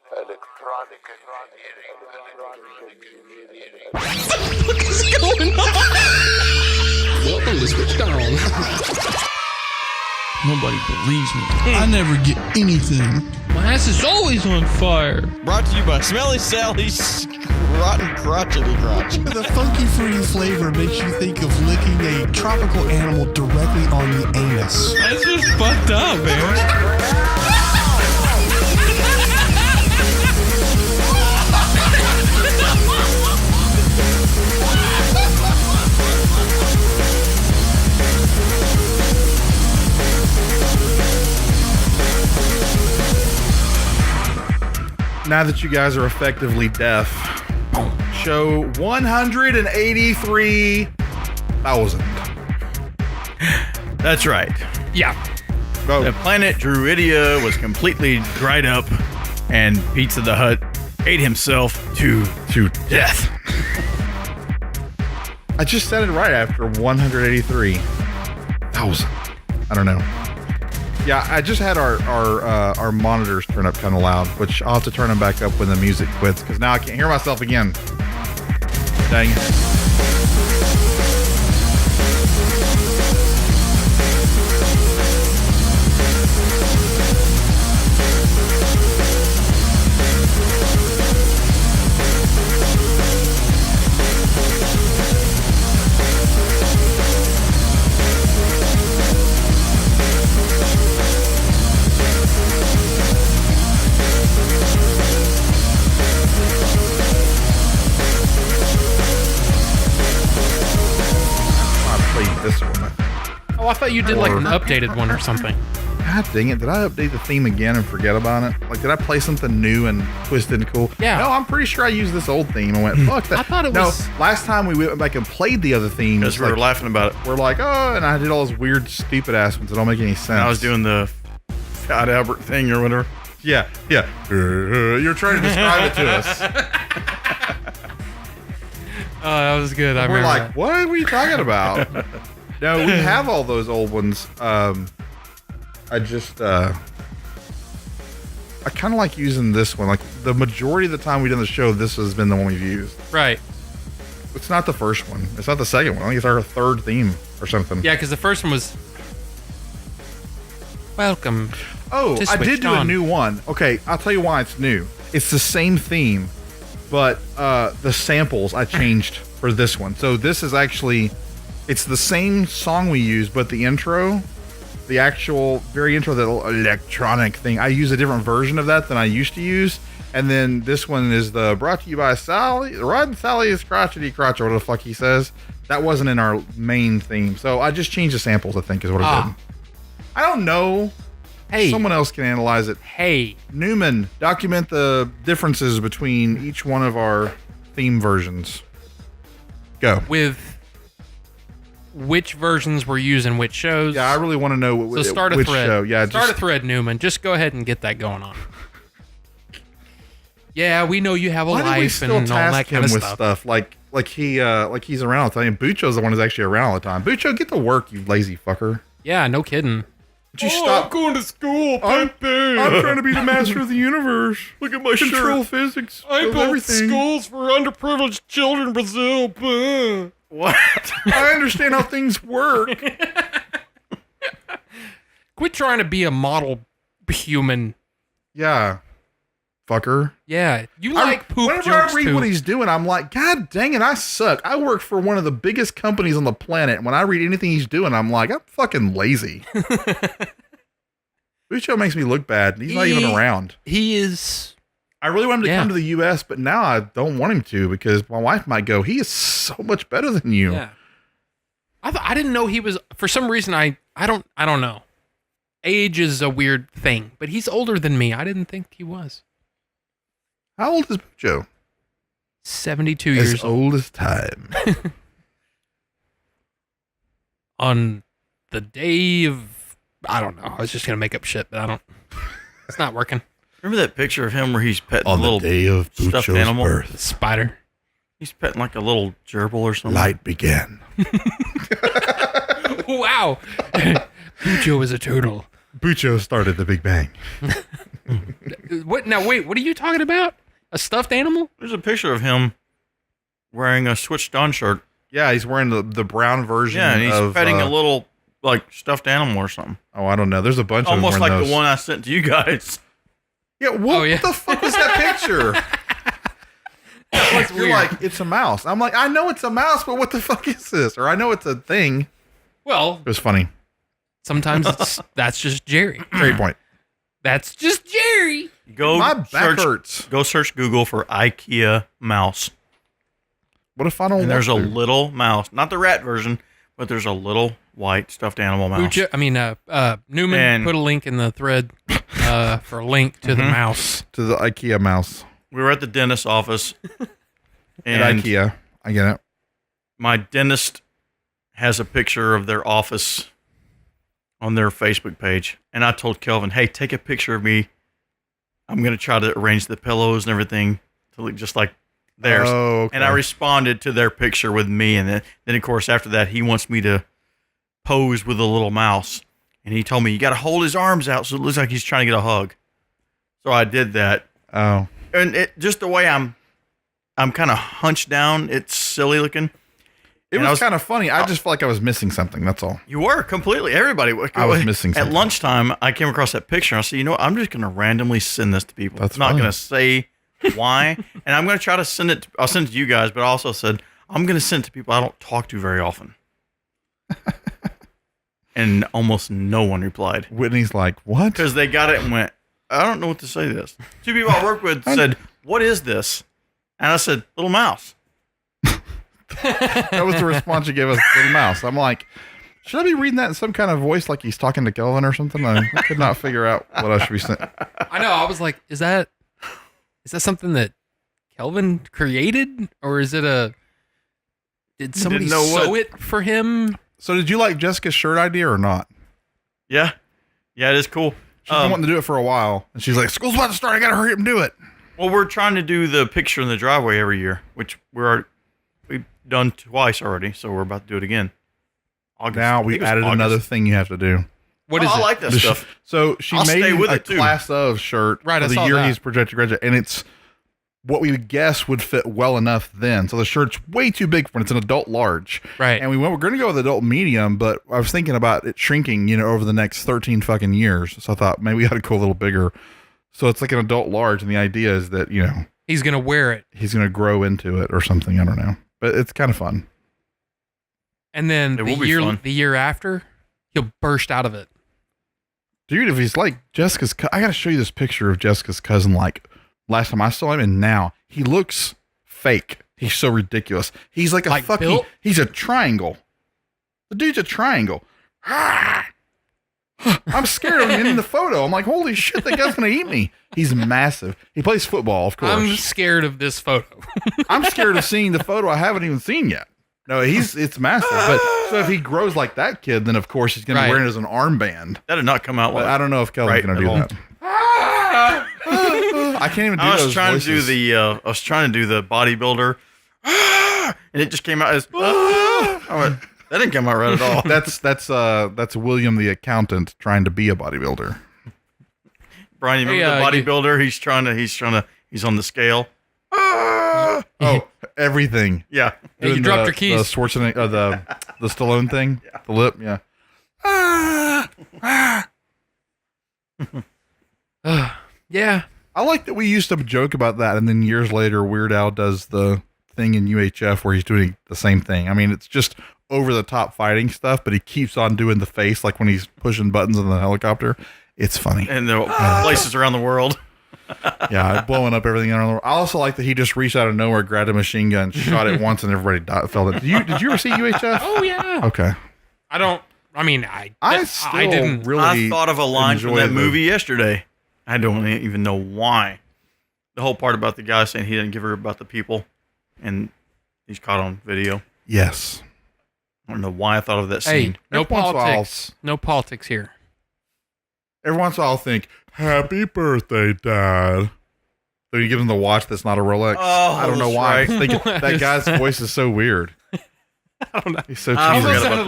What is going on? Welcome to Switched On. Nobody believes me. I never get anything. My ass is always on fire. Brought to you by Smelly Sally's Rotten Crotchety Crotch. The funky fruity flavor makes you think of licking a tropical animal directly on the anus. That's just fucked up, man. Now that you guys are effectively deaf, show 183,000. That's right. Yeah. The planet Druidia was completely dried up, and Pizza the Hut ate himself to death. I just said it right after 183,000. I don't know. Yeah, I just had our monitors turn up kind of loud, which I'll have to turn them back up when the music quits, because now I can't hear myself again. Dang it. This one. Oh, I thought you did like an updated one or something. God dang it. Did I update the theme again and forget about it? Like, did I play something new and twisted and cool? Yeah. No, I'm pretty sure I used this old theme and went, fuck that. I thought it was... No, last time we went back and played the other theme. Because we were laughing about it. We're like, oh, and I did all those weird, stupid ass ones that don't make any sense. And I was doing the Fat Albert thing or whatever. Yeah. You're trying to describe it to us. Oh, that was good. I We're remember like, what were you talking about? No, we have all those old ones. I kind of like using this one. Like, the majority of the time we've done the show, this has been the one we've used. Right. It's not the first one. It's not the second one. I think it's our third theme or something. Yeah, because the first one was... Welcome. Oh, to I did Switched do a On. new one. Okay, I'll tell you why it's new. It's the same theme, but the samples I changed for this one. So this is actually... It's the same song we use, but the intro, the actual very intro, that little electronic thing, I use a different version of that than I used to use. And then this one is the brought to you by Sally, Rod and Sally is crotchety crotch, or whatever the fuck he says. That wasn't in our main theme. So I just changed the samples, I think, is what I did. I don't know. Hey. Someone else can analyze it. Hey. Newman, document the differences between each one of our theme versions. Go. With which versions were used in which shows. Yeah, I really want to know So start a which thread. show. Yeah, Start a thread, Newman. Just go ahead and get that going on. Yeah, we know you have a Why do we life still and all that task kind him of with stuff. like he's around all the time. Bucho's the one who's actually around all the time. Bucho, get to work, you lazy fucker. Yeah, no kidding. Would you stop going to school, I'm trying to be the master of the universe. Look at my Control shirt. physics. I of built everything. schools for underprivileged children in Brazil. What? I understand how things work. Quit trying to be a model human. Yeah. Fucker. Yeah, you like poop Whenever jokes I read too. what he's doing, I'm like, God dang it, I suck. I work for one of the biggest companies on the planet. When I read anything he's doing, I'm like, I'm fucking lazy. Bucho makes me look bad. He's not even around. He is... I really want him to Yeah. come to the U.S., but now I don't want him to because my wife might go, he is so much better than you. Yeah. I didn't know he was... For some reason, I don't know. Age is a weird thing, but he's older than me. I didn't think he was. How old is Bucho? 72 years As old as time. On the day of... I don't know. I was just going to make up shit, but I don't... It's not working. Remember that picture of him where he's petting a On the little day of stuffed Bucho's animal? birth, Spider. He's petting like a little gerbil or something. light began. Wow. Bucho is a turtle. Bucho started the Big Bang. What? Now, wait. What are you talking about? A stuffed animal? There's a picture of him wearing a switched on shirt. Yeah, he's wearing the brown version. Yeah, and he's of, petting a little like stuffed animal or something. Oh, I don't know. There's a bunch of Almost them like wearing the those. one I sent to you guys. Yeah, what Oh, yeah. the fuck was that picture? That's You're weird. like, it's a mouse. I'm like, I know it's a mouse, but what the fuck is this? Or I know it's a thing. Well, It was funny. sometimes that's just Jerry. Great point. That's just Jerry. Go My back hurts. Go search Google for IKEA mouse. What if I don't And there's a want to? little mouse, not the rat version, but there's a little white stuffed animal mouse. Newman And- put a link in the thread for a link to the mouse. To the IKEA mouse. We were at the dentist's office, At and IKEA. I get it. my dentist has a picture of their office on their Facebook page. And I told Kelvin, hey, take a picture of me. I'm going to try to arrange the pillows and everything to look just like theirs. Oh, okay. And I responded to their picture with me. And then, of course, after that, he wants me to pose with a little mouse. And he told me, you got to hold his arms out so it looks like he's trying to get a hug. So I did that. Oh. And it just the way I'm kind of hunched down, it's silly looking. It And I was was- kind of funny. I just felt like I was missing something. That's all. You were completely. Everybody. I was missing At something. lunchtime, I came across that picture. And I said, you know what? I'm just going to randomly send this to people. That's I'm not fine. going to say why. And I'm going to try to send it. I'll send it to you guys, but I also said, I'm going to send it to people I don't talk to very often. And almost no one replied. Whitney's like, what? Because they got it and went, I don't know what to say to this. Two people I work with said, what is this? And I said, little mouse. That was the response you gave us, little mouse. I'm like, should I be reading that in some kind of voice like he's talking to Kelvin or something? I could not figure out what I should be saying. I know. I was like, is that something that Kelvin created, or is it did somebody know sew what- it for him? So did you like Jessica's shirt idea or not? Yeah. Yeah, it is cool. She's been wanting to do it for a while. And she's like, school's about to start. I got to hurry up and do it. Well, we're trying to do the picture in the driveway every year, which we've done twice already, so we're about to do it again. August. Now I we think it was added August. another thing you have to do. What is I it? like that The stuff. So she I'll stay made with a it, too. class of shirt Right, I for the saw year that. he's projected to graduate, and it's what we would guess would fit well enough then. So the shirt's way too big for it. It's an adult large. Right. And we're going to go with adult medium, but I was thinking about it shrinking, over the next 13 fucking years. So I thought maybe we ought to go a little bigger. So it's like an adult large, and the idea is that, He's gonna wear it, he's going to grow into it or something. I don't know. But it's kind of fun. and then It the will be year fun. the year after, he'll burst out of it. Dude, if he's like Jessica's, I got to show you this picture of Jessica's cousin. Like last time I saw him, and now he looks fake. He's so ridiculous. He's like a Like fucking. built? He's a triangle. The dude's a triangle. I'm scared of him in the photo. I'm like, holy shit, that guy's gonna eat me. He's massive. He plays football, of course. I'm scared of this photo. I'm scared of seeing the photo I haven't even seen yet. No, it's massive. But so if he grows like that kid, then of course he's gonna Right. wear it as an armband. That did not come out But well. I don't know if Kelvin's Right, gonna do at all. that. I can't even do I was those trying voices. to do I was trying to do the bodybuilder, and it just came out as. I went, that didn't come out right at all. That's William the accountant trying to be a bodybuilder. Brian, you Hey, remember the bodybuilder? He's on the scale. Oh, everything. Yeah. Hey, you Doing dropped the- your keys. The Schwarzenegger, the Stallone thing. The lip. Yeah. Yeah. I like that we used to joke about that, and then years later, Weird Al does the thing in UHF where he's doing the same thing. I mean, it's just over the top fighting stuff, but he keeps on doing the face like when he's pushing buttons in the helicopter. It's funny. And the places around the world. Yeah, blowing up everything around the world. I also like that he just reached out of nowhere, grabbed a machine gun, shot it once, and everybody fell dead. Did you ever see UHF? Oh yeah. Okay. I Still didn't. really. I thought of a line from enjoy that the- movie yesterday. I don't even know why. The whole part about the guy saying he didn't give her about the people, and he's caught on video. Yes. I don't know why I thought of that Hey, scene. no Every once in a while, politics. No politics here. Every once in a while, I'll think, "Happy birthday, Dad." Then you give him the watch that's not a Rolex. Oh, I don't know that's why. right. I'm thinking, that guy's voice is so weird. I don't know. He's so I cheesy. Almost forgot about sounded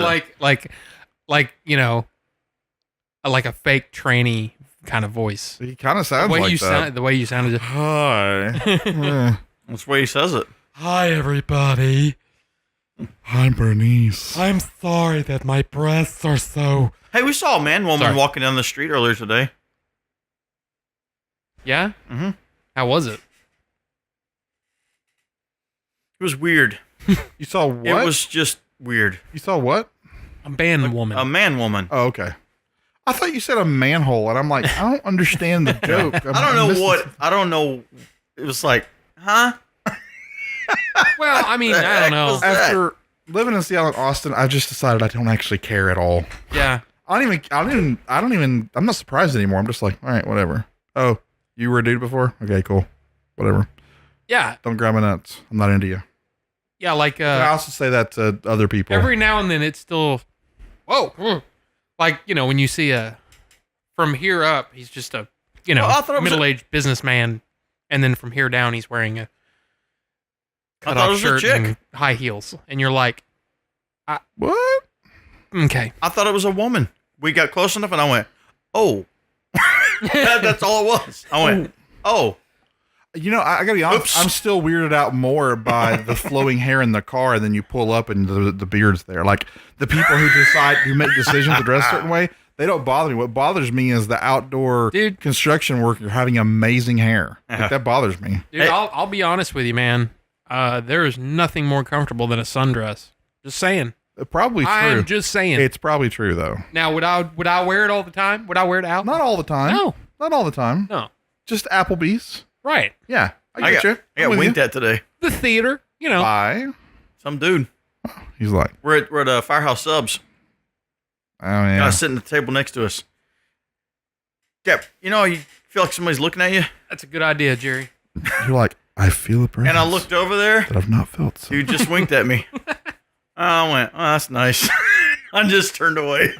that. like a fake tranny kind of voice. He kind of The sounds way like you that. the way you sounded. Hi. Eh. That's the way he says it. Hi, everybody. I'm Bernice. I'm sorry that my breasts are so. Hey, we saw a man-woman Sorry. walking down the street earlier today. Yeah. Mm-hmm. How was it? It was weird. You saw what? It was just weird. You saw what? A band woman. A man-woman. Oh, okay. I thought you said a manhole, and I'm like, I don't understand the joke. I don't know what. I don't know. It was like, huh? Well, I mean, I don't know. was that? After living in Seattle and Austin, I just decided I don't actually care at all. Yeah. I'm not surprised anymore. I'm just like, all right, whatever. Oh, you were a dude before? Okay, cool. Whatever. Yeah. Don't grab my nuts. I'm not into you. Yeah. Like I also say that to other people. every now and then, it's still. Whoa. Like, when you see from here up, he's just a Well, I thought it was middle-aged businessman, and then from here down, he's wearing a I thought it cut-off was a shirt chick. and high heels, and you're like, What? okay. I thought it was a woman. We got close enough, and I went, "Oh." That's all it was. I went, "Oh." You know, I gotta be honest. Oops. I'm still weirded out more by the flowing hair in the car, and then you pull up and the beard's there. Like the people who make decisions to dress a certain way, they don't bother me. What bothers me is the outdoor Dude. construction worker having amazing hair. Uh-huh. Like, that bothers me. Dude, Hey. I'll be honest with you, man. There is nothing more comfortable than a sundress. Just saying. Probably true. I'm just saying. It's probably true though. Now, would I wear it all the time? Would I wear it out? Not all the time. No. Not all the time. No. Just Applebee's. Right. Yeah, I get you. I got winked at today. The theater, Bye. Some dude. He's like, We're at Firehouse Subs. oh yeah. Guy sitting at the table next to us. Yeah, you feel like somebody's looking at you, That's a good idea, Jerry. You're like, I feel a presence and I looked over there. that I've not felt. So. Dude just winked at me. I went, "Oh, that's nice." I just turned away.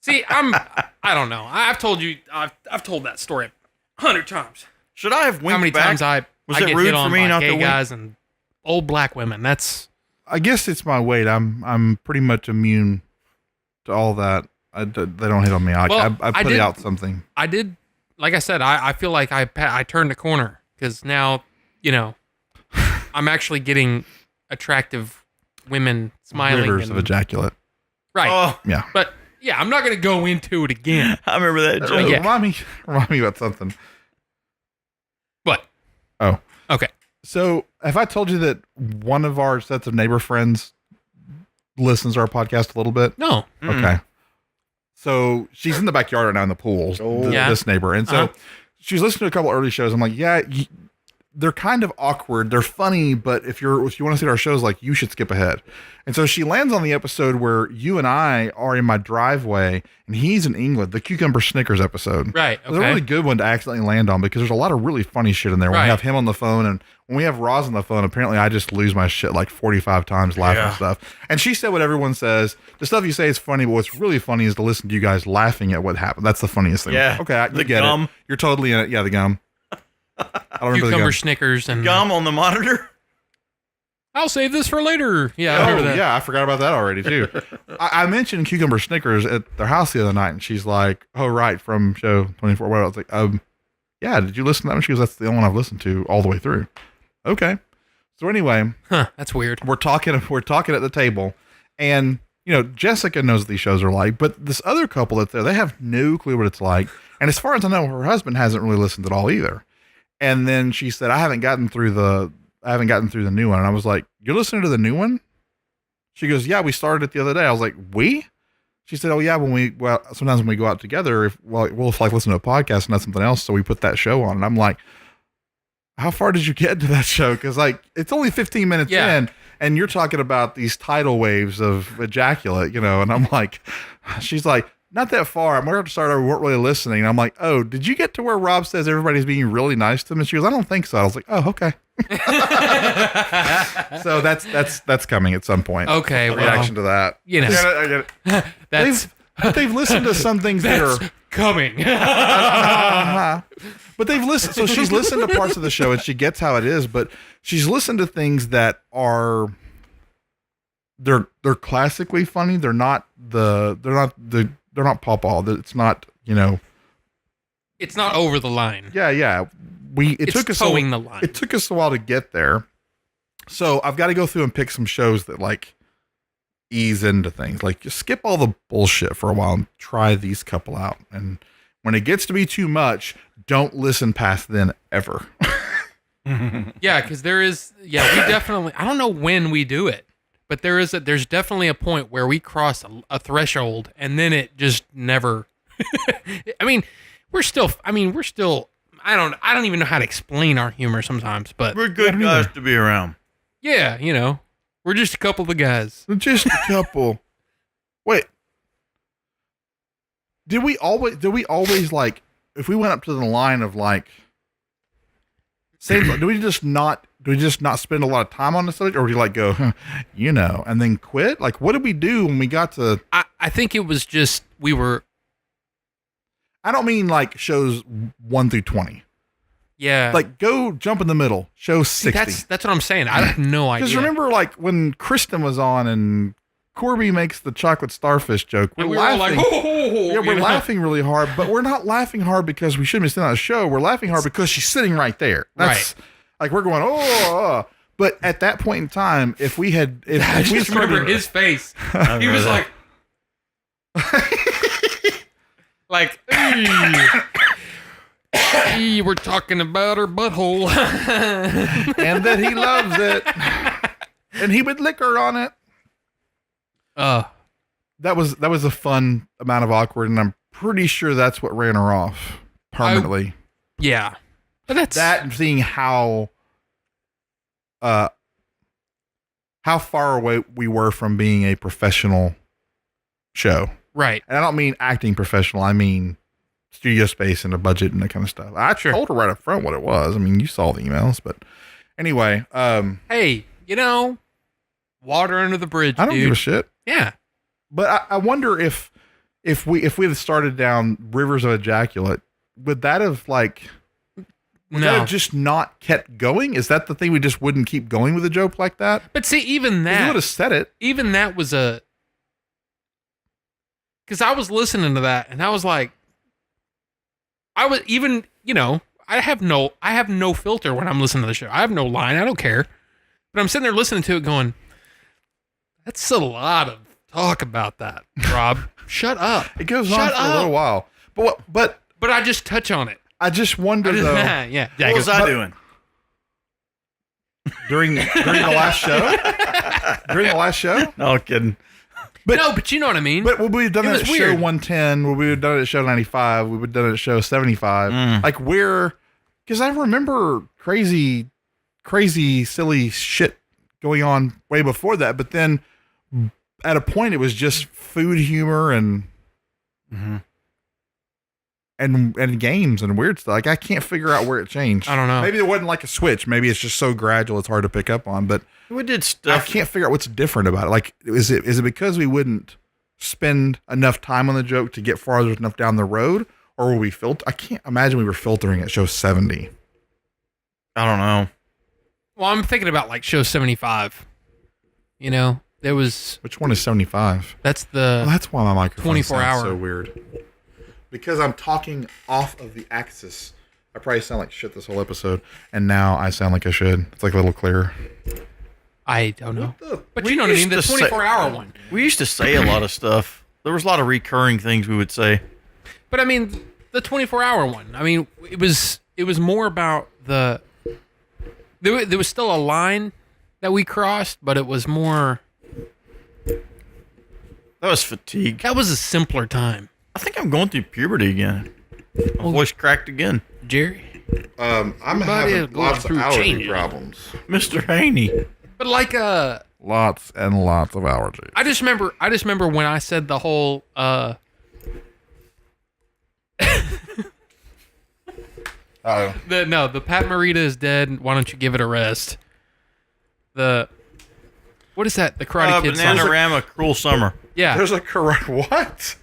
See, I don't know. I've told you, I've told that story 100 times. Should I have winked How many back? times I Was it get rude hit for on me by not to gay wink? guys and old black women. That's I guess it's my weight. I'm pretty much immune to all that. They don't hit on me. I put did- out something. I did. Like I said, I feel like I turned a corner because now, I'm actually getting attractive women smiling. Rivers of and, ejaculate. right. Oh, Yeah. But yeah, I'm not going to go into it again. I remember that joke. yeah. Remind me about something. But Oh. okay. So, have I told you that one of our sets of neighbor friends listens to our podcast a little bit? No. Mm-mm. Okay. So she's in the backyard right now in the pools. Yeah. This neighbor, and so Uh-huh. she's listened to a couple early shows. I'm like, yeah, they're kind of awkward. They're funny, but if you want to see our shows, like, you should skip ahead. And so she lands on the episode where you and I are in my driveway, and he's in England. The Cucumber Snickers episode. Right. It's a Okay. really good one to accidentally land on because there's a lot of really funny shit in there. When Right. we have him on the phone and when we have Roz on the phone, apparently I just lose my shit like 45 times laughing Yeah. and stuff. And she said what everyone says. The stuff you say is funny, but what's really funny is to listen to you guys laughing at what happened. That's the funniest thing. Yeah. Okay, you The get gum. it. You're totally in it. Yeah, the gum. I don't remember the Cucumber gum. Snickers and Gum on the monitor. I'll save this for later. Yeah, I Oh, remember that. yeah, I forgot about that already, too. I mentioned Cucumber Snickers at their house the other night, and she's like, oh, right, from show 24. Well, I was like, yeah, did you listen to that one? She goes, that's the only one I've listened to all the way through. Okay. So anyway, Huh, that's weird. we're talking at the table, and, Jessica knows what these shows are like, but this other couple that's there, they have no clue what it's like. And as far as I know, her husband hasn't really listened at all either. And then she said, I haven't gotten through the new one. And I was like, you're listening to the new one? She goes, yeah, we started it the other day. I was like, we? She said, oh yeah, sometimes when we go out together, we'll like listen to a podcast and not something else. So we put that show on. And I'm like, how far did you get to that show? Cause like, it's only 15 minutes Yeah. in and you're talking about these tidal waves of ejaculate, and I'm like, she's like, not that far. I'm going to start over. We weren't really listening. And I'm like, oh, did you get to where Rob says everybody's being really nice to him? And she goes, I don't think so. I was like, oh, okay. So that's coming at some point. Okay, A reaction to that. You know. I get it. That's They've listened to some things that that's are. coming. But they've listened. So she's listened to parts of the show and she gets how it is. But she's listened to things that are. They're classically funny. They're not Pawpaw. It's not It's not over the line. Yeah. It took us towing the line. It took us a while to get there. So I've got to go through and pick some shows that like ease into things. Like just skip all the bullshit for a while and try these couple out. And when it gets to be too much, don't listen past then ever. Yeah, because we definitely, I don't know when we do it, but there's definitely a point where we cross a threshold and then it just never, I mean, we're still, I don't even know how to explain our humor sometimes, but We're good guys to be around. yeah, we're just a couple of guys. Just a couple. Wait. Did we always like, if we went up to the line of like, say, do we just not spend a lot of time on the subject, or would you like go, and then quit? Like, what did we do when we got to? I think it was just we were. I don't mean like shows 1 through 20. Yeah, Like, go jump in the middle. Show 60. that's what I'm saying. I have no idea. Because remember, like when Kristen was on and Corby makes the chocolate starfish joke, and we were all like, yeah, we're laughing really hard, but we're not laughing hard because we shouldn't be sitting on a show. We're laughing hard because she's sitting right there. That's like we're going, But at that point in time, if we just remember his face. He was like, hey, we're talking about her butthole, and that he loves it, and he would lick her on it. That was a fun amount of awkward, and I'm pretty sure that's what ran her off permanently. Yeah, but that's that, and seeing how far away we were from being a professional show. right. And I don't mean acting professional. I mean studio space and a budget and that kind of stuff. I told her right up front what it was. I mean, you saw the emails, but anyway. Hey, water under the bridge. I don't dude. give a shit. Yeah, But I wonder if we had started down rivers of ejaculate, would that have like would that have just not kept going? Is that the thing? We just wouldn't keep going with a joke like that? But see, even You that would have said it. even that was because I was listening to that and I was like, I was even, I have no filter when I'm listening to the show. I have no line. I don't care. But I'm sitting there listening to it going, that's a lot of talk about that, Rob. Shut up. It goes on for a little while. But I just touch on it. I just wonder though. Yeah. What was I doing? During the last show? During the last show? No kidding. But you know what I mean. But would we have done It it was at show weird. 110? Would we have done it at show 95? We would have done it at show 75. Like because I remember crazy, silly shit going on way before that. But then at a point, it was just food humor and games and weird stuff. Like I can't figure out where it changed. I don't know. Maybe there wasn't like a switch. Maybe it's just so gradual it's hard to pick up on. But We did I stuff. can't figure out what's different about it. Like, is it because we wouldn't spend enough time on the joke to get farther enough down the road, or were we filter? I can't imagine we were filtering at show 70. I don't know. Well, I'm thinking about like show 75. There was Which one is 75? that's the That's why my microphone 24 sounds hour. so weird. Because I'm talking off of the axis. I probably sound like shit this whole episode, and now I sound like I should. It's like a little clearer. I don't know. But We you know what I mean? used The to say- 24-hour one. We used to say a lot of stuff. There was a lot of recurring things we would say. But I mean, the 24-hour one. I mean, it was more about there was still a line that we crossed, but it was more. That was fatigue. That was a simpler time. I think I'm going through puberty again. My voice cracked again. Jerry. I'm Everybody is going through changes. problems. Mr. Haney. But like Lots and lots of allergies. I just remember when I said the whole the Pat Morita is dead. Why don't you give it a rest? What is that? The Karate Kid song. Bananarama, Cruel Summer. Yeah, There's a correct what?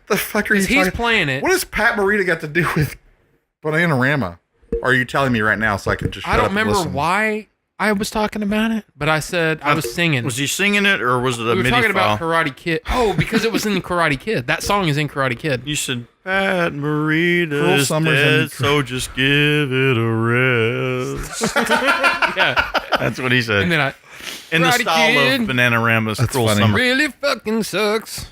The fuck are you he's talking? playing it. What does Pat Morita got to do with Bananarama? Or are you telling me right now so I can just? I shut don't up and remember listen? why I was talking about it, but I said I was singing. Was he singing it or was it a we were MIDI talking file? about Karate Kid. Oh, because it was in Karate Kid. That song is in Karate Kid. You said Pat Morita's Cruel Summer's dead, in- so just give it a rest. Yeah. That's what he said. And then I In the Karate style Kid. of Bananarama's That's Cruel funny. Summer. really fucking sucks.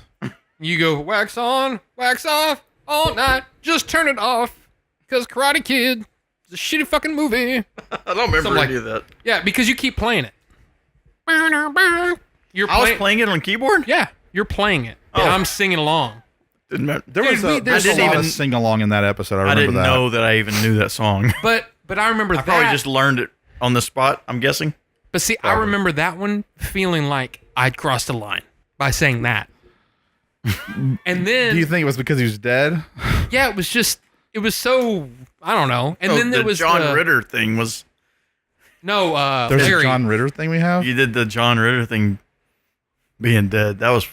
You go wax on, wax off all night. Just turn it off. Because Karate Kid is a shitty fucking movie. I don't remember Something like- any of that. Yeah, because you keep playing it. You're I was playing it on keyboard? Yeah, you're playing it. And Oh. I'm singing along. Didn't matter. There was Dude, there's a there's lot even- of sing along in that episode. I I remember didn't that. know that I even knew that song. But I remember I that. probably just learned it on the spot, I'm guessing. But see, I remember that one feeling like I'd crossed a line by saying that. And then Do you think it was because he was dead? yeah, it was so I don't know. And Oh, then there the was John the, Ritter thing was, No, There's Larry. a John Ritter thing we have. you did the John Ritter thing being dead. That was,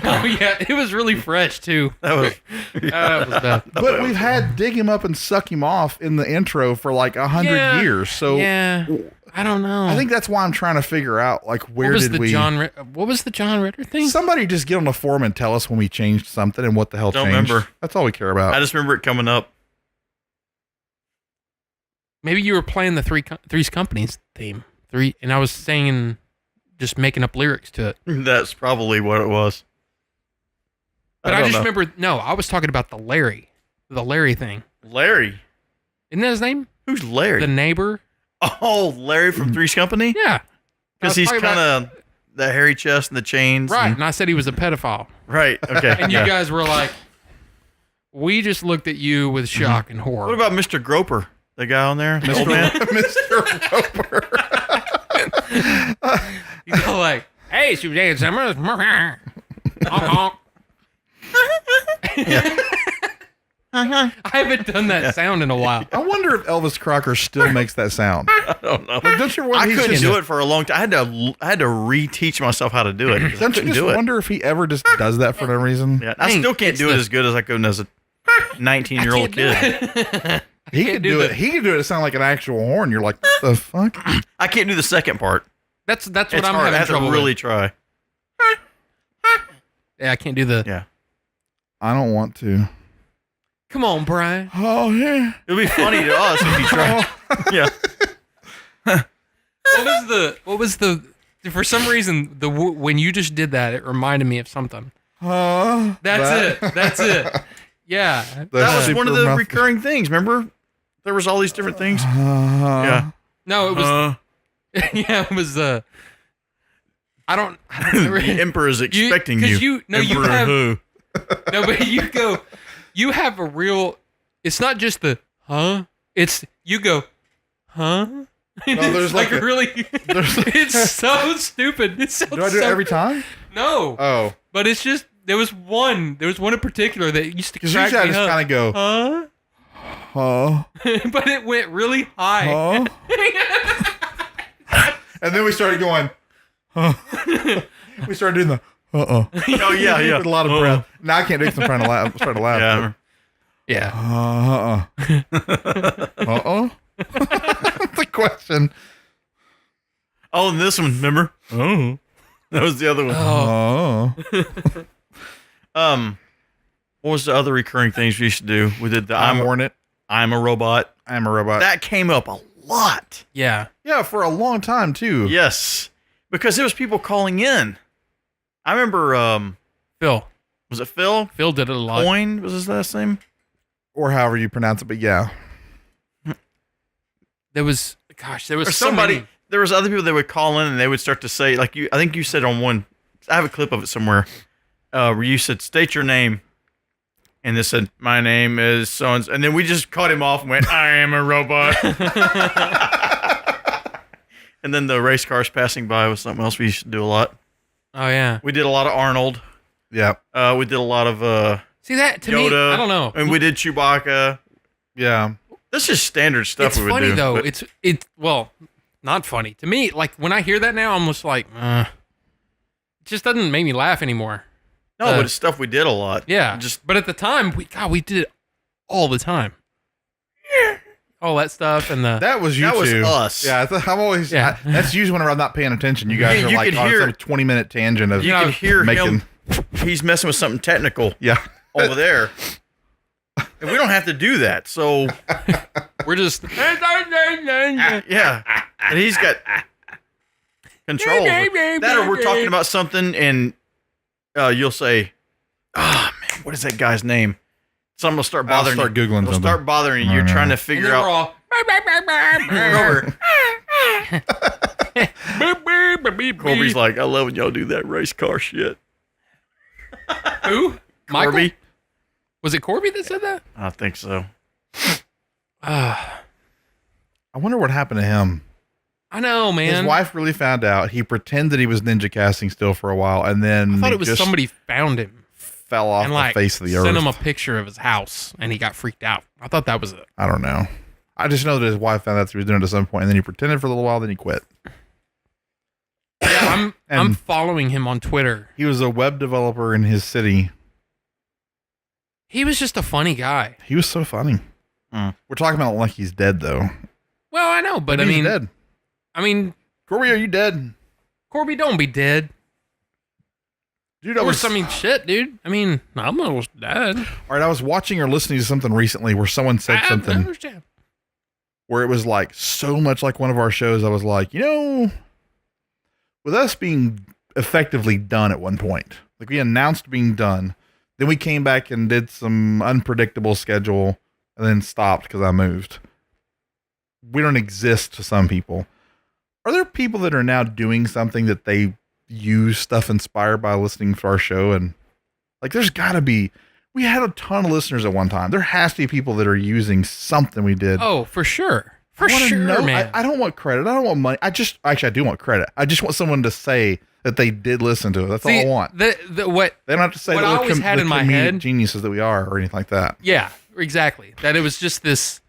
Oh yeah, it was really fresh too. that was, That was bad. But we've had dig him up and suck him off in the intro for like 100 Yeah. years. So Yeah, I don't know. I think that's why I'm trying to figure out like where what was did the we? What was the John Ritter thing? Somebody just get on the forum and tell us when we changed something and what the hell Don't changed. remember. That's all we care about. I just remember it coming up. Maybe you were playing the Three's Companies theme. And I was singing, just making up lyrics to it. That's probably what it was. But I don't just know. remember, no, I was talking about the Larry thing. Larry. Isn't that his name? Who's Larry? The neighbor? Oh, Larry from Three's Company? Yeah. Because he's kind of the hairy chest and the chains. Right. and- And I said he was a pedophile. right. Okay. And you yeah. guys were like, we just looked at you with shock and horror. What about Mr. Groper? The guy on there? The old man? Mr. Roper. You go like, hey, Suzanne Summers. Honk, honk. I haven't done that sound in a while. I wonder if Elvis Crocker still makes that sound. I don't know. Like, don't you wonder I he's couldn't just- do it for a long time. I had to reteach myself how to do it. 'cause I Don't you couldn't just do it. wonder if he ever just does that for no reason? Yeah, I Dang, still can't it's do it the- as good as I could as a 19-year-old kid. He could do do it. He could do it to sound like an actual horn. You're like, what the fuck? I can't do the second part. That's what It's I'm hard. I having have trouble to really with. try. Yeah, I can't do the. Yeah. I don't want to. Come on, Brian. Oh yeah. It'll be funny to us if you try. Yeah. What was the? For some reason, when you just did that, it reminded me of something. That's it. Yeah. That was one of the super recurring things. Remember? There was all these different things. Yeah. No, it was. Yeah, it was. I don't remember. The emperor is expecting 'cause you. you Emperor have- who? No, but you go. You have a real. It's not just the It's you go, huh? there's It's like a- really. there's- It's so stupid. It sounds Do I do it so- every time? No, Oh, but it's just there was one in particular that used to because crack usually I me just up. kind of go, Huh? But it went really high. and then we started going, we started doing the, Oh yeah, yeah. with a lot of breath. Now I can't do it 'cause I'm trying to laugh. I'm starting to laugh. Yeah. Yeah. That's the question. Oh, and this one, remember? Oh, that was the other one. What was the other recurring things we used to do? We did the I'm Hornet. I'm a robot. I'm a robot. That came up a lot. Yeah. Yeah, for a long time too. Yes, because there was people calling in. I remember. Phil. Was it Phil? Phil did it a lot. Coin was his last name. Or however you pronounce it, but yeah. There was Or so somebody. many. There was other people that would call in and they would start to say, like you. I think you said on one. I have a clip of it somewhere. Where you said, "State your name," and they said, "My name is so and then we just cut him off and went, "I am a robot." And then the race cars passing by was something else we used to do a lot. Oh yeah. We did a lot of Arnold. Yeah. We did a lot of See that to me? Yoda. I don't know. And we did Chewbacca. Yeah. That's just standard stuff It's we would funny do. though. but- It's well, not funny to me. Like when I hear that now, I'm just like, it just doesn't make me laugh anymore. no, but it's stuff we did a lot. Yeah. Just But at the time, we did it all the time. All that stuff and the That was you That was two. us. Yeah, I'm always. Yeah. That's usually whenever I'm not paying attention. You guys Yeah, are you like could on hear- some 20-minute tangent of you can hear making. him. He's messing with something technical Yeah. over there. And we don't have to do that. So We're just yeah, and he's got control. That, or we're talking about something, and you'll say, "Oh man, what is that guy's name?" Someone will start bothering. I'll start Googling They'll something. start bothering you. You're trying to figure we're out. all Corby's like, I love when y'all do that race car shit. who? Michael? Corby? Was it Corby that said that? I think so. I wonder what happened to him. I know, man. His wife really found out. He pretended he was ninja casting still for a while, and then I thought he it was just somebody found him fell off and the like face of the earth. sent him a picture of his house, and he got freaked out. I thought that was it. I don't know. I just know that his wife found out that he was doing it at some point, and then he pretended for a little while, then he quit. Yeah, I'm And- following him on Twitter. He was a web developer in his city. He was just a funny guy. He was so funny. We're talking about like he's dead, though. Well, I know, but Maybe I he's mean, dead. Corby, are you dead? Corby, don't be dead. Dude, Or something shit, dude. I mean, I'm almost dead. All right, I was watching or listening to something recently where someone said I something understand. where it was like so much like one of our shows. I was like, with us being effectively done at one point, like we announced being done, then we came back and did some unpredictable schedule and then stopped because I moved. We don't exist to some people. Are there people that are now doing something that they use stuff inspired by listening to our show? And like, there's gotta be, we had a ton of listeners at one time. There has to be people that are using something we did. Oh, for sure. For I wanna sure, know- man. I don't want credit. I don't want money. Actually, I do want credit. I just want someone to say that they did listen to it. That's all I want. What They don't have to say what that I we're always had the in my comedic head- geniuses that we are or anything like that. Yeah, exactly. That it was just this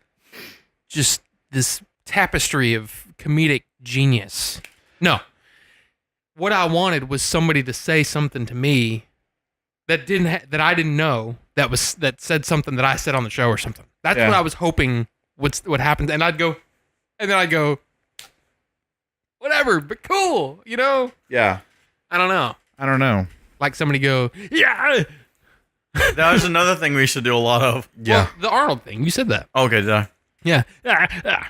tapestry of comedic genius. No. What I wanted was somebody to say something to me that that I didn't know that said something that I said on the show or something. That's Yeah. what I was hoping would happen. And I'd go, whatever, but cool, Yeah. I don't know. I don't know. Like somebody go, yeah. That was another thing we used to do a lot of. Yeah. Well, the Arnold thing. You said that. Okay, did I? Yeah. Yeah.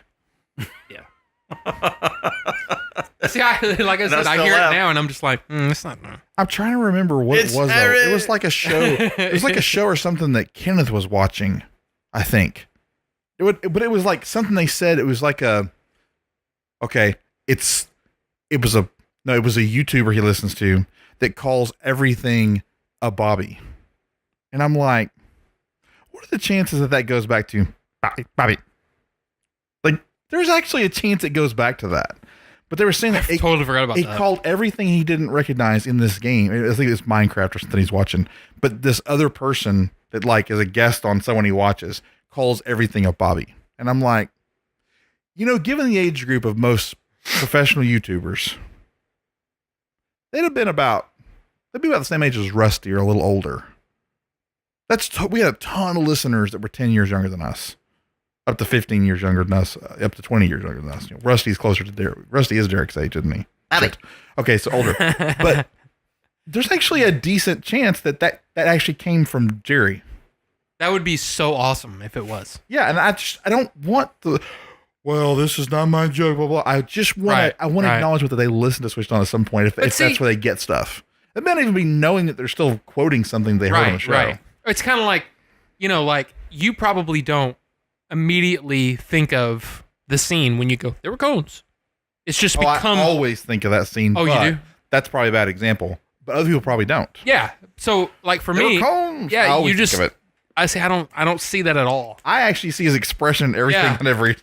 See, like I said, I still hear laugh. it now, and I'm just like, it's not. I'm trying to remember what It's it was. Though. Harry. It was like a show. It was like a show or something that Kenneth was watching, I think. But it was like something they said. It was like it was a YouTuber he listens to that calls everything a Bobby. And I'm like, what are the chances that goes back to Bobby? Like, there's actually a chance it goes back to that. But they were saying that I totally forgot about he that. called everything he didn't recognize in this game. I think it's Minecraft or something he's watching. But this other person that like is a guest on someone he watches calls everything a Bobby. And I'm like, given the age group of most professional YouTubers, they'd be about the same age as Rusty or a little older. We had a ton of listeners that were 10 years younger than us. Up to 15 years younger than us, up to 20 years younger than us. Rusty's closer to Derek. Rusty is Derek's age, isn't he? Shit. Okay, so older. But there's actually a decent chance that actually came from Jerry. That would be so awesome if it was. Yeah, and I don't want this is not my joke, blah, blah. I just want to acknowledge that they listen to Switched On at some point if that's where they get stuff. It may not even be knowing that they're still quoting something they heard on the show. Right. It's kind of like, like you probably don't immediately think of the scene when you go, there were cones. It's just become. I always think of that scene. Oh, you do? That's probably a bad example, but other people probably don't. Yeah. So like for There me, were cones. yeah, I always you just. think of it. I say I don't see that at all. I actually see his expression in everything Yeah. on every.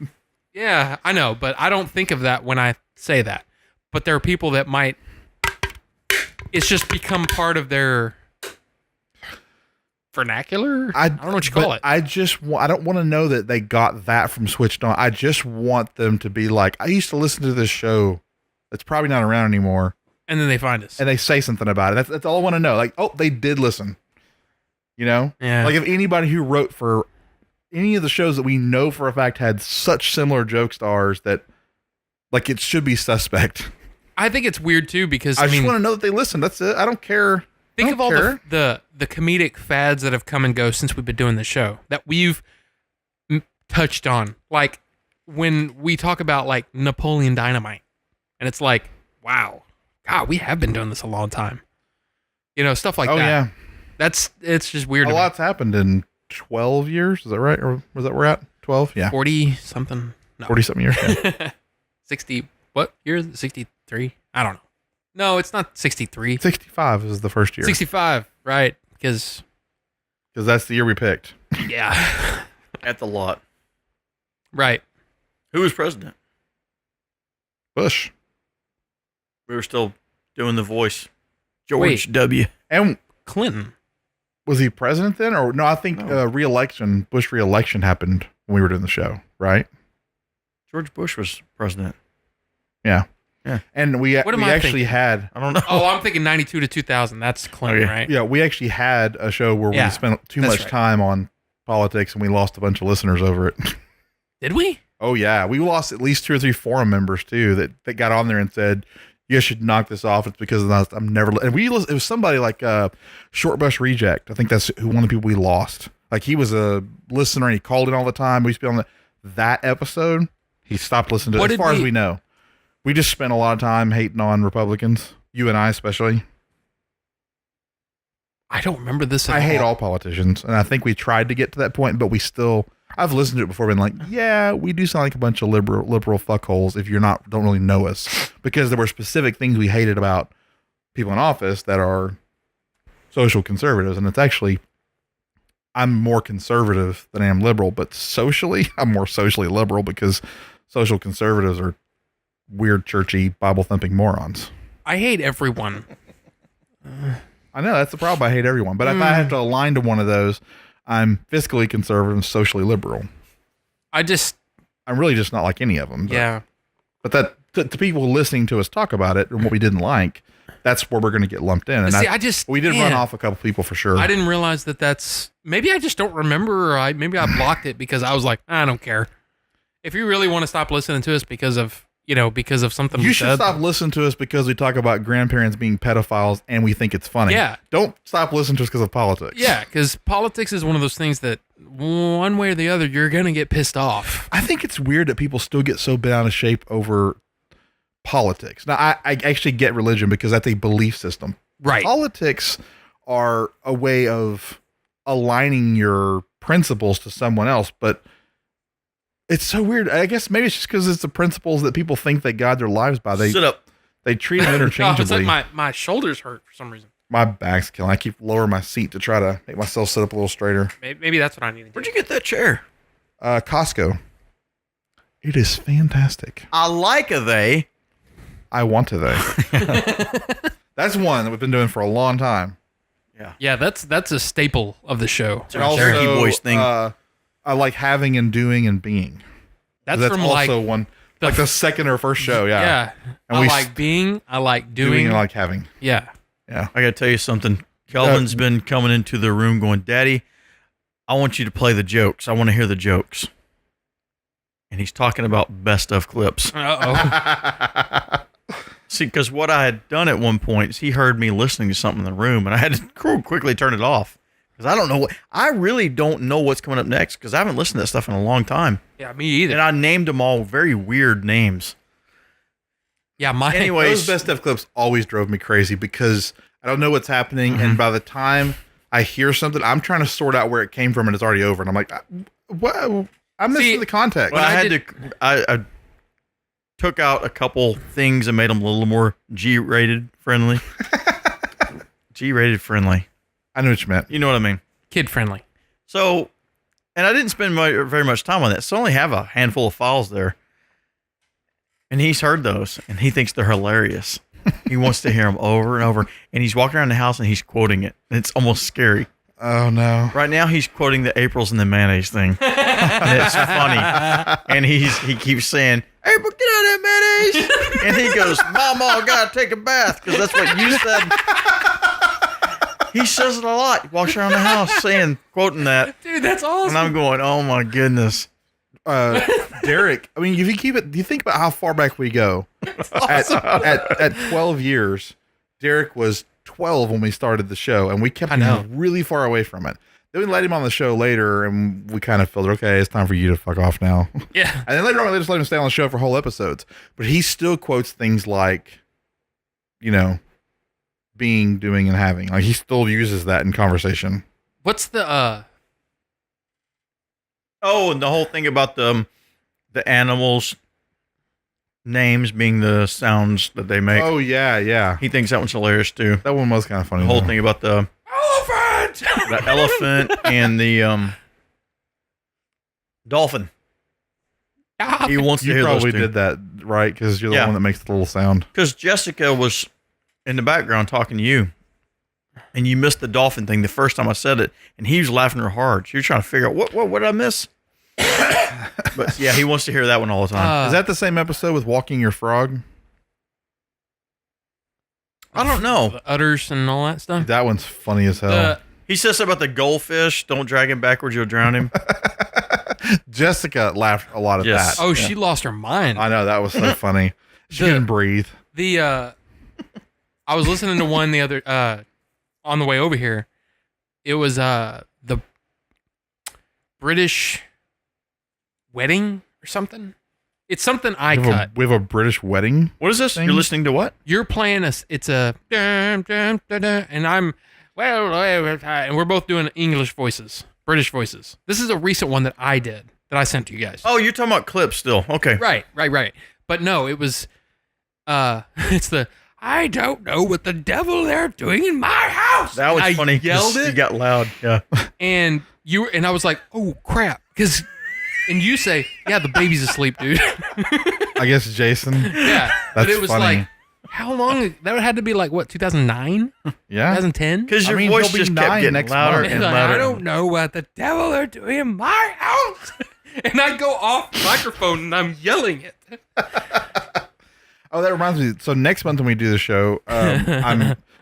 Yeah, I know, but I don't think of that when I say that. But there are people that might. It's just become part of their vernacular. I don't know what you call it. I don't want to know that they got that from Switched On. I just want them to be like, I used to listen to this show that's probably not around anymore, And then they find us. and they say something about it. That's all I want to know. Like, oh, they did listen. Yeah. Like if anybody who wrote for any of the shows that we know for a fact had such similar joke stars that, like, it should be suspect. I think it's weird too because I just want to know that they listen. That's it. I don't care. Think don't of all care. the comedic fads that have come and go since we've been doing the show that we've touched on. Like when we talk about like Napoleon Dynamite, and it's like, wow, God, we have been doing this a long time. You know, stuff like that. Oh yeah, It's just weird. a to me. lot's happened in 12 years. Is that right? Or was that we're at 12? Yeah, 40 something. No. 40 something years. Yeah. 60. What year is it? 63? I don't know. No, it's not 63. 65 is the first year 65, right? Because that's the year we picked. yeah, At the lot. right. Who was president? Bush. We were still doing the voice. George Wait. W. And Clinton. was he president then? Or no, I think No. Bush re-election happened when we were doing the show, right? George Bush was president. Yeah. Yeah. And we What am I actually thinking? had, I don't know. Oh, I'm thinking 92 to 2000. That's Clinton, Okay. right? yeah, we actually had a show where Yeah, we spent too that's much right. time on politics and we lost a bunch of listeners over it. Did we? Oh yeah, we lost at least 2 or 3 forum members too that got on there and said, "You guys should knock this off." It's because of that. I'm never. And it was somebody like Short Bus Reject. I think that's one of the people we lost. Like he was a listener and he called in all the time. We used to be on that episode. He stopped listening to What it. As did far as we- we know, we just spent a lot of time hating on Republicans. You and I especially. I don't remember this at I hate all politicians, and I think we tried to get to that point, but we still. I've listened to it before, been like, yeah, we do sound like a bunch of liberal fuckholes if you're don't really know us, because there were specific things we hated about people in office that are social conservatives, and it's actually, I'm more conservative than I am liberal, but socially, I'm more socially liberal because social conservatives are weird, churchy, Bible thumping morons. I hate everyone. I know that's the problem. I hate everyone, but if I have to align to one of those, I'm fiscally conservative and socially liberal. I just, I'm really just not like any of them. But, yeah. But that to people listening to us talk about it and what we didn't like, that's where we're going to get lumped in. And See, I just, we did run man, off a couple people for sure. I didn't realize that's, maybe I just don't remember, or maybe I blocked it because I was like, I don't care. If you really want to stop listening to us because of, because of something You we should said, stop listening to us because we talk about grandparents being pedophiles and we think it's funny. Yeah. Don't stop listening to us because of politics. yeah, because politics is one of those things that one way or the other, you're going to get pissed off. I think it's weird that people still get so bent out of shape over politics. Now, I actually get religion because that's a belief system. Right. Politics are a way of aligning your principles to someone else, but it's so weird. I guess maybe it's just because it's the principles that people think they guide their lives by. Sit up. They treat them Oh, it's interchangeably. like my shoulders hurt for some reason. My back's killing. I keep lowering my seat to try to make myself sit up a little straighter. Maybe that's what I need to do. Where'd you get that chair? Costco. It is fantastic. I like a they. I want to though. That's one that we've been doing for a long time. Yeah, that's a staple of the show. And also- Cherokee Boys thing. I like having and doing and being. That's That's from also like one, like the second or first show. Yeah. yeah. And I we like being. I like doing doing. and like having. Yeah. Yeah. I got to tell you something. Kelvin's been coming into the room going, Daddy, I want you to play the jokes. I want to hear the jokes. And he's talking about best of clips. See, because what I had done at one point is he heard me listening to something in the room, and I had to quickly turn it off. Because I don't know I really don't know what's coming up next because I haven't listened to that stuff in a long time. Yeah, me either. And I named them all very weird names. Yeah, my Those Anyways, best of clips always drove me crazy because I don't know what's happening, and by the time I hear something, I'm trying to sort out where it came from, and it's already over, and I'm like, what? I'm missing See, the context. well, I I took out a couple things and made them a little more G-rated friendly. G-rated friendly. I know what you meant. You know what I mean? kid friendly. So, and I didn't spend very much time on that, so I only have a handful of files there. And he's heard those, and he thinks they're hilarious. He wants to hear them over and over, and he's walking around the house and he's quoting it. And it's almost scary. Oh no. Right now, he's quoting the Aprils and the mayonnaise thing. And it's funny. And he keeps saying, April, get out of that mayonnaise. And he goes, Mama, I got to take a bath, because that's what you said. He says it a lot. He walks around the house quoting that. Dude, that's awesome. And I'm going, oh my goodness. Derek, I mean, if you keep it, do you think about how far back we go? At 12 years, Derek was 12 when we started the show, and we kept I know. him really far away from it. Then we let him on the show later, and we kind of felt, okay, it's time for you to fuck off now. Yeah. And then later on, we just let him stay on the show for whole episodes. But he still quotes things like, being, doing, and having. Like, he still uses that in conversation. What's the Oh, and the whole thing about the animals' names being the sounds that they make. Oh, yeah. He thinks that one's hilarious too. That one was kind of funny. The whole though. thing about the elephant and the dolphin. He wants to You hear probably those two. did that, right? Because you're the Yeah. one that makes the little sound. Because Jessica was in the background talking to you, and you missed the dolphin thing the first time I said it, and he was laughing real hard. You're trying to figure out what did I miss? But yeah, he wants to hear that one all the time. Is that the same episode with Walking Your Frog? I don't know. the udders and all that stuff? That one's funny as hell. He says about the goldfish. Don't drag him backwards; you'll drown him. Jessica laughed a lot at Yes. that. Oh, she lost her mind. I know, that was so funny. She couldn't breathe. I was listening to one the other on the way over here. It was the British wedding or something. It's something I cut. We have a British wedding. What is this? Thing? You're listening to what? You're playing it's a dum, dum, da, da, and I'm and we're both doing English voices, British voices. This is a recent one that I did that I sent to you guys. Oh, you're talking about clips still. Okay. Right. But no, it was it's the I don't know what the devil they're doing in my house. That was I funny. 'cause Yelled You it, got loud. Yeah. and I was like, oh crap, and you say, yeah, the baby's asleep, dude. I guess Jason. Yeah, but That's it was funny. like, how long? That had to be like what, 2009, Yeah. 2010. Because your I mean, voice he'll be just kept 9 getting next louder month. and Like, louder. I don't know what the devil they're doing in my house. And I go off the microphone and I'm yelling it. Oh, that reminds me. So next month when we do the show,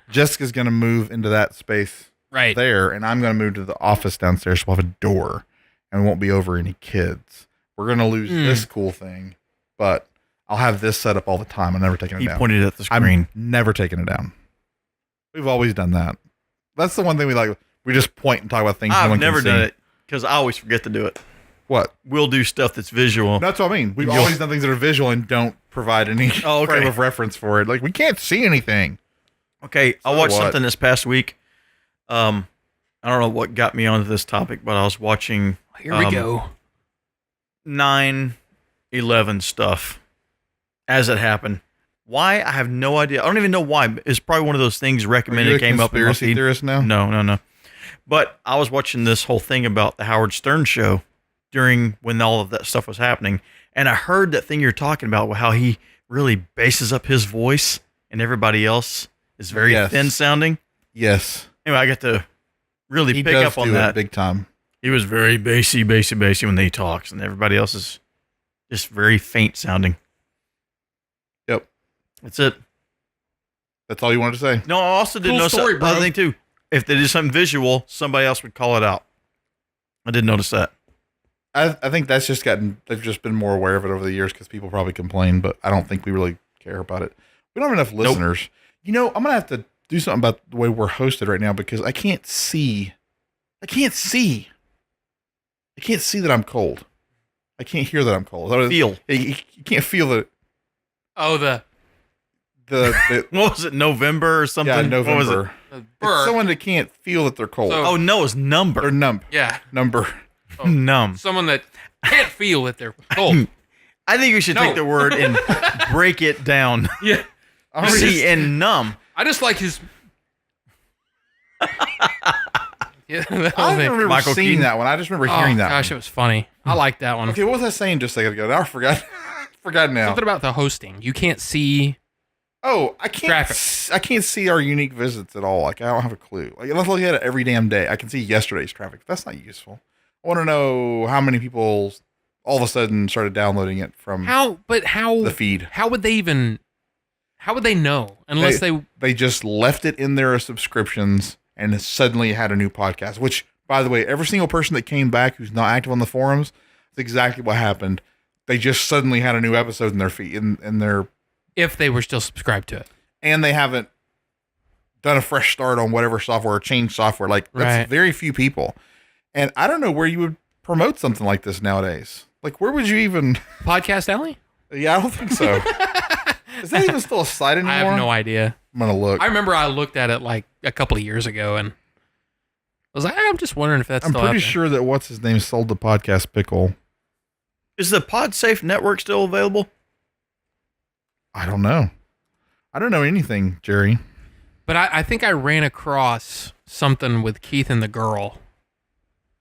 Jessica's going to move into that space Right. there, and I'm going to move to the office downstairs. So we'll have a door, and we won't be over any kids. We're going to lose this cool thing, but I'll have this set up all the time. I'm never taking it He down. pointed at the screen. I'm never taking it down. We've always done that. That's the one thing we like. We just point and talk about things. no I've one can never see. done it because I always forget to do it. What? We'll do stuff that's visual. That's what I mean. We've You'll- always done things that are visual and don't provide any Oh, okay. frame of reference for it. Like, we can't see anything. Okay, I So watched what? something this past week. I don't know what got me onto this topic, but I was watching Here we go. 9/11 stuff as it happened. Why? I have no idea. I don't even know why. It's probably one of those things Are recommended you a came up in my conspiracy feed. theorist now? No. But I was watching this whole thing about the Howard Stern show during when all of that stuff was happening. And I heard that thing you're talking about, how he really bases up his voice and everybody else is very Yes. thin sounding. Yes. Anyway, I get to really He pick does up on do it that. big time. He was very bassy when he talks, and everybody else is just very faint sounding. Yep. That's it. That's all you wanted to say? No, I also did Cool notice story, another bro. thing too. If they did something visual, somebody else would call it out. I did notice that. I think that's just they've just been more aware of it over the years because people probably complain, but I don't think we really care about it. We don't have enough listeners. You know, I'm going to have to do something about the way we're hosted right now because I can't see. I can't see that I'm cold. I can't hear that I'm cold. Feel. You can't feel that. Oh, the The What was it? November or something? yeah, What was it? November. It's burr. someone that can't feel that they're cold. So- Oh no, it's number. Or numb. Yeah. Number. Numb. Someone that can't feel that they're cold. I think we should No. take the word and break it down. Yeah. See, and numb. I just like his. Yeah, that whole I don't thing. remember Michael seeing Keaton. that one. I just remember Oh hearing that gosh, one. it was funny. I like that one. Okay, what was I saying just a second ago? Now I forgot. Forgot now. Something about the hosting. You can't see. Oh, I can't. Traffic. I can't see our unique visits at all. Like I don't have a clue. Like unless I look at it every damn day, I can see yesterday's traffic. That's not useful. I want to know how many people all of a sudden started downloading it from How? But how? the feed. How would they even? How would they know unless they? They just left it in their subscriptions and suddenly had a new podcast. Which, by the way, every single person that came back who's not active on the forums, that's exactly what happened. They just suddenly had a new episode in their feed in their. If they were still subscribed to it. And they haven't done a fresh start on whatever software or changed software. Like that's Right. very few people. And I don't know where you would promote something like this nowadays. Like where would you even? Podcast Alley? Yeah, I don't think so. Is that even still a site anymore? I have no idea. I'm gonna look. I remember I looked at it like a couple of years ago, and I was like, I'm just wondering if that's I'm still out pretty there. sure that what's his name sold the podcast Pickle. Is the PodSafe network still available? I don't know. I don't know anything, Jerry. But I think I ran across something with Keith and the girl,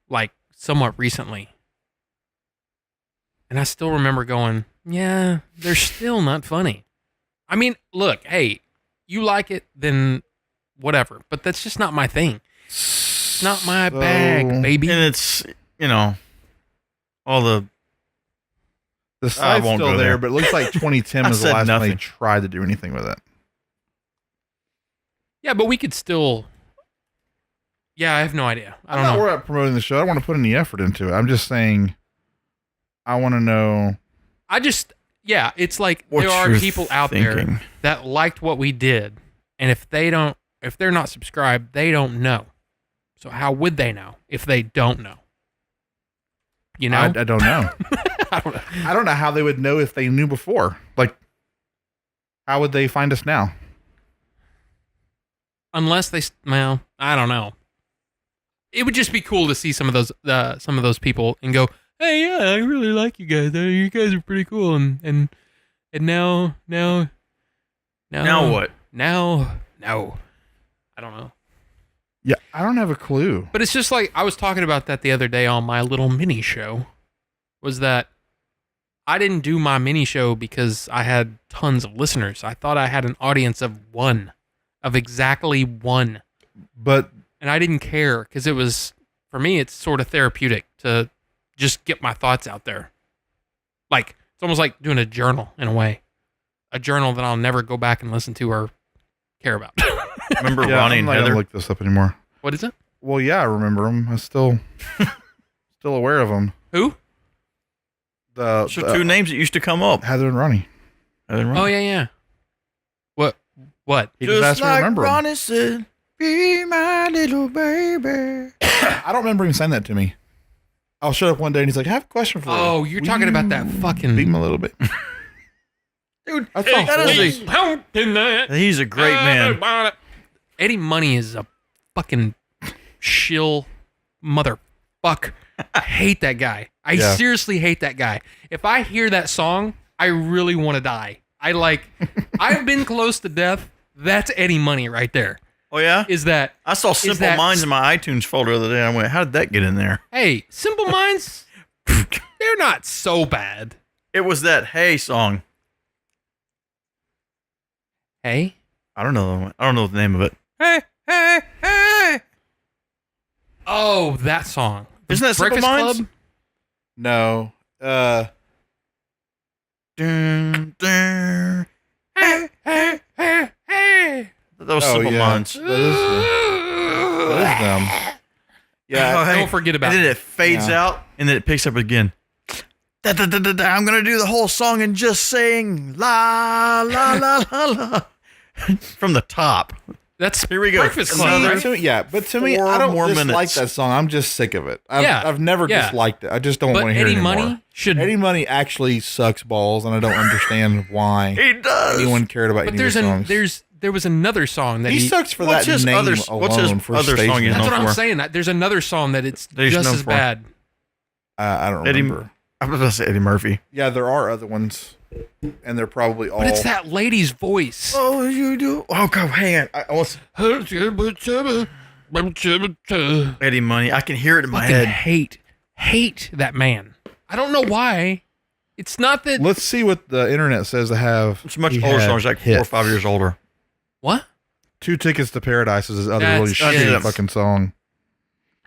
like somewhat recently. And I still remember going, yeah, they're still not funny. I mean, look, hey, you like it, then whatever. But that's just not my thing. It's not my bag, baby. And it's, all the... The site's won't still go there, there. but it looks like 2010 I was the said last time they nothing. tried to do anything with it. Yeah, but we could still... Yeah, I have no idea. I don't I'm not know. worried about promoting the show. I don't want to put any effort into it. I'm just saying, I want to know. Yeah, it's like What there are you're people out there thinking. that liked what we did, and if they're not subscribed, they don't know. So how would they know if they don't know? You know, I don't know. I don't know. I don't know how they would know if they knew before. Like, how would they find us now? Unless well, I don't know. It would just be cool to see some of those people and go, hey, yeah, I really like you guys. You guys are pretty cool, and now Now what? Now, no, I don't know. Yeah, I don't have a clue. But it's just like I was talking about that the other day on my little mini show. Was that I didn't do my mini show because I had tons of listeners. I thought I had an audience of exactly one. But And I didn't care because it was, for me, it's sort of therapeutic to just get my thoughts out there. Like, it's almost like doing a journal in a way. A journal that I'll never go back and listen to or care about. Remember yeah, Ronnie I'm and not gonna Heather? look this up anymore. What is it? Well, yeah, I remember them. I'm still aware of them. Who? Those are two names that used to come up. Heather and Ronnie. Heather and Ronnie. Oh, yeah. What? He just asked me to remember 'em. Ronnie said, be my little baby. I don't remember him saying that to me. I'll show up one day and he's like, I have a question for you. Oh, you're talking about that fucking... Beat him a little bit. Dude, That's hey, all that is cool. Pumping that. he's a great man. Eddie Money is a fucking shill motherfuck. I hate that guy. I Yeah. seriously hate that guy. If I hear that song, I really want to die. I've been close to death. That's Eddie Money right there. Oh, yeah? Is that, I saw Simple that- Minds in my iTunes folder the other day. I went, how did that get in there? hey, Simple Minds, they're not so bad. It was that Hey song. Hey? I don't know the name of it. Hey, hey, hey. Oh, that song. Isn't that Simple Breakfast Minds? Club? No. Dun, dun. Hey, hey, hey, hey. That was Oh, Simple yeah. Minds. That is them. Yeah. Oh, hey. Don't forget about And then it. it fades Yeah. out, and then it picks up again. Da, da, da, da, da. I'm gonna do the whole song and just sing la la la la la from the top. That's Here we go. Breakfast Club, Another- right? To me, yeah, but to me, 4 I don't more dislike minutes. that song. I'm just sick of it. I've never Yeah. disliked it. I just don't But want to hear Eddie it anymore. Money should... Eddie Money actually sucks balls, and I don't understand why He does. anyone cared about But any of his songs. there was another song that He he... sucks for What's that his name other- alone. what's his for other station. song he's That's known what I'm for? saying. There's another song that it's That he's just known as for. bad. I don't Eddie- remember. I was gonna say Eddie Murphy. Yeah, there are other ones, and they're probably all. But it's that lady's voice. Oh, you do. Oh, God, hang on. I almost Eddie Money. I can hear it in my Fucking head. hate that man. I don't know why. It's not that... Let's see what the internet says. To have It's a much he older had song. It's like 4 or hits. 5 years older. What? 2 Tickets to Paradise is his other That's really shitty shit. fucking song.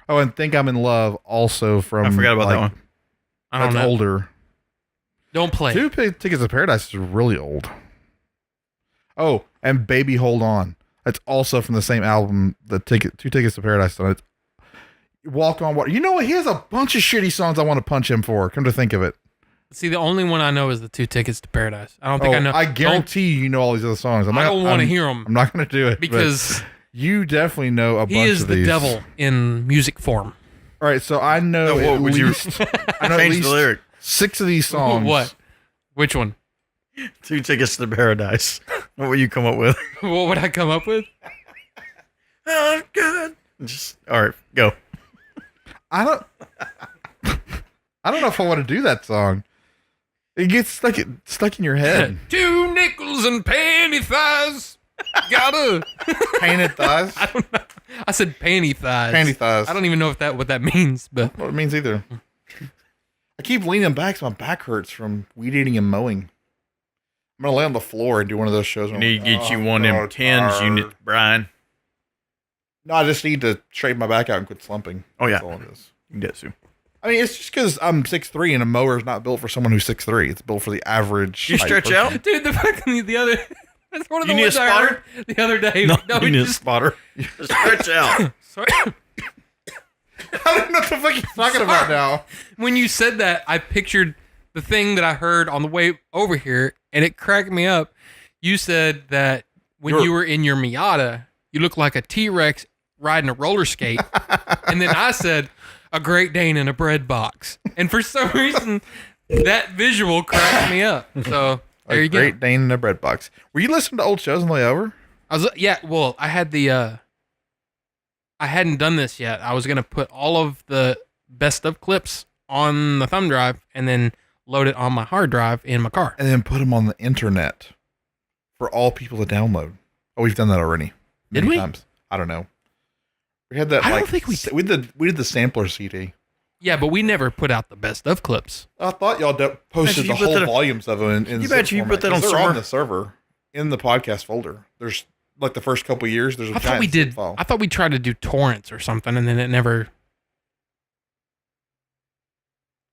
Oh, and Think I'm in Love also from. I forgot about that like, one. I don't That's know. older. Don't play. 2 Tickets to Paradise is really old. Oh, and Baby Hold On. That's also from the same album. The 2 Tickets to Paradise. So it's Walk on Water. You know what? He has a bunch of shitty songs I want to punch him for. Come to think of it. See, the only one I know is the 2 Tickets to Paradise. I don't think I know. I guarantee you know all these other songs. I don't want to hear I'm them not going to do it. because You definitely know a bunch of He these. is the devil in music form. All right, so I know What at would you least I know at change least the lyric? 6 of these songs. What? Which one? 2 tickets to paradise. What would you come up with? What would I come up with? Oh, God. Just all right, go. I don't know if I want to do that song. It gets stuck in your head. 2 nickels and penny thighs. Gotta. Painted thighs. I said panty thighs. Panty thighs. I don't even know what that means, but I don't know what it means either. I keep leaning back so my back hurts from weed eating and mowing. I'm gonna lay on the floor and do one of those shows. You need to get you one of them tens unit, Brian. No, I just need to straighten my back out and quit slumping. Oh, yeah. That's all it is. You can get to. I mean, it's just because I'm 6'3" and a mower is not built for someone who's 6'3". It's built for the average. You height stretch person. out? dude, the other. That's one of the You need a ones I spotter? heard the other day. No, No, you need a just, spotter. Just stretch out. sorry. I don't know what the fuck you're talking about now. When you said that, I pictured the thing that I heard on the way over here, and it cracked me up. You said that when you were in your Miata, you looked like a T-Rex riding a roller skate. And then I said, a Great Dane in a bread box. And for some reason, that visual cracked me up. So there you go. Great Dane in a bread box. Were you listening to old shows on the way over? Well, I had I hadn't done this yet. I was going to put all of the best of clips on the thumb drive and then load it on my hard drive in my car. And then put them on the internet for all people to download. Oh, we've done that already. Did Many we? times. I don't know. We had that. I don't like, think we did the sampler CD. Yeah, but we never put out the best of clips. I thought y'all posted Imagine the you put whole that- volumes of them in you zip bet you format, put that on 'cause they're server? the server in the podcast folder. There's like the first couple of years. There's a I thought giant we zip did. file. I thought we tried to do torrents or something, and then it never.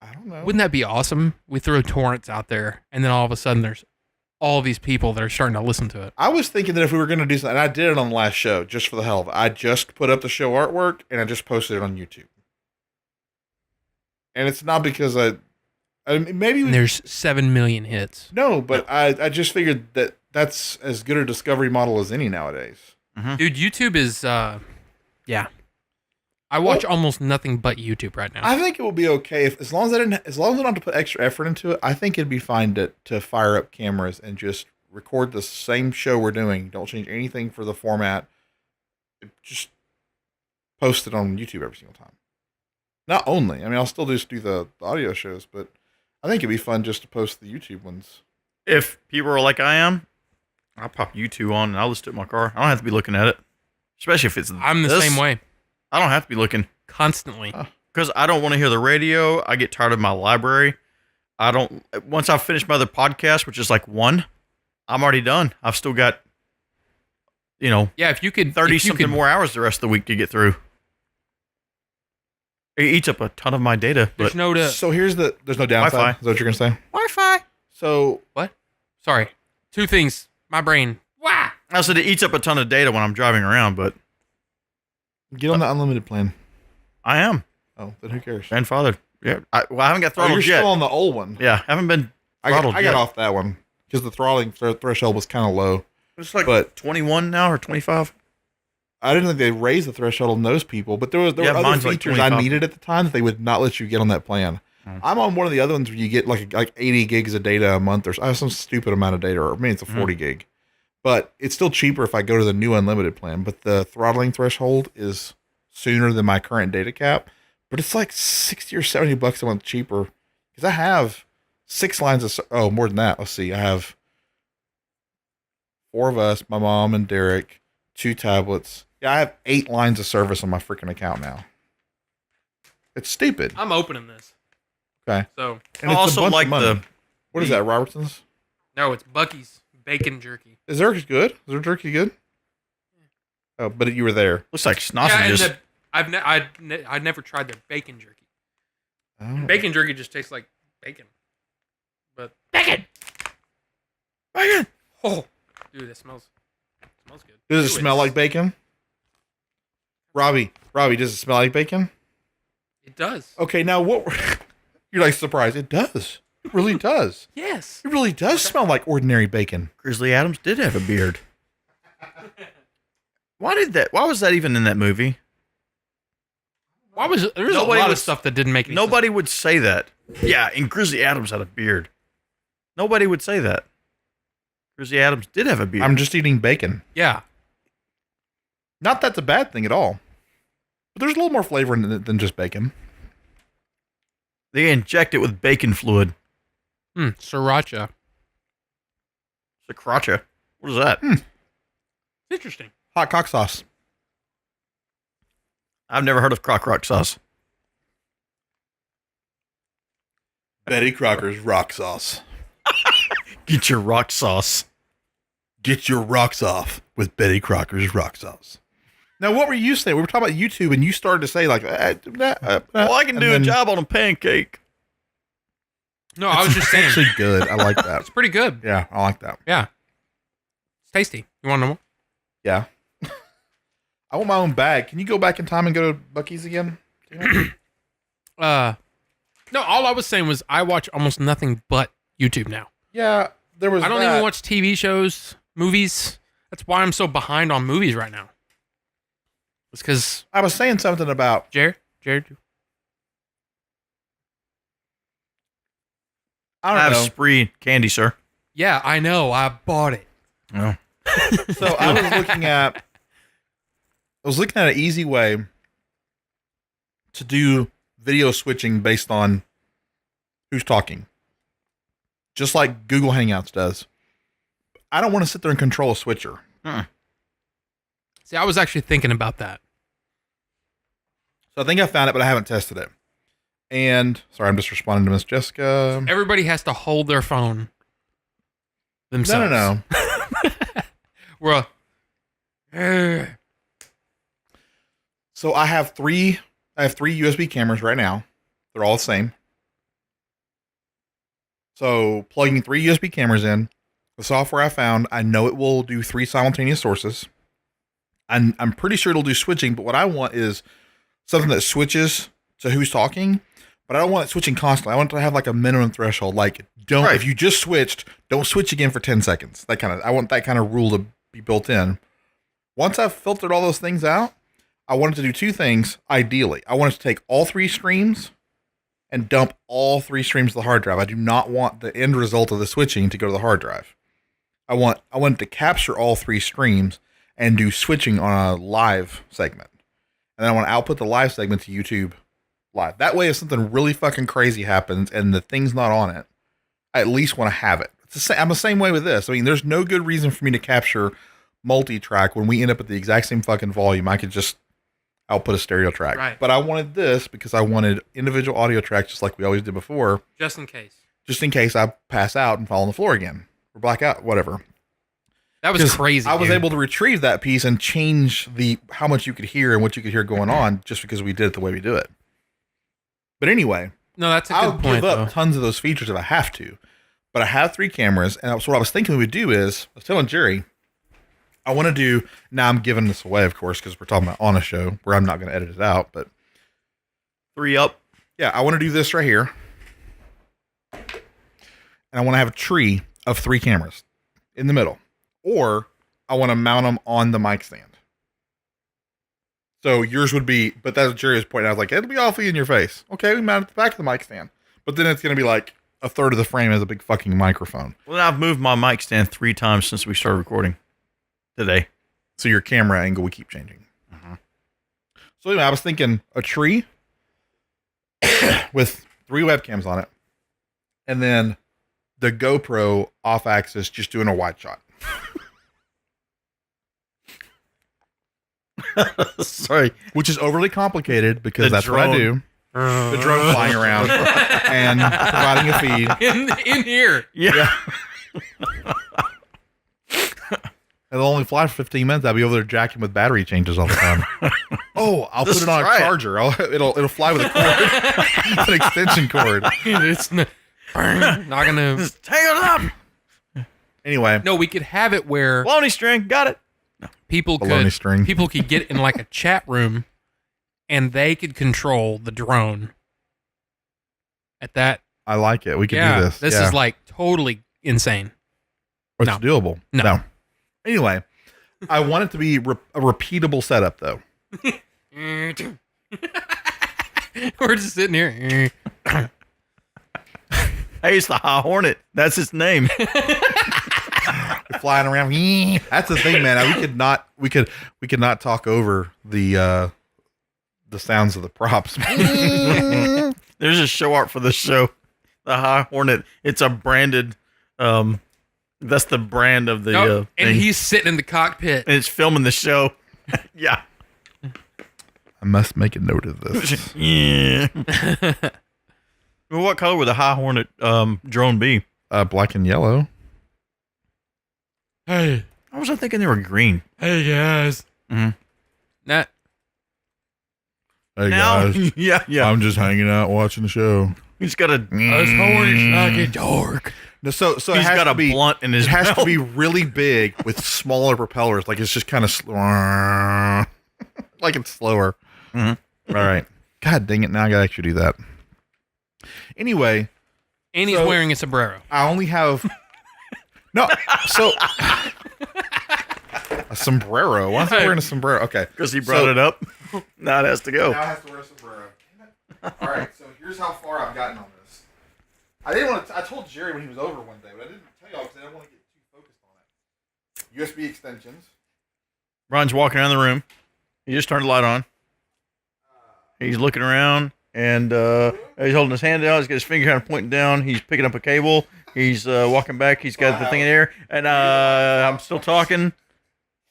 I don't know. Wouldn't that be awesome? We throw torrents out there, and then all of a sudden there's all these people that are starting to listen to it. I was thinking that if we were going to do something, and I did it on the last show just for the hell of it. I just put up the show artwork and I just posted it on YouTube. And it's not because I mean, maybe And there's 7 million hits. no, but I just figured that that's as good a discovery model as any nowadays. Dude, YouTube is, yeah. I watch almost nothing but YouTube right now. I think it will be okay as long as I don't have to put extra effort into it. I think it'd be fine to fire up cameras and just record the same show we're doing. Don't change anything for the format. Just post it on YouTube every single time. Not only, I mean, I'll still just do the audio shows, but I think it'd be fun just to post the YouTube ones. If people are like I am, I'll pop YouTube on and I'll listen to it in my car. I don't have to be looking at it. Especially if it's I'm the this. same way. I don't have to be looking. Constantly. Because I don't want to hear the radio. I get tired of my library. Once I've finished my other podcast, which is like one, I'm already done. I've still got, Yeah, if you could 30 something more hours the rest of the week to get through. It eats up a ton of my data. There's But no So there's no downside. Wi-Fi. Is that what you're gonna say? Wi-Fi. So What? Sorry. 2 things. My brain. Wah! I said it eats up a ton of data when I'm driving around, but get on the unlimited plan. I am. Oh, then who cares? Grandfathered. Yeah. I haven't got Oh, throttled you're yet. still on the old one. Yeah. Haven't been I throttled got yet. off that one because the throttling threshold was kind of low. It's like but 21 now or 25. I didn't think they raised the threshold on those people, but there were other mine's like features I 25. needed at the time that they would not let you get on that plan. I'm on one of the other ones where you get like 80 gigs of data a month, or I have some stupid amount of data, or maybe it's a 40 gig, but it's still cheaper if I go to the new unlimited plan. But the throttling threshold is sooner than my current data cap, but it's like $60 or $70 a month cheaper because I have 6 lines of more than that. Let's see, I have 4 of us, my mom and Derek, 2 tablets. Yeah, I have 8 lines of service on my freaking account now. It's stupid. I'm opening this. Okay. So, And I it's a also bunch of like money. the. What is that, Robertson's? no, it's Bucky's bacon jerky. Is theirs good? Is their jerky good? Oh, but you were there. Looks like Yeah, and sausages. I'd never tried their bacon jerky. Oh. Bacon jerky just tastes like bacon. But bacon. Bacon. Oh, dude, that smells good. Does it Ooh, smell it's- like bacon? Robbie, does it smell like bacon? It does. Okay, now what? You're like surprised. It does. It really does. Yes. It really does smell like ordinary bacon. Grizzly Adams did have a beard. Why was that even in that movie? Why was there's a Nobody lot would- of stuff that didn't make any Nobody would say that. Yeah, and Grizzly Adams had a beard. Nobody would say that. Grizzly Adams did have a beard. I'm just eating bacon. sense. Yeah. Not that's a bad thing at all. But there's a little more flavor in it than just bacon. They inject it with bacon fluid. Sriracha. Sriracha. What is that? Interesting. Hot cock sauce. I've never heard of crock rock sauce. Betty Crocker's rock sauce. Get your rock sauce. Get your rocks off with Betty Crocker's rock sauce. Now, what were you saying? We were talking about YouTube, and you started to say like, Well, I can do a job on a pancake. No, I was just saying. Actually, good. I like that. It's pretty good. Yeah, I like that. Yeah. It's tasty. You want to know more? Yeah. I want my own bag. Can you go back in time and go to Buc-ee's again? No, all I was saying was I watch almost nothing but YouTube now. Yeah, there was. I don't that. even watch TV shows, movies. That's why I'm so behind on movies right now. It's because I was saying something about. Jared. I I don't have know. Spree candy, sir. Yeah, I know. I bought it. Oh. So I was looking at an easy way to do video switching based on who's talking, just like Google Hangouts does. I don't want to sit there and control a switcher. See, I was actually thinking about that. So I think I found it, but I haven't tested it. And sorry, I'm just responding to Miss Jessica. Everybody has to hold their phone themselves. No. Well, So I have three USB cameras right now. They're all the same. So plugging 3 USB cameras in, the software I found, I know it will do 3 simultaneous sources. I'm pretty sure it'll do switching, but what I want is something that switches to who's talking, but I don't want it switching constantly. I want it to have like a minimum threshold. Like, if you just switched, don't switch again for 10 seconds. I want that kind of rule to be built in. Once I've filtered all those things out, I want it to do 2 things. Ideally, I want it to take all 3 streams and dump all 3 streams to the hard drive. I do not want the end result of the switching to go to the hard drive. I want it to capture all 3 streams and do switching on a live segment. And then I want to output the live segment to YouTube live. That way, if something really fucking crazy happens and the thing's not on it, I at least want to have it. I'm the same way with this. I mean, there's no good reason for me to capture multi-track when we end up at the exact same fucking volume. I could just output a stereo track. Right. But I wanted this because I wanted individual audio tracks just like we always did before, just in case. just in case I pass out and fall on the floor again or black out, whatever. That was 'Cause crazy. I was dude. able to retrieve that piece and change how much you could hear and what you could hear going on just because we did it the way we do it. But anyway, No, that's a I'll good point, give up though. tons of those features if I have to. But I have 3 cameras, and so what I was thinking we would do is, I was telling Jerry, I want to do, now I'm giving this away, of course, because we're talking about on a show where I'm not going to edit it out, but 3 up. yeah, I want to do this right here. And I want to have a tree of 3 cameras in the middle. Or I want to mount them on the mic stand. So yours would be, but that's what Jerry was pointing out. I was like, it'll be awfully in your face. Okay, we mount it at the back of the mic stand. But then it's going to be like a third of the frame as a big fucking microphone. Well, I've moved my mic stand 3 times since we started recording today. So your camera angle would keep changing. So anyway, I was thinking a tree with 3 webcams on it. And then the GoPro off axis just doing a wide shot. Sorry. Which is overly complicated because The that's what I do. drone. The drone flying around and providing a feed. in here. Yeah. It'll only fly for 15 minutes. I'll be over there jacking with battery changes all the time. I'll put Just it on a try it. charger. It'll fly with a cord, an extension cord. It's not gonna. Just hang it up. Anyway, No, we could have it where Baloney string. Got it. people Baloney string. people could get in like a chat room, and they could control the drone. At that, I like it. We can yeah, do this. is like totally insane. It's no. doable. No. Anyway, I want it to be a repeatable setup, though. We're just sitting here. Hey, it's the High Hornet. That's its name. Flying around. That's the thing, man. We could not talk over the sounds of the props. There's a show art for the show. The High Hornet. It's a branded. That's the brand of the. And thing. he's sitting in the cockpit. And it's filming the show. Yeah. I must make a note of this. Yeah. Well, what color would the High Hornet drone be? Black and yellow. Hey. I was thinking they were green. Hey, guys. Mm-hmm. Nah. Hey Now, guys, yeah. I'm just hanging out watching the show. He's got a. Us hornets like it dark. No, so He's it has got to a be, blunt in his It has mouth. to be really big with smaller propellers. Like it's just kind of like it's slower. Mm-hmm. All right. God dang it! Now I gotta actually do that. Anyway, And he's So- wearing a sombrero. I only have no. So a sombrero. Why is he wearing a sombrero? Okay, Because he brought it up. Now it has to go. Now I have to wear a sombrero. All right, so here's how far I've gotten on this. I didn't want to. I told Jerry when he was over one day, but I didn't tell y'all because I didn't want to get too focused on it. USB extensions. Ron's walking around the room. He just turned the light on. He's looking around, and he's holding his hand out. He's got his finger kind of pointing down. He's picking up a cable. He's walking back. He's got the thing in the air, and I'm still talking.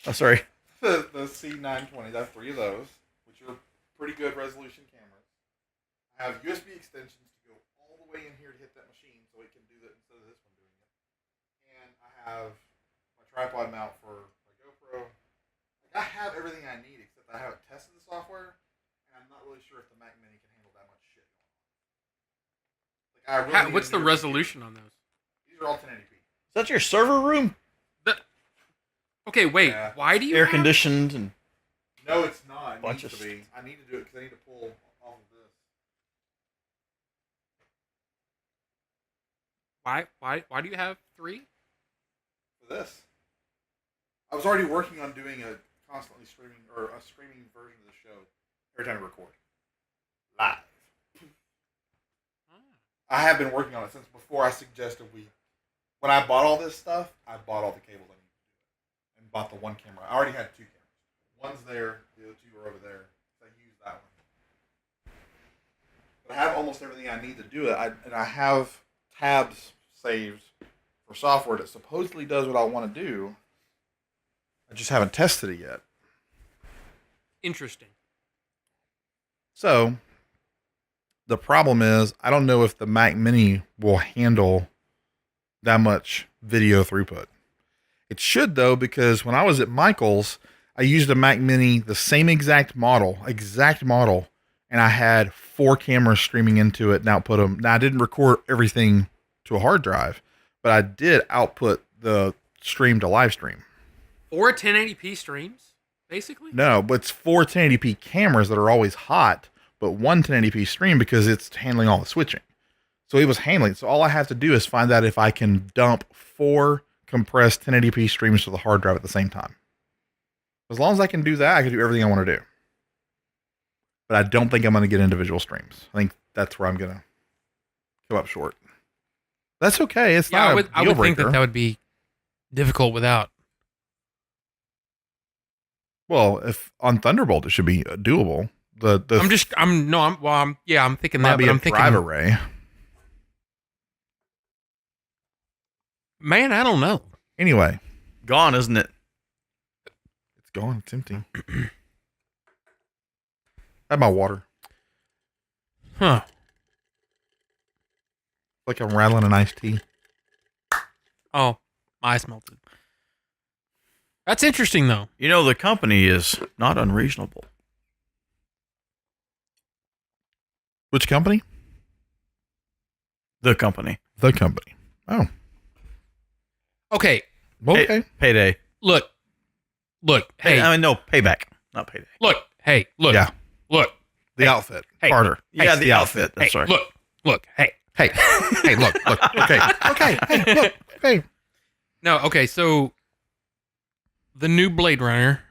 Oh, sorry. The C920s. I have 3 of those, which are pretty good resolution cameras. I have USB extensions to go all the way in here to hit that machine, so it can do that instead of this one doing it. And I have my tripod mount for my GoPro. Like I have everything I need, except I haven't tested the software, and I'm not really sure if the Mac Mini can handle that much shit. Like I really need What's a the new- resolution on those? These are all 1080p. Is that your server room? Okay, wait. Yeah. Why do you Air have- conditioned and No, it's not. It Bunch needs of to be. I need to do it because I need to pull off of this. Why do you have 3? For this. I was already working on doing a constantly streaming or a streaming version of the show every time I record. Live. I have been working on it since before I suggested when I bought all this stuff, I bought all the cables I needed to do it. And bought the one camera. I already had 2 cameras. One's there, the other 2 are over there. So I used that one. But I have almost everything I need to do it. And I have tabs saved for software that supposedly does what I want to do. I just haven't tested it yet. Interesting. So, the problem is, I don't know if the Mac Mini will handle that much video throughput. It should, though, because when I was at Michael's, I used a Mac Mini, the same exact model, and I had 4 cameras streaming into it and output them. Now, I didn't record everything to a hard drive, but I did output the stream to live stream. 4 1080p streams, basically? No, but it's 4 1080p cameras that are always hot, but 1 1080p stream because it's handling all the switching. So it was handling. So all I have to do is find out if I can dump 4 compressed 1080p streams to the hard drive at the same time. As long as I can do that, I can do everything I want to do. But I don't think I'm going to get individual streams. I think that's where I'm going to come up short. That's okay. It's Yeah, not I would a deal think breaker. that would be difficult without. Well, if on Thunderbolt, it should be doable. I'm I'm thinking might that, be but a I'm thinking, drive array. man, I don't know. Anyway, gone, isn't it? it's gone. It's empty. I have my water. Huh. Like I'm rattling an iced tea. Oh, my ice melted. That's interesting, though. You know, the company is not unreasonable. Which company? The company. The company. Oh, Okay, okay. Payday. look. Hey, I mean, no, payback. Not payday. look. Hey, look. Yeah. Look. The outfit. Hey. Carter. Yeah, Hey, the outfit. I'm Hey, sorry. look. Hey. Hey. Hey, look. Okay. Okay. Hey, look. Hey. No, okay, so the new Blade Runner.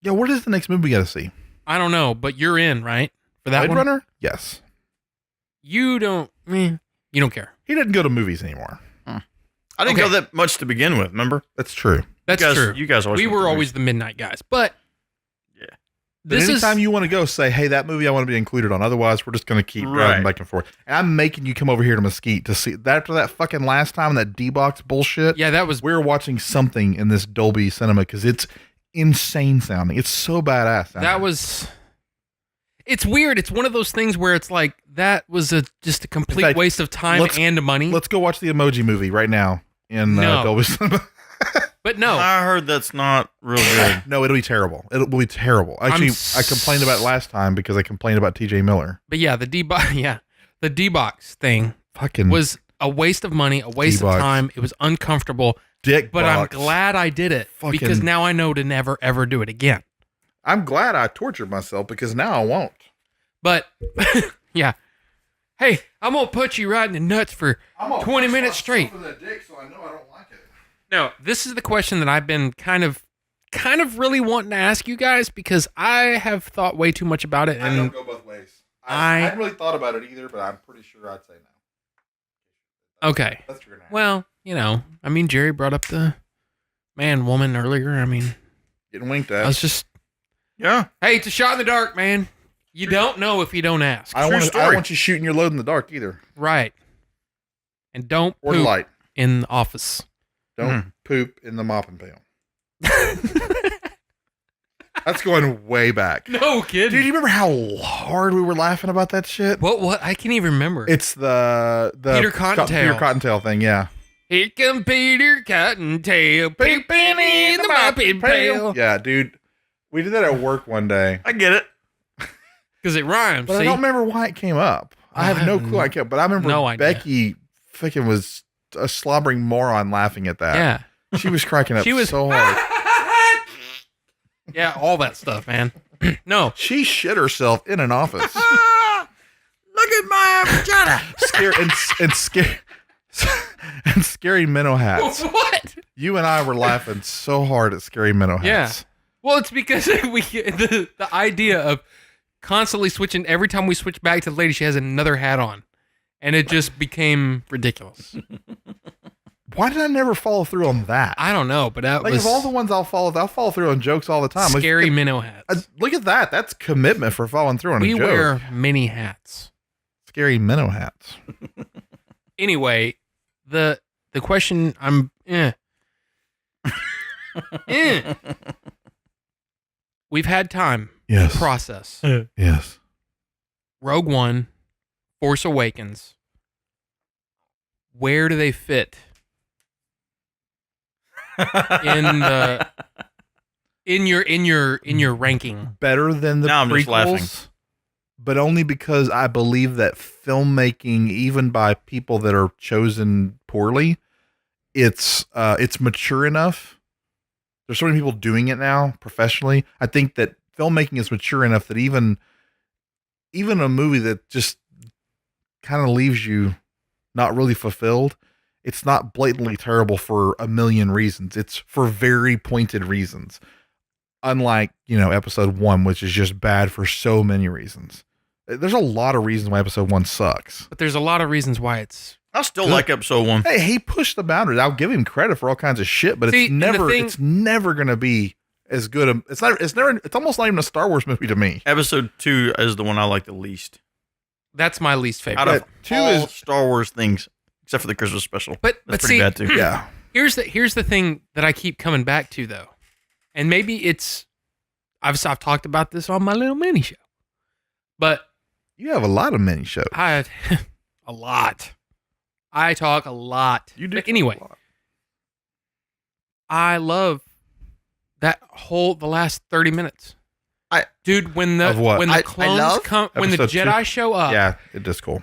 Yeah, what is the next movie we got to see? I don't know, but you're in, right? For that Blade one? Runner? Yes. You don't care. He doesn't go to movies anymore. I didn't Okay. go that much to begin with, remember? That's true. That's you guys, true. You guys always We went to were movies. always the midnight guys, but Yeah. But anytime you want to go, say, hey, that movie I want to be included on. Otherwise, we're just going to keep driving back and forth. And I'm making you come over here to Mesquite to see. After that fucking last time, that D-Box bullshit, yeah, that was we're watching something in this Dolby Cinema because it's insane sounding. It's so badass sounding. that was. It's weird. It's one of those things where it's like that was just a complete fact, waste of time and money. Let's go watch the Emoji Movie right now in No. Dolby Cinema. But no, I heard that's not real good. No, it'll be terrible. It'll be terrible. Actually, I complained about it last time because I complained about TJ Miller. but yeah, the D-Box thing Fucking was a waste of money, a waste of D-Box. time. It was uncomfortable, dick but box. I'm glad I did it because Fucking- now I know to never ever do it again. I'm glad I tortured myself because now I won't. But yeah, hey, I'm gonna put you right in the nuts for 20 minutes straight. Dick, so I know I don't like it. No, this is the question that I've been kind of really wanting to ask you guys because I have thought way too much about it. I And don't go both ways. I hadn't really thought about it either, but I'm pretty sure I'd say no. okay, That's what you're gonna have. well, I mean, Jerry brought up the man woman earlier. I mean, Getting winked I at. was just, Yeah. hey, it's a shot in the dark, man. You don't know if you don't ask. I don't True want story. you shooting your load in the dark either. Right. And don't Or the poop light. in the office. Don't poop in the mopping pail. That's going way back. No, kid. Dude, you remember how hard we were laughing about that shit? What? I can't even remember. It's the Peter Cottontail. Peter Cottontail thing, yeah. Here come Peter Cottontail, pooping in the mopping pail. Yeah, dude. We did that at work one day. I get it. Because it rhymes, But see? I don't remember why it came up. I have no clue why it came up. But I remember no idea. Becky freaking was a slobbering moron laughing at that. Yeah. She was cracking up She was so hard. Yeah, all that stuff, man. No. She shit herself in an office. Look at my vagina. And scary minnow hats. What? You and I were laughing so hard at scary minnow hats. Yeah. Well, it's because the idea of constantly switching, every time we switch back to the lady, she has another hat on. And it just became ridiculous. Why did I never follow through on that? I don't know, but that Like, was of all the ones I'll follow through on jokes all the time. Like, scary minnow hats. look at that. That's commitment for following through on We a joke. wear mini hats. Scary minnow hats. Anyway, the question I'm We've had time Yes. to process. Yes. Rogue One, Force Awakens. Where do they fit in your ranking? Better than the Now I'm prequels, just laughing. but only because I believe that filmmaking, even by people that are chosen poorly, it's mature enough. There's so many people doing it now professionally. I think that filmmaking is mature enough that even a movie that just kind of leaves you not really fulfilled, it's not blatantly terrible for a million reasons. It's for very pointed reasons. Unlike, episode 1, which is just bad for so many reasons. There's a lot of reasons why episode 1 sucks. But there's a lot of reasons why it's I still like episode 1. Hey, he pushed the boundaries. I'll give him credit for all kinds of shit, but See, it's and the never thing- it's never going to be as good. It's almost not even a Star Wars movie to me. Episode 2 is the one I like the least. that's my least favorite. Out of But 2 all is Star Wars things, except for the Christmas special. But That's see, pretty bad too. yeah. here's the thing that I keep coming back to though, and maybe I've talked about this on my little mini show, but You have a lot of mini shows. I a lot. I talk a lot. You do But anyway, a lot. I love the last 30 minutes. Dude, when Of what? the clones love come, when the episode Jedi 2? show up, Yeah, it is cool.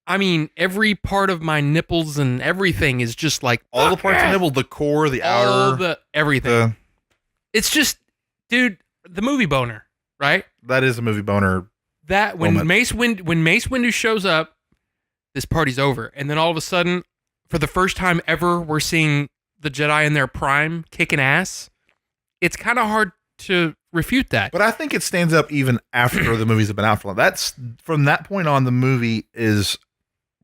I mean, every part of my nipples and everything is just like All the parts of nibble, the core, the outer, everything. It's just, dude, the movie boner, right? that is a movie boner. That when Moment. Mace Windu shows up, this party's over, and then all of a sudden, for the first time ever, we're seeing the Jedi in their prime kicking ass, it's kind of hard to refute that. But I think it stands up even after the movies have been out for long. That's from that point on, the movie is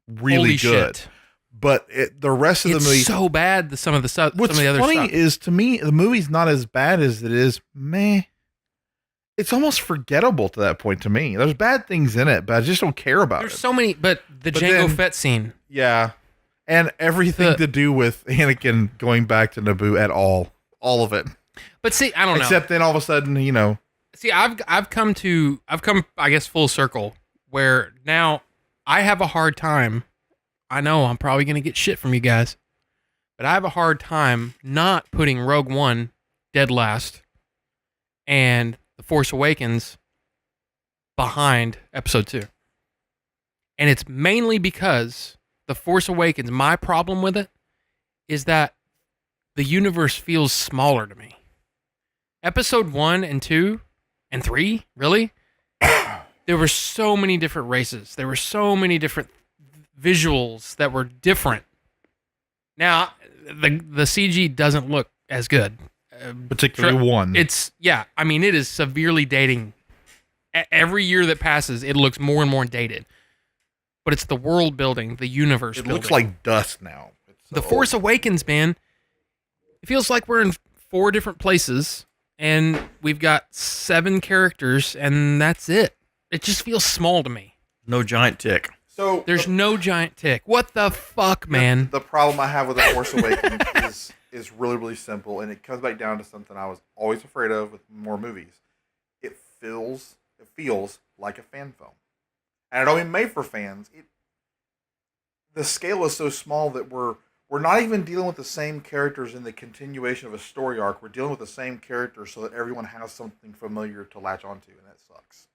really Holy good. shit. But the rest of It's the movie, so bad. Some of the stuff. what's some of the other funny stuff. is, to me, the movie's not as bad as it is. Meh. It's almost forgettable to that point to me. There's bad things in it, but I just don't care about There's it. so many, but the But Jango then- Fett scene. Yeah. And everything The- to do with Anakin going back to Naboo at all. All of it. But see, I don't know. Except then all of a sudden, See, I've come I guess full circle where now I have a hard time. I know I'm probably gonna get shit from you guys, but I have a hard time not putting Rogue One dead last and The Force Awakens behind Episode 2. And it's mainly because The Force Awakens, my problem with it is that the universe feels smaller to me. Episode 1 and 2 and 3, really? There were so many different races. There were so many different visuals that were different. Now, the CG doesn't look as good. particularly one. It is severely dating. Every year that passes, it looks more and more dated. But it's the world building, the universe It building. looks like dust now. It's The so Force old. Awakens, man. It feels like we're in 4 different places, and we've got 7 characters, and that's it. It just feels small to me. No giant tick. So There's no giant tick. What the fuck, man? The problem I have with The Force Awakens is really, really simple, and it comes back down to something I was always afraid of with more movies. It feels like a fan film. And it only made for fans. The scale is so small that we're not even dealing with the same characters in the continuation of a story arc. We're dealing with the same characters so that everyone has something familiar to latch onto, and that sucks.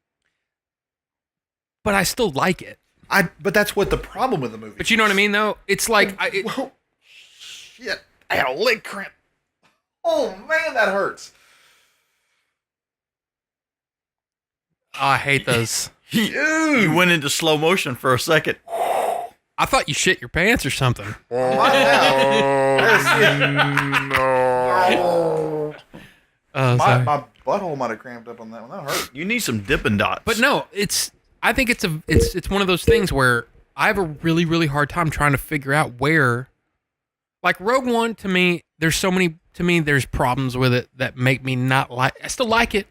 But I still like it. But that's what the problem with the movie. But you know what I mean, though? It's like... Whoa, shit. I had a leg cramp. Oh, man, that hurts. I hate those. You went into slow motion for a second. I thought you shit your pants or something. Sorry. My butthole might have cramped up on that one. That hurt. You need some Dippin' Dots. But no, I think it's one of those things where I have a really, really hard time trying to figure out where, like Rogue One, to me, there's problems with it that make me not like. I still like it,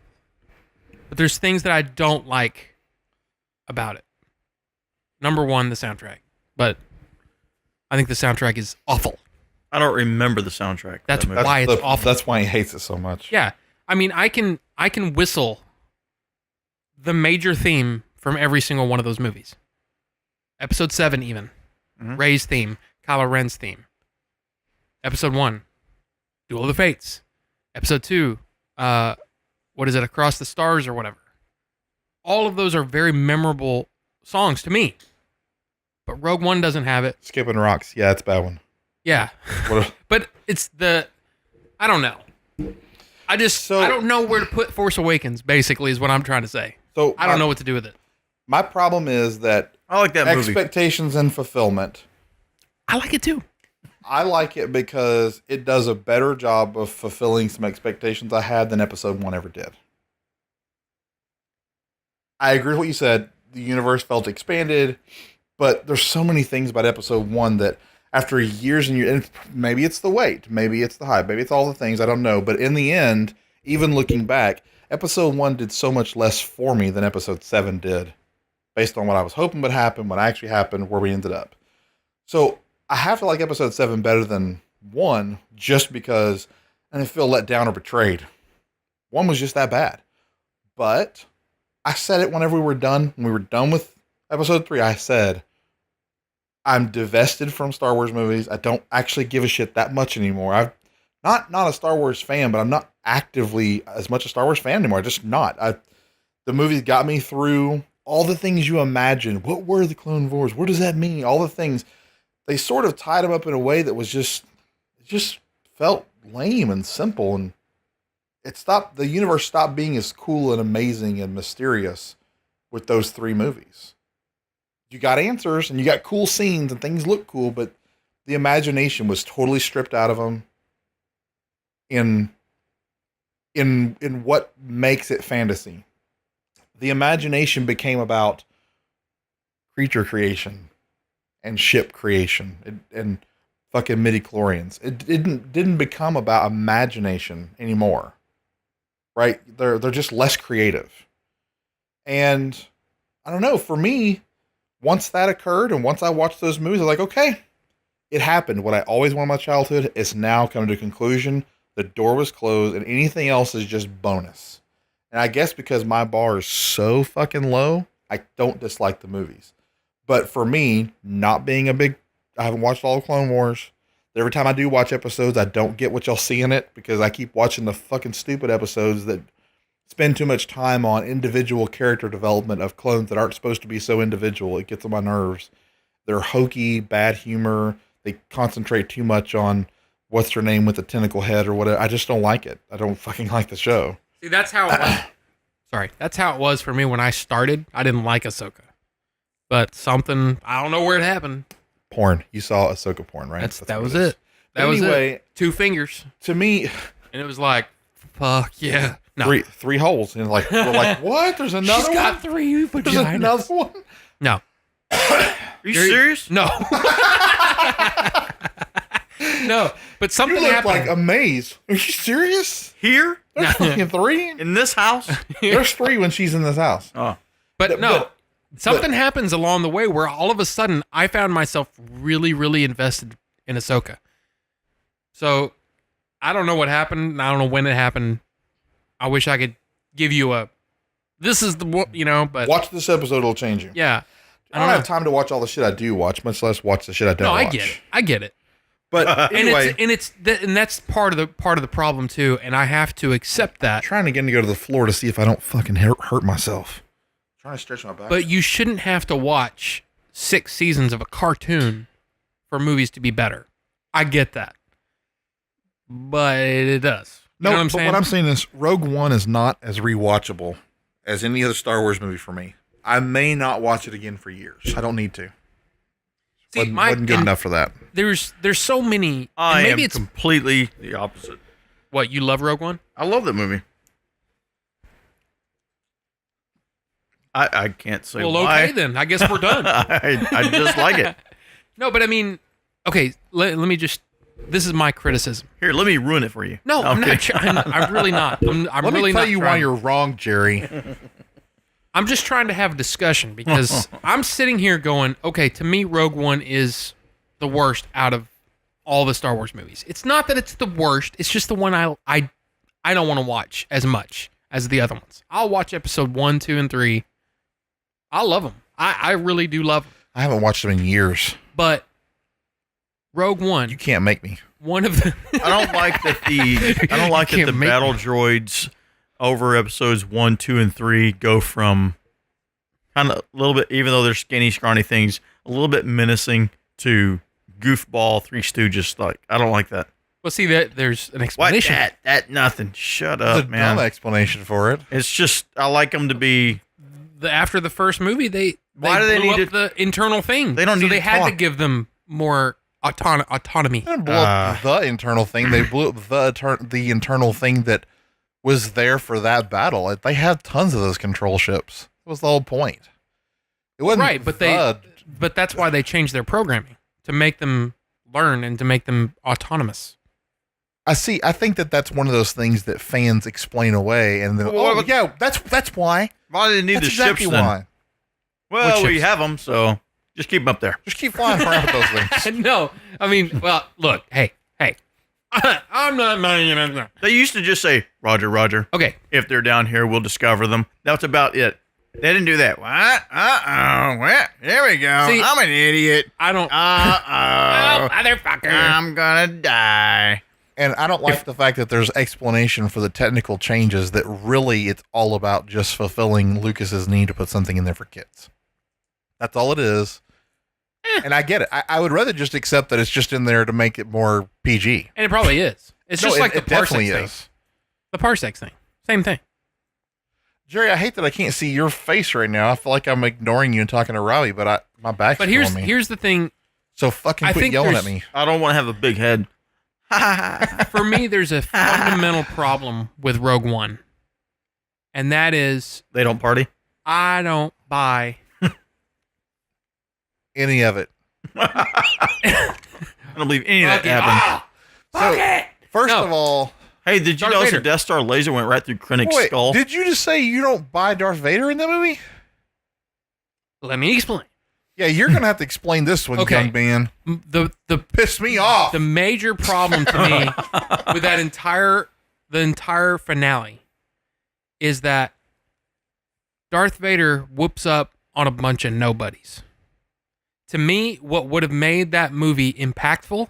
but there's things that I don't like about it. Number one, the soundtrack, but I think the soundtrack is awful. I don't remember the soundtrack. for That's that movie. why it's awful. That's why he hates it so much. Yeah, I mean, I can whistle the major theme from every single one of those movies. Episode 7, even Rey's theme, Kylo Ren's theme. Episode 1, Duel of the Fates. Episode 2, what is it, Across the Stars or whatever. All of those are very memorable songs to me. But Rogue One doesn't have it. Skipping Rocks. Yeah, it's a bad one. Yeah. But it's I don't know. I don't know where to put Force Awakens, basically, is what I'm trying to say. So I don't know what to do with it. My problem is that I like that movie. expectations and fulfillment. I like it too. I like it because it does a better job of fulfilling some expectations I had than Episode 1 ever did. I agree with what you said. The universe felt expanded, but there's so many things about Episode 1 that after years and years, and maybe it's the weight, maybe it's the hype, maybe it's all the things, I don't know. But in the end, even looking back, Episode 1 did so much less for me than Episode 7 did, based on what I was hoping would happen, what actually happened, where we ended up. So I have to like Episode 7 better than 1 just because I didn't feel let down or betrayed. 1 was just that bad. But I said it whenever we were done. When we were done with Episode 3, I said, I'm divested from Star Wars movies. I don't actually give a shit that much anymore. I'm not a Star Wars fan, but I'm not actively as much a Star Wars fan anymore. Just not. The movies got me through all the things you imagine. What were the Clone Wars? What does that mean? All the things. They sort of tied them up in a way that was just felt lame and simple, and the universe stopped being as cool and amazing and mysterious with those 3 movies. You got answers and you got cool scenes and things look cool, but the imagination was totally stripped out of them. in what makes it fantasy. The imagination became about creature creation and ship creation and fucking midichlorians. It didn't become about imagination anymore. Right? They're just less creative. And I don't know, for me, once that occurred and once I watched those movies, I was like, okay, it happened. What I always wanted in my childhood is now coming to a conclusion. The door was closed and anything else is just bonus. And I guess because my bar is so fucking low, I don't dislike the movies. But for me, not being I haven't watched all of Clone Wars. Every time I do watch episodes, I don't get what y'all see in it because I keep watching the fucking stupid episodes that spend too much time on individual character development of clones that aren't supposed to be so individual. It gets on my nerves. They're hokey, bad humor. They concentrate too much on what's her name with the tentacle head or whatever. I just don't like it. I don't fucking like the show. See, that's how it was. Sorry. That's how it was for me when I started. I didn't like Ahsoka. But something, I don't know where it happened. Porn. You saw Ahsoka porn, right? That was it. That was anyway, it. 2 fingers. To me, and it was like, fuck yeah. No. Three holes. And like, we're like, what? There's another She's one? got 3 vaginas. There's another one? No. Are you serious? No. No. But something You look happened. like a maze. Are you serious? Here? There's fucking 3? In this house? There's 3 when she's in this house. Oh. But no. but- Something happens along the way where all of a sudden I found myself really, really invested in Ahsoka. So I don't know what happened. I don't know when it happened. I wish I could give you this is the, but Watch this episode, it'll change you. yeah. I don't have time to watch all the shit I do watch, much less watch the shit I don't No, watch. I get it. But anyway, And that's part of the problem too. And I have to accept that. I'm trying again to go to the floor to see if I don't fucking hurt myself. I'm trying to stretch my back. But you shouldn't have to watch 6 seasons of a cartoon for movies to be better. I get that. But it does. You know what I'm saying? What I'm saying is Rogue One is not as rewatchable as any other Star Wars movie for me. I may not watch it again for years. I don't need to. See, Wasn't good enough for that. There's so many. I and maybe am it's completely the opposite. what you love Rogue One. I love that movie. I can't say Well, why. okay then. I guess we're done. I just like it. No, but I mean, okay. Let me just. This is my criticism. Here, let me ruin it for you. No, I'm Okay. not. I'm really not. I'm Let really me tell not you why trying. you're wrong, Jerry. I'm just trying to have a discussion because I'm sitting here going, okay, to me, Rogue One is the worst out of all the Star Wars movies. It's not that it's the worst. It's just the one I don't want to watch as much as the other ones. I'll watch episode 1, 2, and 3. I love them. I really do love them. I haven't watched them in years. But Rogue One, You can't make me. one of the I don't like that Can't the make battle me. droids over episodes 1, 2, and 3 go from kind of a little bit, even though they're skinny, scrawny things, a little bit menacing to goofball Three Stooges. Like, I don't like that. Well, see that there's an What explanation. that nothing. Shut There's up, a man. dumb explanation for it. It's just I like them to be. After the first movie, they Why do they blew need up the internal thing. They don't so need they to had to talk. give them more autonomy. They didn't blow up the internal thing. They blew up the internal thing that was there for that battle. They had tons of those control ships. That was the whole point. It wasn't Right, but but that's why they changed their programming to make them learn and to make them autonomous. I think that's one of those things that fans explain away, and then Well, yeah, that's why. Why do they need That's the exactly ships then? why. Well, Which we ships? have them, so just keep them up there. Just keep flying around with those things. No, I mean, well, look, hey, I'm not. They used to just say, Roger, Roger. Okay, If they're down here, we'll discover them. That's about it. They didn't do that. What? Uh-oh. Well, here we go. See- I'm an idiot. I don't. Uh-oh. Motherfucker! I'm gonna die. And I don't like the fact that there's explanation for the technical changes that really it's all about just fulfilling Lucas's need to put something in there for kids. That's all it is. And I get it. I would rather just accept that it's just in there to make it more PG. And it probably is. It's just like the definitely parsecs thing. is. The parsecs thing. Same thing. Jerry, I hate that I can't see your face right now. I feel like I'm ignoring you and talking to Robbie, but my back's But killing me. here's the thing. So fucking I quit think yelling there's- at me. I don't want to have a big head. For me, there's a fundamental problem with Rogue One, and that is They don't party. I don't buy. Any of it. I don't believe any of that happened. Fuck it! First No. of all, Hey, did you Darth notice Vader. the Death Star laser went right through Krennic's wait, skull? did you just say you don't buy Darth Vader in the movie? Let me explain. Yeah, you're gonna have to explain this one, Okay. young man. The Pissed me off. the major problem to me with that the entire finale is that Darth Vader whoops up on a bunch of nobodies. To me, what would have made that movie impactful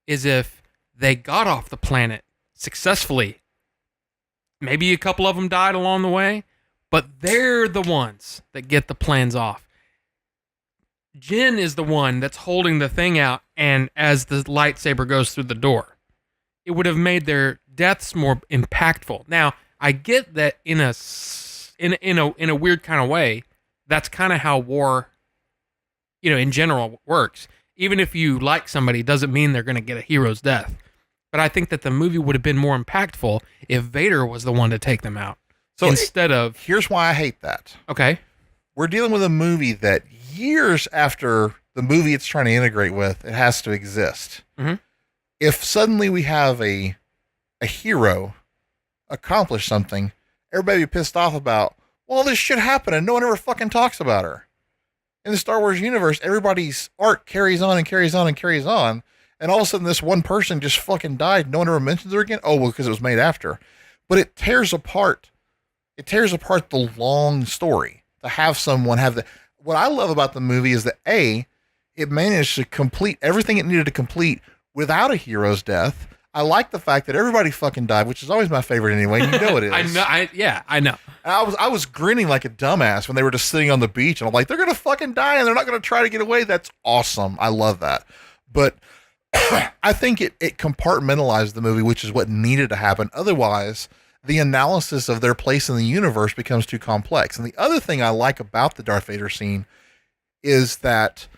is if they got off the planet successfully. Maybe a couple of them died along the way, but they're the ones that get the plans off. Jin is the one that's holding the thing out, and as the lightsaber goes through the door, it would have made their deaths more impactful. Now, I get that in a weird kind of way, that's kind of how war, in general works. Even if you like somebody, doesn't mean they're going to get a hero's death. But I think that the movie would have been more impactful if Vader was the one to take them out So instead of here's why I hate that. okay. We're dealing with a movie that years after the movie it's trying to integrate with, it has to exist. Mhm. If suddenly we have a hero accomplish something, everybody be pissed off about, well, this shit happened and no one ever fucking talks about her. In the Star Wars universe, everybody's arc carries on and carries on and carries on. And all of a sudden this one person just fucking died. No one ever mentions her again. Oh, well, because it was made after. But it tears apart the long story to have someone have the. What I love about the movie is that it managed to complete everything it needed to complete without a hero's death. I like the fact that everybody fucking died, which is always my favorite anyway. You know it is. I know. I know. And I was grinning like a dumbass when they were just sitting on the beach, and I'm like, they're gonna fucking die, and they're not gonna try to get away. That's awesome. I love that. But I think it compartmentalized the movie, which is what needed to happen. Otherwise, the analysis of their place in the universe becomes too complex. And the other thing I like about the Darth Vader scene is that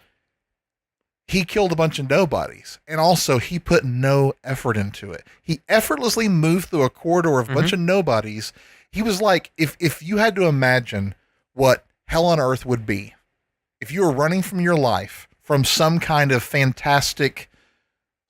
he killed a bunch of nobodies. And also, he put no effort into it. He effortlessly moved through a corridor of a bunch of nobodies. He was like, if you had to imagine what hell on earth would be, if you were running from your life from some kind of fantastic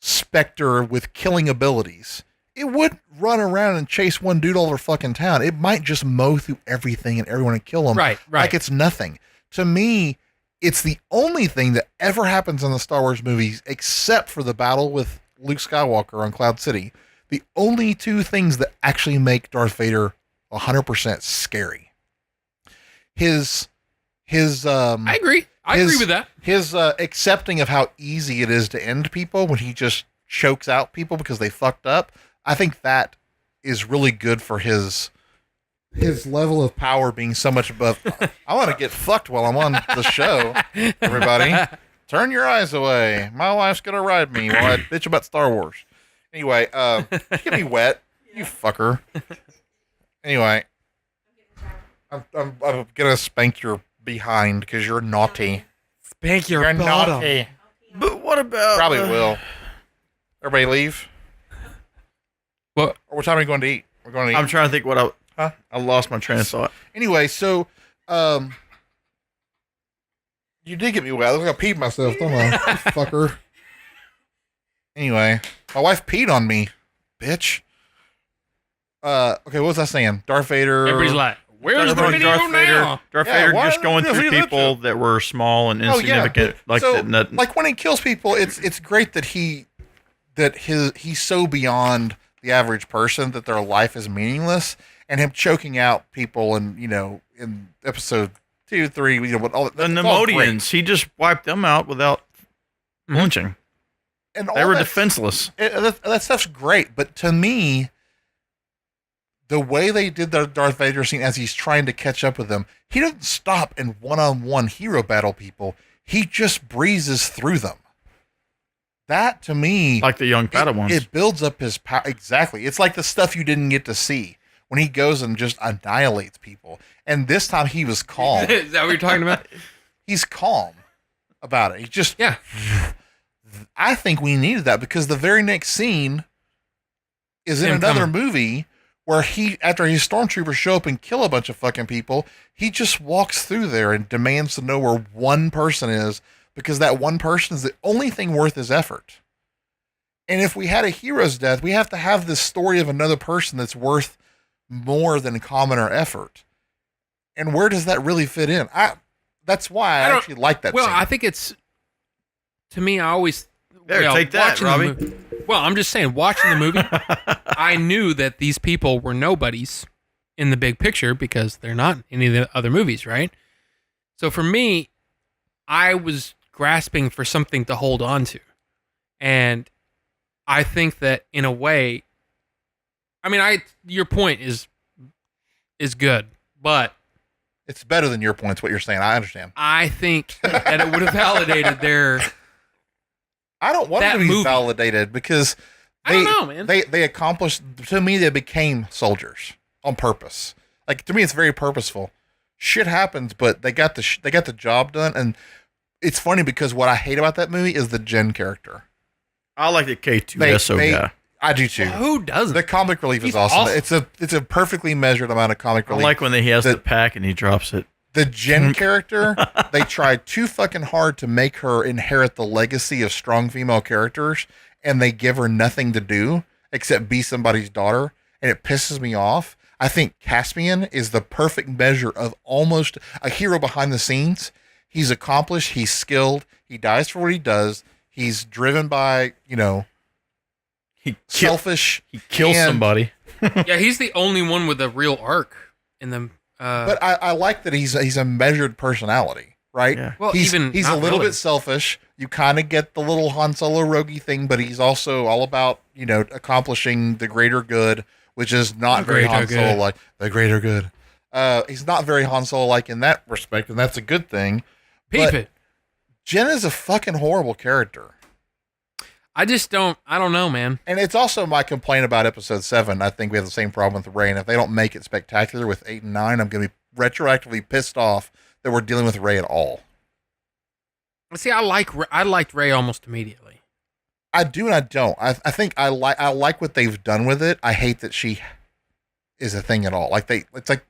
specter with killing abilities, it would run around and chase one dude all over fucking town. It might just mow through everything and everyone and kill him. Right. Like it's nothing. To me, it's the only thing that ever happens in the Star Wars movies, except for the battle with Luke Skywalker on Cloud City. The only two things that actually make Darth Vader 100% scary. I agree. I agree with that. His accepting of how easy it is to end people when he just chokes out people because they fucked up. I think that is really good for his level of power being so much above. I want to get fucked while I'm on the show. Everybody, turn your eyes away. My wife's gonna ride me while I bitch about Star Wars. Anyway, get me wet, you fucker. Anyway, I'm gonna spank your behind because you're naughty. Spank your You're bottom. naughty. But what about Probably will. Everybody leave. What? Or what time are we going to eat? We're going to eat. I'm trying to think what Huh? I lost my train of thought. Anyway, so you did get me wet. I think I peed myself, don't I? Fucker. Anyway, my wife peed on me, bitch. Okay, what was I saying? Darth Vader. Everybody's like, where's the Darth video now? Darth Yeah, Vader why just going did through they do people that were small and Oh yeah, insignificant, but- that. like when he kills people, it's great that he's so beyond the average person that their life is meaningless, and him choking out people, and in episode 2, 3, all The it's all great. Nemodians, he just wiped them out without flinching. And They all were that- defenseless. That stuff's great, but to me, the way they did the Darth Vader scene as he's trying to catch up with them, he doesn't stop and one-on-one hero battle people. He just breezes through them. That, to me, Like the young Padawans. it builds up his power. Exactly. It's like the stuff you didn't get to see when he goes and just annihilates people. And this time he was calm. Is that what you're talking about? He's calm about it. He just, Yeah. I think we needed that because the very next scene is in Him another coming. movie where after his stormtroopers show up and kill a bunch of fucking people, he just walks through there and demands to know where one person is because that one person is the only thing worth his effort. And if we had a hero's death, we have to have this story of another person that's worth more than commoner effort. And where does that really fit in? That's why I actually like that Well, scene. I think it's, to me, I always... There, take that, watching the Robbie. movie- well, I'm just saying, watching the movie, I knew that these people were nobodies in the big picture because they're not in any of the other movies, right? So for me, I was grasping for something to hold on to. And I think that in a way, I mean, your point is good, but It's better than your points, what you're saying. I understand. I think that it would have validated their... I don't want That them to be movie. validated because I don't know, man. They accomplished, to me, they became soldiers on purpose. Like, to me, it's very purposeful. Shit happens, but they got the job done. And it's funny because what I hate about that movie is the Jen character. I like the K2SO guy. I do too. Who doesn't? The comic relief is He's awesome. awesome. It's a perfectly measured amount of comic I relief. like when he has the pack and he drops it. The Jen character, they tried too fucking hard to make her inherit the legacy of strong female characters, and they give her nothing to do except be somebody's daughter, and it pisses me off. I think Caspian is the perfect measure of almost a hero behind the scenes. He's accomplished, he's skilled, he dies for what he does, he's driven by, selfish. He kills and- somebody. Yeah, he's the only one with a real arc in them. But I like that he's a measured personality, right? Yeah. Well, he's even a not little really. bit selfish. You kind of get the little Han Solo roguey thing, but he's also all about accomplishing the greater good, which is not The very greater Han good. Solo like. The greater good. He's not very Han Solo like in that respect, and that's a good thing. Peep but it. Jen is a fucking horrible character. I don't know, man. And it's also my complaint about episode 7. I think we have the same problem with Rey. And if they don't make it spectacular with 8 and 9, I'm going to be retroactively pissed off that we're dealing with Rey at all. See, I liked Ray almost immediately. I do and I don't. I think I like what they've done with it. I hate that she is a thing at all. It's like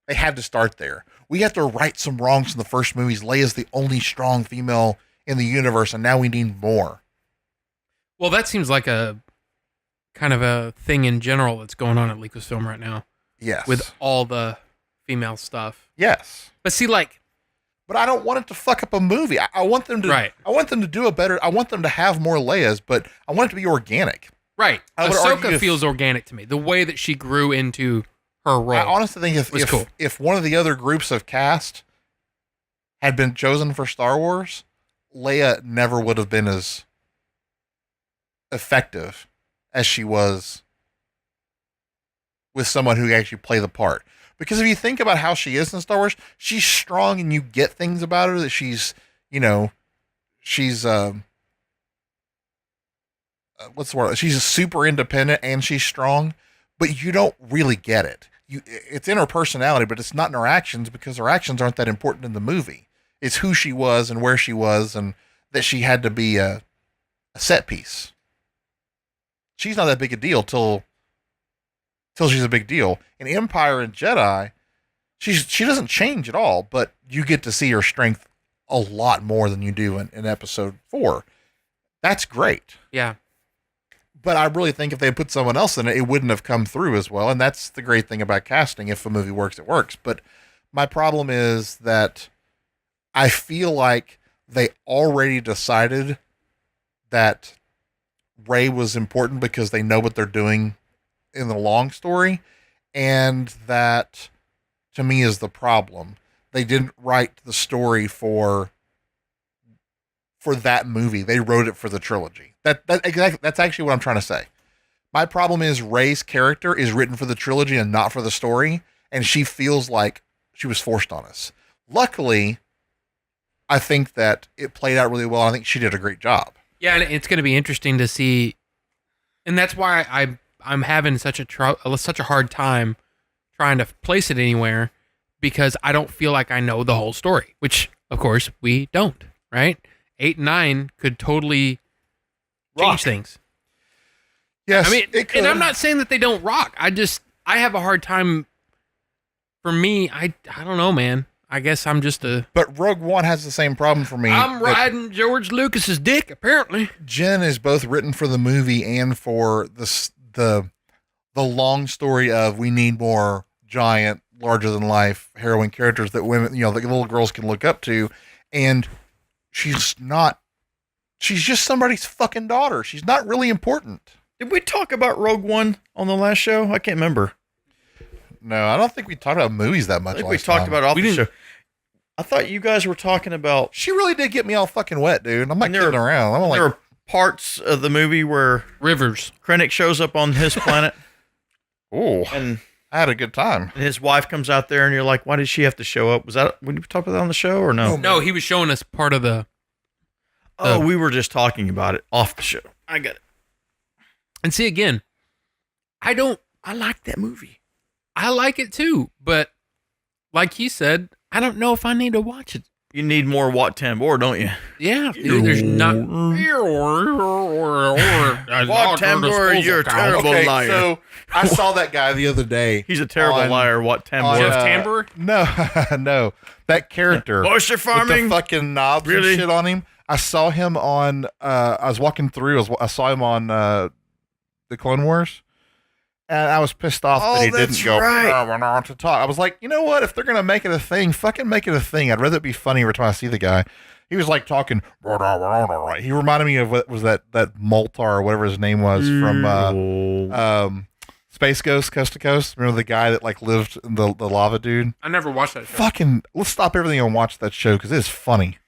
they had to start there. We have to right some wrongs in the first movies. Leia's the only strong female in the universe, and now we need more. Well, that seems like a kind of a thing in general that's going on at Lucasfilm right now Yes. with all the female stuff. yes. But see, like, But I don't want it to fuck up a movie. I want them to. Right. I want them to do a better. I want them to have more Leias, but I want it to be organic. right, I would argue Ahsoka if- feels organic to me. The way that she grew into her role. I honestly think was cool. if one of the other groups of cast had been chosen for Star Wars, Leia never would have been as effective as she was with someone who actually play the part. Because if you think about how she is in Star Wars, she's strong and you get things about her that she's what's the word? She's super independent and she's strong, but you don't really get it. It's in her personality, but it's not in her actions because her actions aren't that important in the movie. It's who she was and where she was and that she had to be a set piece. She's not that big a deal till she's a big deal. In Empire and Jedi, she doesn't change at all, but you get to see her strength a lot more than you do in episode 4. That's great. yeah. But I really think if they put someone else in it, it wouldn't have come through as well. And that's the great thing about casting. If a movie works, it works. But my problem is that I feel like they already decided that Rey was important because they know what they're doing in the long story. And that, to me, is the problem. They didn't write the story for that movie. They wrote it for the trilogy. That's actually what I'm trying to say. My problem is Rey's character is written for the trilogy and not for the story, and she feels like she was forced on us. Luckily, I think that it played out really well. I think she did a great job. Yeah, and it's going to be interesting to see, and that's why I'm having such a hard time trying to place it anywhere because I don't feel like I know the whole story, which of course we don't, right? 8 and 9 could totally change Rock. things. Yes, I mean, it could. and I'm not saying that they don't rock. I have a hard time. For me, I don't know, man. I guess I'm just a. But Rogue One has the same problem for me. I'm that riding George Lucas's dick, apparently. Jen is both written for the movie and for the long story of we need more giant, larger than life heroine characters that women, the little girls can look up to, and she's not. She's just somebody's fucking daughter. She's not really important. Did we talk about Rogue One on the last show? I can't remember. No, I don't think we talked about movies that much. I think we talked about it off the show. I thought you guys were talking about. She really did get me all fucking wet, dude. I'm not And there- kidding around. I'm like, There are parts of the movie where Rivers. Krennic shows up on his planet, oh, and I had a good time. his wife comes out there, and you're like, "Why did she have to show up?" Was that when you talked about that on the show or no? No, he was showing us part of the. Oh, we were just talking about it off the show. I get it. And see, again, I like that movie. I like it too, but like he said, I don't know if I need to watch it. You need more Wat Tambor, don't you? Yeah, dude, there's not. Wat Tambor, you're a terrible liar. so I saw that guy the other day. He's a terrible on- liar, Wat Tambor. Jeff Tambor? No, no, that character. Oyster With farming. the fucking knobs Really? and shit on him. I saw him on. I was walking through. I saw him on the Clone Wars, and I was pissed off Oh, that he that's didn't go. right. "Oh, we're not to talk." I was like, you know what? If they're gonna make it a thing, fucking make it a thing. I'd rather it be funny every time I see the guy. He was like talking. He reminded me of what was that Moltar or whatever his name was from Space Ghost Coast to Coast. Remember the guy that like lived in the lava dude? I never watched that show. Fucking, let's stop everything and watch that show because it's funny.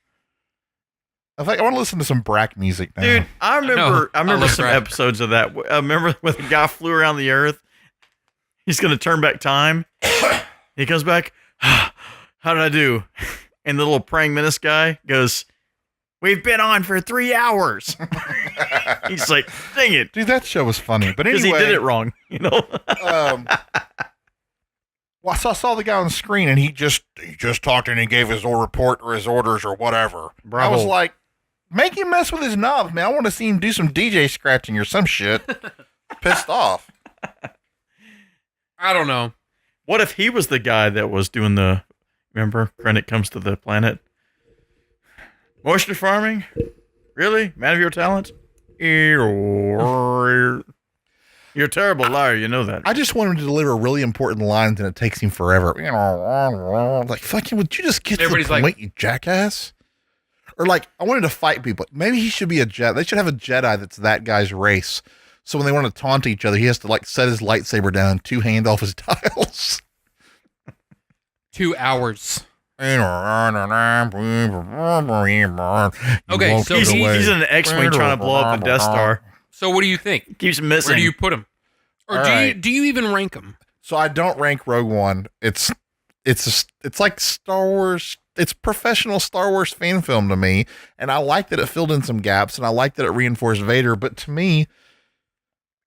In fact, I want to listen to some Brack music now. Dude, I remember I some love Brad. episodes of that. I remember when the guy flew around the earth. He's going to turn back time. He comes back. How did I do? And the little praying mantis guy goes, "We've been on for 3 hours." He's like, "Dang it." Dude, that show was funny. But Because anyway, he did it wrong, you know? Well, I saw the guy on the screen and he just talked and he gave his report or his orders or whatever. Bravo. I was like, make him mess with his knobs, man. I want to see him do some DJ scratching or some shit. Pissed off. I don't know. What if he was the guy that was doing the, remember, Krennic comes to the planet? Moisture farming? Really? Man of your talents? You're a terrible liar, you know that. I just want him to deliver really important lines and it takes him forever. Like, fucking, would you just get to the Everybody's like- point, you jackass? Or like, I wanted to fight people. Maybe he should be a Jedi. They should have a Jedi that's that guy's race. So when they want to taunt each other, he has to like set his lightsaber down and two-hand off his dials. 2 hours. Okay, so He's in an X-Wing trying to blow up the Death Star. So what do you think? Keeps missing. Where do you put him? Or All do right. you even rank them? So I don't rank Rogue One. It's like Star Wars. It's professional Star Wars fan film to me, and I like that it filled in some gaps, and I like that it reinforced Vader. But to me,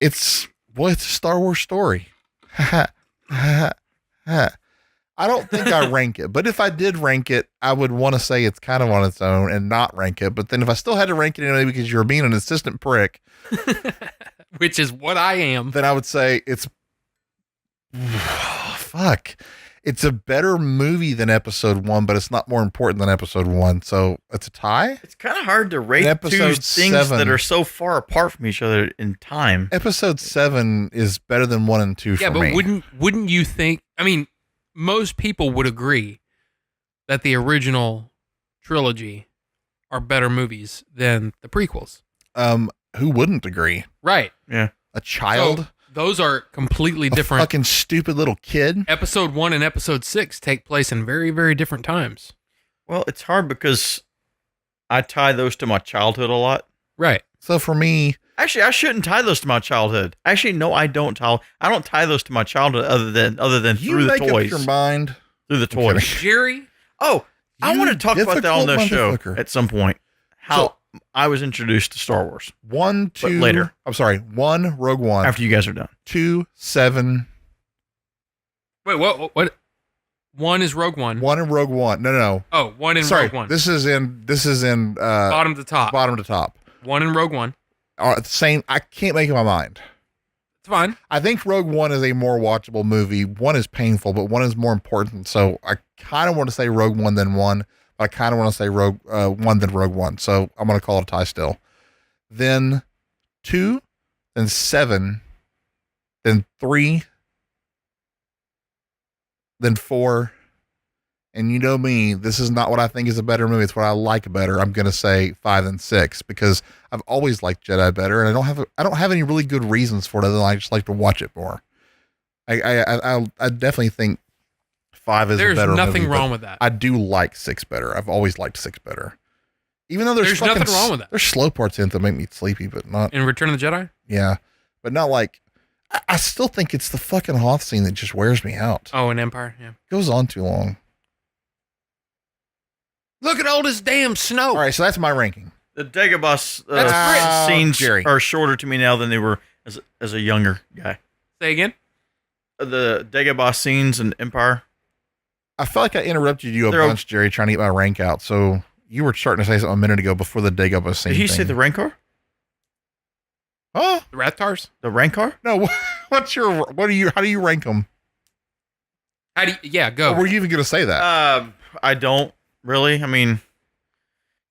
it's a Star Wars story. I don't think I rank it, but if I did rank it, I would want to say it's kind of on its own and not rank it. But then if I still had to rank it anyway because you're being an insistent prick, Which is what I am. then I would say it's fuck. It's a better movie than Episode 1, but it's not more important than Episode 1. So it's a tie. It's kind of hard to rate In two episode things 7 that are so far apart from each other in time. Episode 7 is better than 1 and 2 Yeah, for but me. wouldn't you think? I mean, most people would agree that the original trilogy are better movies than the prequels. Who wouldn't agree? Right. Yeah. A child? So those are completely A different. fucking stupid little kid? Episode 1 and Episode 6 take place in very, very different times. Well, it's hard because I tie those to my childhood a lot. Right. So for me, Actually, I shouldn't tie those to my childhood. Actually, no, I don't. I don't tie those to my childhood other than you through the make toys. up your mind. Through the kidding. toys. Jerry, Oh, I You want to talk about that on the show difficult motherfucker. at some point. How I was introduced to Star Wars 1, 2. later. I'm sorry. 1, Rogue One. after you guys are done. 2, 7. wait, what? 1 is Rogue One. 1 and Rogue One. No. Oh, 1 in Sorry. Rogue One. This is in Bottom to top. bottom to top. 1 in Rogue One. Same. I can't make up my mind. fine. I think Rogue One is a more watchable movie. One is painful, but one is more important. So I kind of want to say Rogue One than one, but I kind of want to say Rogue One than Rogue One. So I'm going to call it a tie still. Then 2, then 7, then 3, then 4. And you know me, this is not what I think is a better movie. It's what I like better. I'm going to say 5 and 6 because I've always liked Jedi better, and I don't have any really good reasons for it other than I just like to watch it more. I definitely think 5 is a better movie. There's nothing wrong with that. I do like 6 better. I've always liked 6 better. Even though there's nothing wrong with that. There's slow parts in it that make me sleepy, but not In Return of the Jedi? yeah, but not like. I still think it's the fucking Hoth scene that just wears me out. Oh, in Empire, yeah. Goes on too long. Look at all this damn snow. All right, so that's my ranking. The Dagobah That's scenes Jerry. are shorter to me now than they were as a younger guy. Say again? The Dagobah scenes in Empire. I felt like I interrupted you a They're bunch, Jerry, trying to get my rank out. So you were starting to say something a minute ago before the Dagobah scene. Did he say the Rancor? Huh? The Rathars? The Rancor? No. How do you rank them? Go. Or were you even going to say that? I don't really. I mean,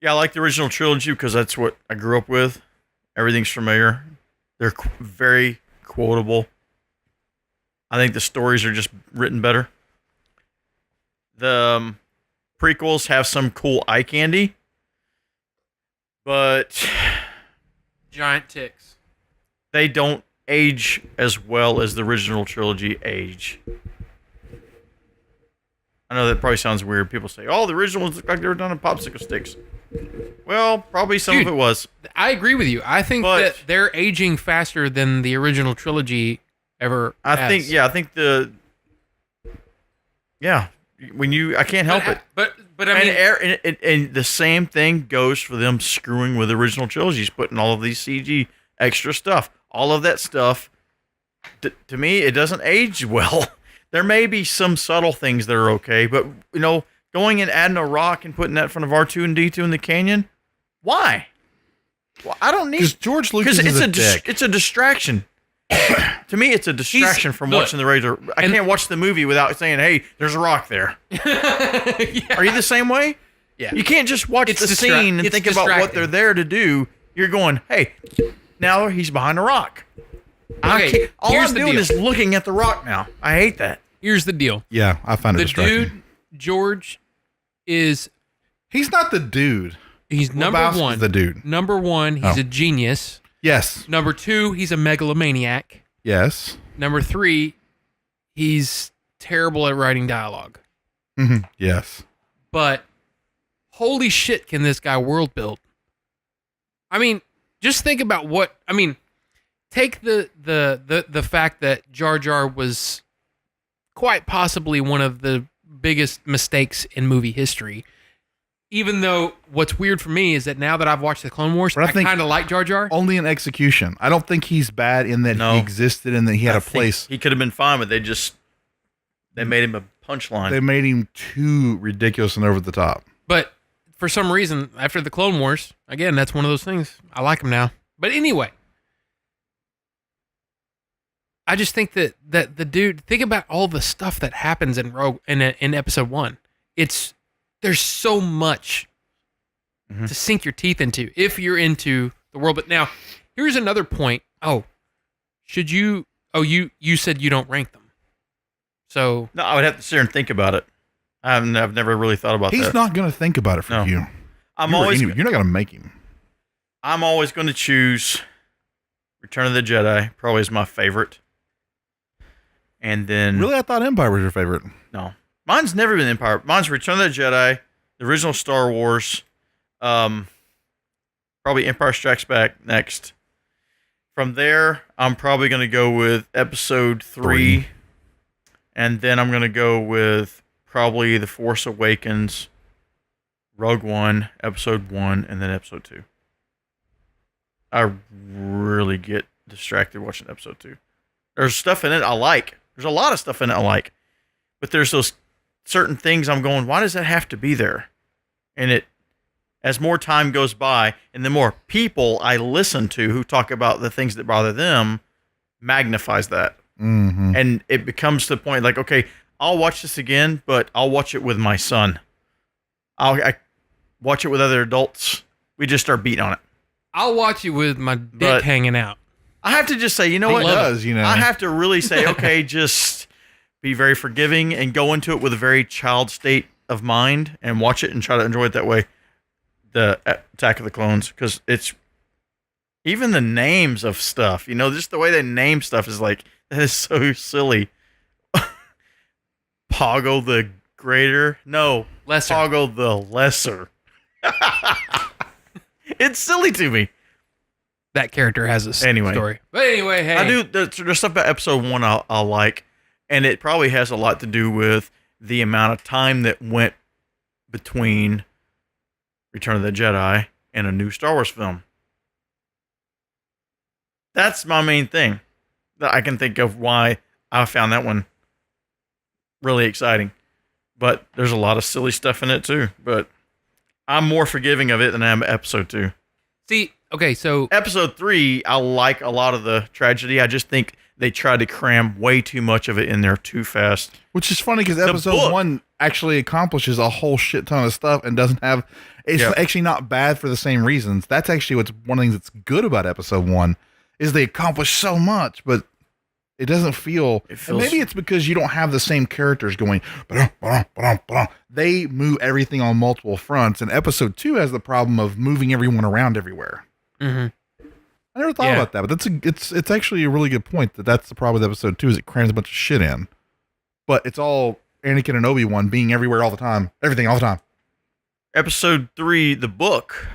yeah, I like the original trilogy because that's what I grew up with. Everything's familiar. They're very quotable. I think the stories are just written better. The prequels have some cool eye candy, but Giant ticks. they don't age as well as the original trilogy age. I know that probably sounds weird. People say, oh, the original ones look like they were done on popsicle sticks. Well, probably some of it was. I agree with you. I think But- that they're aging faster than the original trilogy ever has. I think I can't help it. But I mean, And the same thing goes for them screwing with the original trilogies, putting all of these CG extra stuff. All of that stuff, to me, it doesn't age well. There may be some subtle things that are okay, but, going and adding a rock and putting that in front of R2 and D2 in the canyon, why? Well, I don't need... Because George Lucas Because is a dick. it's a distraction. To me, it's a distraction from watching the regular. I can't watch the movie without saying, "Hey, there's a rock there." Are you the same way? Yeah. You can't just watch It's the scene and it's think about what distracting. they're there to do. You're going, "Hey, now he's behind a rock." Okay, All here's I'm the doing deal. is looking at the rock now. I hate that. Here's the deal. Yeah, I find it The distracting. dude, George, is He's not the dude. he's number Lebowski's one. the dude. Number one, he's Oh. a genius. Yes. Number two, he's a megalomaniac. Yes. Number three, he's terrible at writing dialogue. Mm-hmm. Yes. But holy shit, can this guy world build? I mean, just think about take the fact that Jar Jar was quite possibly one of the biggest mistakes in movie history. Even though what's weird for me is that now that I've watched the Clone Wars, But I I think- kind of like Jar Jar. Only in execution. I don't think he's bad in that No. he existed and that he had I a think place. He could have been fine, but they made him a punchline. They made him too ridiculous and over the top. But for some reason, after the Clone Wars, again, that's one of those things. I like him now. But anyway, I just think that the dude. Think about all the stuff that happens in in Episode 1. There's so much to sink your teeth into if you're into the world. But now, here's another point. Oh, should you? Oh, you said you don't rank them. So No, I would have to sit here and think about it. I've never really thought about He's that. not going to think about it for No. you. I'm You're always not going to make him. I'm always going to choose Return of the Jedi. Probably is my favorite. And then Really, I thought Empire was your favorite. no, mine's never been Empire. Mine's Return of the Jedi, the original Star Wars. Probably Empire Strikes Back next. From there, I'm probably going to go with Episode 3. And then I'm going to go with probably The Force Awakens, Rogue One, Episode 1, and then Episode 2. I really get distracted watching Episode 2. There's stuff in it I like. There's a lot of stuff in it I like. But there's those certain things I'm going, why does that have to be there? And as more time goes by and the more people I listen to who talk about the things that bother them, magnifies that. Mm-hmm. And it becomes to the point like, okay, I'll watch this again, but I'll watch it with my son. I watch it with other adults. We just start beating on it. I'll watch it with my dick But- hanging out. I have to just say, you know He what? does, you know. I have to really say, okay, just be very forgiving and go into it with a very child state of mind and watch it and try to enjoy it that way. The Attack of the Clones, because it's even the names of stuff, just the way they name stuff is like, that is so silly. Poggle the Greater? No. Lesser. Poggle the Lesser. It's silly to me. That character has a Anyway. story. But anyway, hey. I do. There's stuff about episode 1 I like, and it probably has a lot to do with the amount of time that went between Return of the Jedi and a new Star Wars film. That's my main thing that I can think of why I found that one really exciting. But there's a lot of silly stuff in it too. But I'm more forgiving of it than I am episode 2. See, okay, so Episode 3, I like a lot of the tragedy. I just think they tried to cram way too much of it in there too fast. Which is funny because episode book- 1 actually accomplishes a whole shit ton of stuff and doesn't have. It's Yeah. actually not bad for the same reasons. That's actually what's one of the things that's good about episode 1 is they accomplish so much, but it doesn't feel. It And feels- maybe it's because you don't have the same characters going. They move everything on multiple fronts, and episode 2 has the problem of moving everyone around everywhere. mhm. I never thought Yeah. about that, but it's actually a really good point that's the problem with episode 2 is it crams a bunch of shit in, but it's all Anakin and Obi-Wan being everywhere all the time, everything all the time. Episode 3, the book,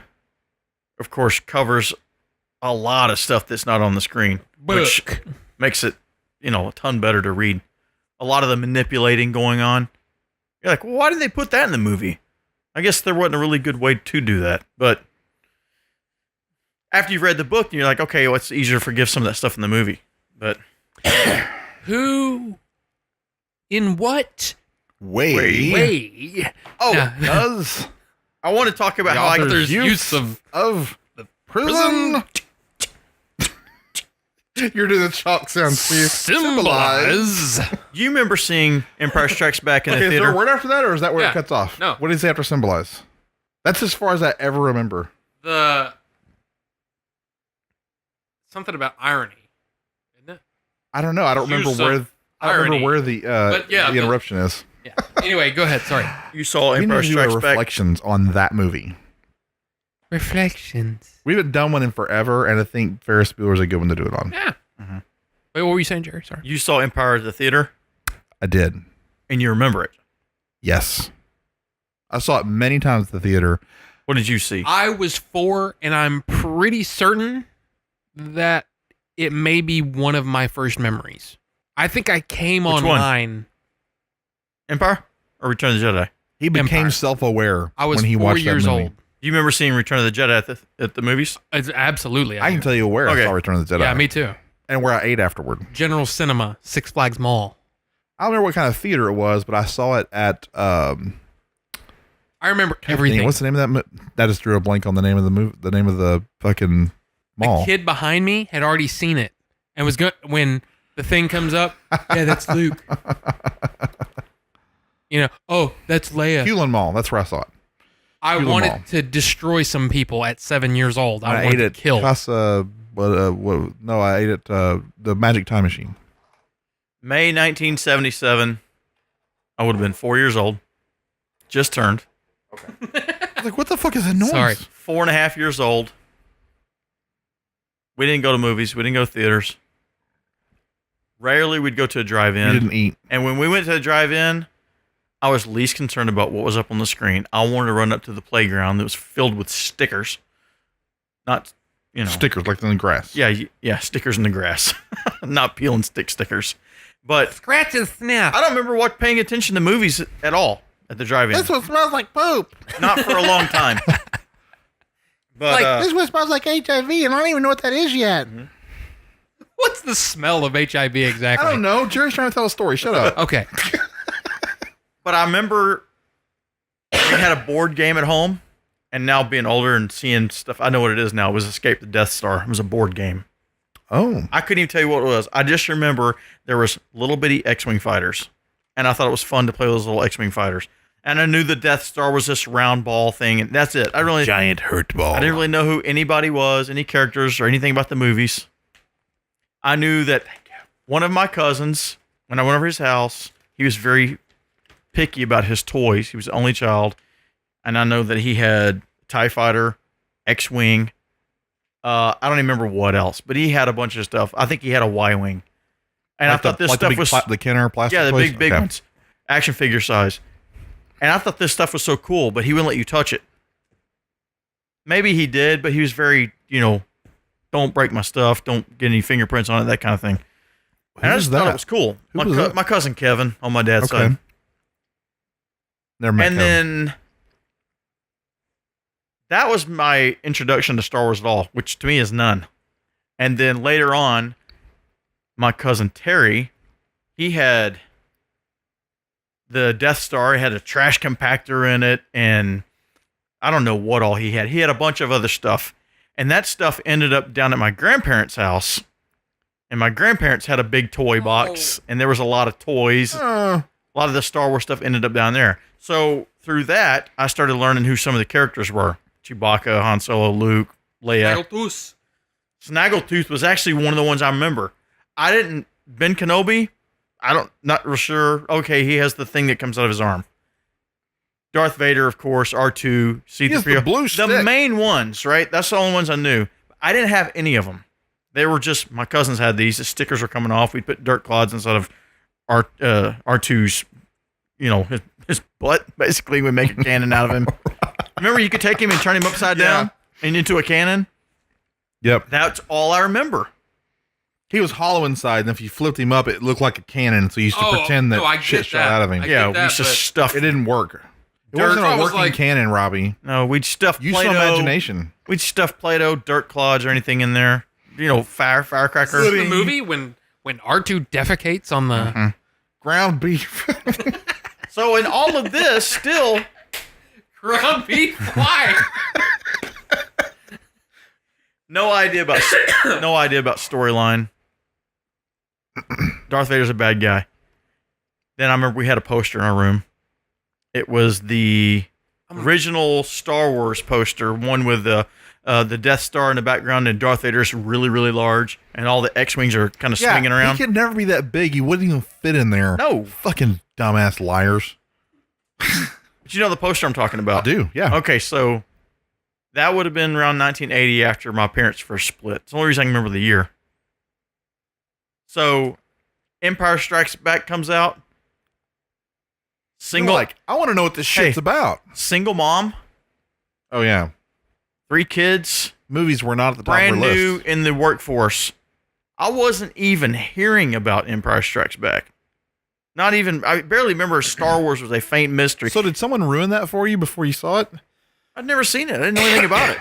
of course, covers a lot of stuff that's not on the screen, which Book. makes it, a ton better to read. A lot of the manipulating going on. You're like, well, why did they put that in the movie? I guess there wasn't a really good way to do that, but after you've read the book, you're like, okay, well, it's easier to forgive some of that stuff in the movie. But Who, in what Way way? oh, does I want to talk about how I author's use of of prison. You're doing the chalk sound. symbolize. Do you remember seeing Empire Strikes Back in the Okay, is there a theater? word after that, or is that where Yeah. it cuts off? No. What did he say after symbolize? That's as far as I ever remember. The something about irony, isn't it? I don't know. I don't remember Use where. of I don't remember irony. where the But yeah, the interruption is. Yeah. Anyway, go ahead. Sorry. You saw We need Empire to do Strikes a Back. reflections on that movie. Reflections. We haven't done one in forever, and I think Ferris Bueller's a good one to do it on. Yeah. Mhm. Wait, what were you saying, Jerry? Sorry. You saw Empire at the theater, I did. and you remember it. Yes. I saw it many times at the theater. What did you see? I was 4, and I'm pretty certain that it may be one of my first memories. I think I came Which one? online. Empire or Return of the Jedi? He became Empire. self-aware I was when he 4 watched years that movie. old. Do you remember seeing Return of the Jedi at the movies? It's absolutely. I can tell you where Okay. I saw Return of the Jedi. Yeah, me too. And where I ate afterward. General Cinema, Six Flags Mall. I don't remember what kind of theater it was, but I saw it at I remember everything. What's the name of that? That just drew a blank on the name of the movie. The name of the fucking mall. The kid behind me had already seen it and was going when the thing comes up. Yeah, that's Luke. Oh, that's Leia. Hewlin Mall. That's where I saw it. I Hewlin wanted Mall. to destroy some people at 7 years old. I I wanted ate to at kill. Casa. No, I ate at the Magic Time Machine. May 1977. I would have been 4 years old. Just turned. I was like, what the fuck is that noise? Sorry. 4.5 years old. We didn't go to movies. We didn't go to theaters. Rarely we'd go to a You drive-in. didn't eat. And when we went to the drive-in, I was least concerned about what was up on the screen. I wanted to run up to the playground that was filled with stickers. Not, Stickers like in the grass. Yeah, stickers in the grass. Not peel and stick stickers. But Scratch and sniff. I don't remember paying attention to movies at all at the drive-in. This one smells like poop. Not for a long time. But This one smells like HIV, and I don't even know what that is yet. What's the smell of HIV exactly? I don't know. Jerry's trying to tell a story. Shut up. Okay. But I remember we had a board game at home, and now being older and seeing stuff, I know what it is now. It was Escape the Death Star. It was a board game. Oh, I couldn't even tell you what it was. I just remember there was little bitty X-Wing fighters, and I thought it was fun to play with those little X-Wing fighters. And I knew the Death Star was this round ball thing, and that's it. giant hurt ball. I didn't really know who anybody was, any characters, or anything about the movies. I knew that one of my cousins, when I went over his house, he was very picky about his toys. He was the only child, and I know that he had TIE Fighter, X-Wing. I don't even remember what else, but he had a bunch of stuff. I think he had a Y-Wing. And I thought this stuff was... the Kenner plastic Yeah, the toys? big ones. Action figure size. And I thought this stuff was so cool, but he wouldn't let you touch it. Maybe he did, but he was very, don't break my stuff, don't get any fingerprints on it, that kind of thing. And I just thought it was cool. My cousin Kevin on my dad's side. Never met And then that was my introduction to Star Wars at all, which to me is none. And then later on, my cousin Terry, he had the Death Star. It had a trash compactor in it, and I don't know what all he had. He had a bunch of other stuff, and that stuff ended up down at my grandparents' house. And my grandparents had a big toy box, and there was a lot of toys. A lot of the Star Wars stuff ended up down there. So through that, I started learning who some of the characters were: Chewbacca, Han Solo, Luke, Leia. Snaggletooth was actually one of the ones I remember. Ben Kenobi, not real sure. Okay, he has the thing that comes out of his arm. Darth Vader, of course, R2, C-3PO. the blue stick. The main ones, right? That's the only ones I knew. I didn't have any of them. They were just, my cousins had these. The stickers were coming off. We'd put dirt clods inside of R2's, his butt, basically. We'd make a cannon out of him. Remember, you could take him and turn him upside down and into a cannon? Yep. That's all I remember. He was hollow inside, and if you flipped him up, it looked like a cannon, so you used to pretend that shit shot out of him. We used to stuff. It didn't work. It wasn't a working cannon, Robbie. No, we'd stuff Use Play-Doh. some imagination. We'd stuff Play-Doh, dirt clods, or anything in there. Firecracker. This is the movie when R2 defecates on the Ground beef. So in all of this, still... ground beef. Why? No idea about storyline. Darth Vader's a bad guy. Then I remember we had a poster in our room. It was the original Star Wars poster, one with the Death Star in the background, and Darth Vader's really, really large, and all the X-Wings are kind of swinging around. He could never be that big. He wouldn't even fit in there. No. Fucking dumbass liars. But you know the poster I'm talking about? I do, yeah. Okay, so that would have been around 1980 after my parents first split. It's the only reason I can remember the year. So, Empire Strikes Back comes out. I want to know what this shit's about. Single mom. Oh, yeah. 3 kids. Movies were not at the top of Brand our list. new in the workforce. I wasn't even hearing about Empire Strikes Back. I barely remember Star Wars was a faint mystery. So did someone ruin that for you before you saw it? I'd never seen it. I didn't know anything about it.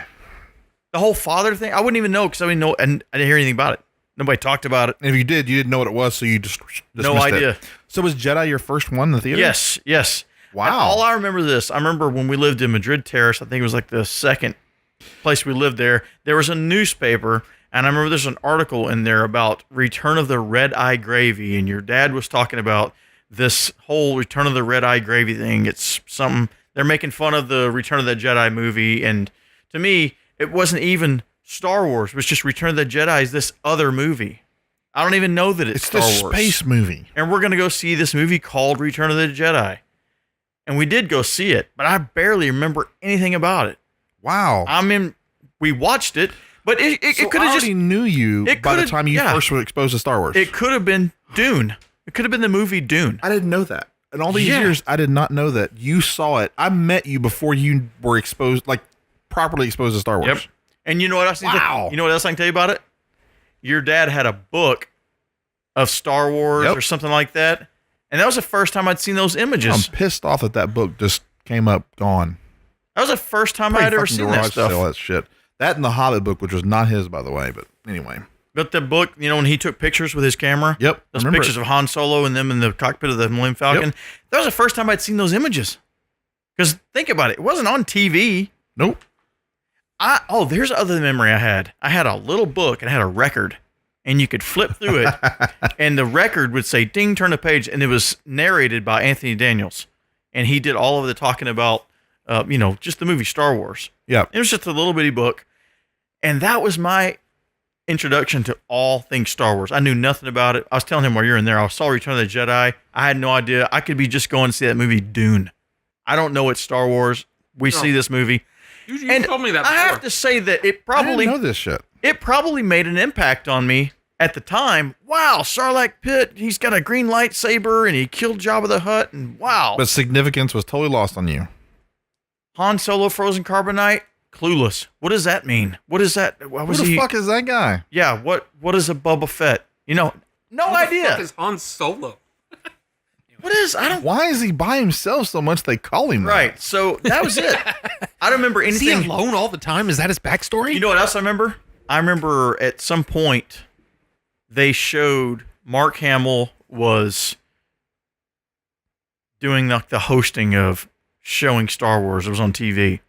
The whole father thing, I wouldn't even know because I didn't know, and I didn't hear anything about it. Nobody talked about it. And if you did, you didn't know what it was, so you just No idea. It. So was Jedi your first one in the theater? Yes. Wow. And all I remember I remember when we lived in Madrid Terrace, I think it was like the second place we lived there, there was a newspaper, and I remember there's an article in there about Return of the Red Eye Gravy, and your dad was talking about this whole Return of the Red Eye Gravy thing. It's something, they're making fun of the Return of the Jedi movie, and to me, it wasn't even Star Wars. It was just Return of the Jedi is this other movie. I don't even know that it's Star the Wars. Space movie. And we're going to go see this movie called Return of the Jedi. And we did go see it, but I barely remember anything about it. Wow. I mean, we watched it, but it could have just... knew you by the time you first were exposed to Star Wars. It could have been Dune. It could have been the movie Dune. I didn't know that. In all these years, I did not know that. You saw it. I met you before you were exposed, properly exposed to Star Wars. Yep. And you know what else? You know what else I can tell you about it? Your dad had a book of Star Wars or something like that, and that was the first time I'd seen those images. I'm pissed off that book just came up gone. That was the first time I had ever seen that stuff. That shit. That and the Hobbit book, which was not his, by the way. But anyway. But the book, when he took pictures with his camera. Yep. Those pictures of Han Solo and them in the cockpit of the Millennium Falcon. Yep. That was the first time I'd seen those images. Because think about it. It wasn't on TV. Nope. There's another memory I had. I had a little book and it had a record. and you could flip through it, and the record would say, ding, turn the page, and it was narrated by Anthony Daniels. And he did all of the talking about, just the movie Star Wars. Yeah. It was just a little bitty book. And that was my introduction to all things Star Wars. I knew nothing about it. I was telling him while you're in there, I saw Return of the Jedi. I had no idea. I could be just going to see that movie Dune. I don't know it's Star Wars. We see this movie. You told me that before. I have to say that it I probably didn't know this shit. it probably made an impact on me at the time. Wow, Sarlacc Pit, he's got a green lightsaber and he killed Jabba the Hutt, and wow. But significance was totally lost on you. Han Solo frozen carbonite, clueless. What does that mean? What is that? Why was Who the he? fuck is that guy? Yeah, what is a Boba Fett? No Who the idea. fuck is Han Solo? What is? I don't. Why is he by himself so much they call him that? Right. So that was it. I don't remember Is he anything. alone all the time? Is that his backstory? You know what else I remember? I remember at some point they showed Mark Hamill was doing the hosting of showing Star Wars. It was on TV.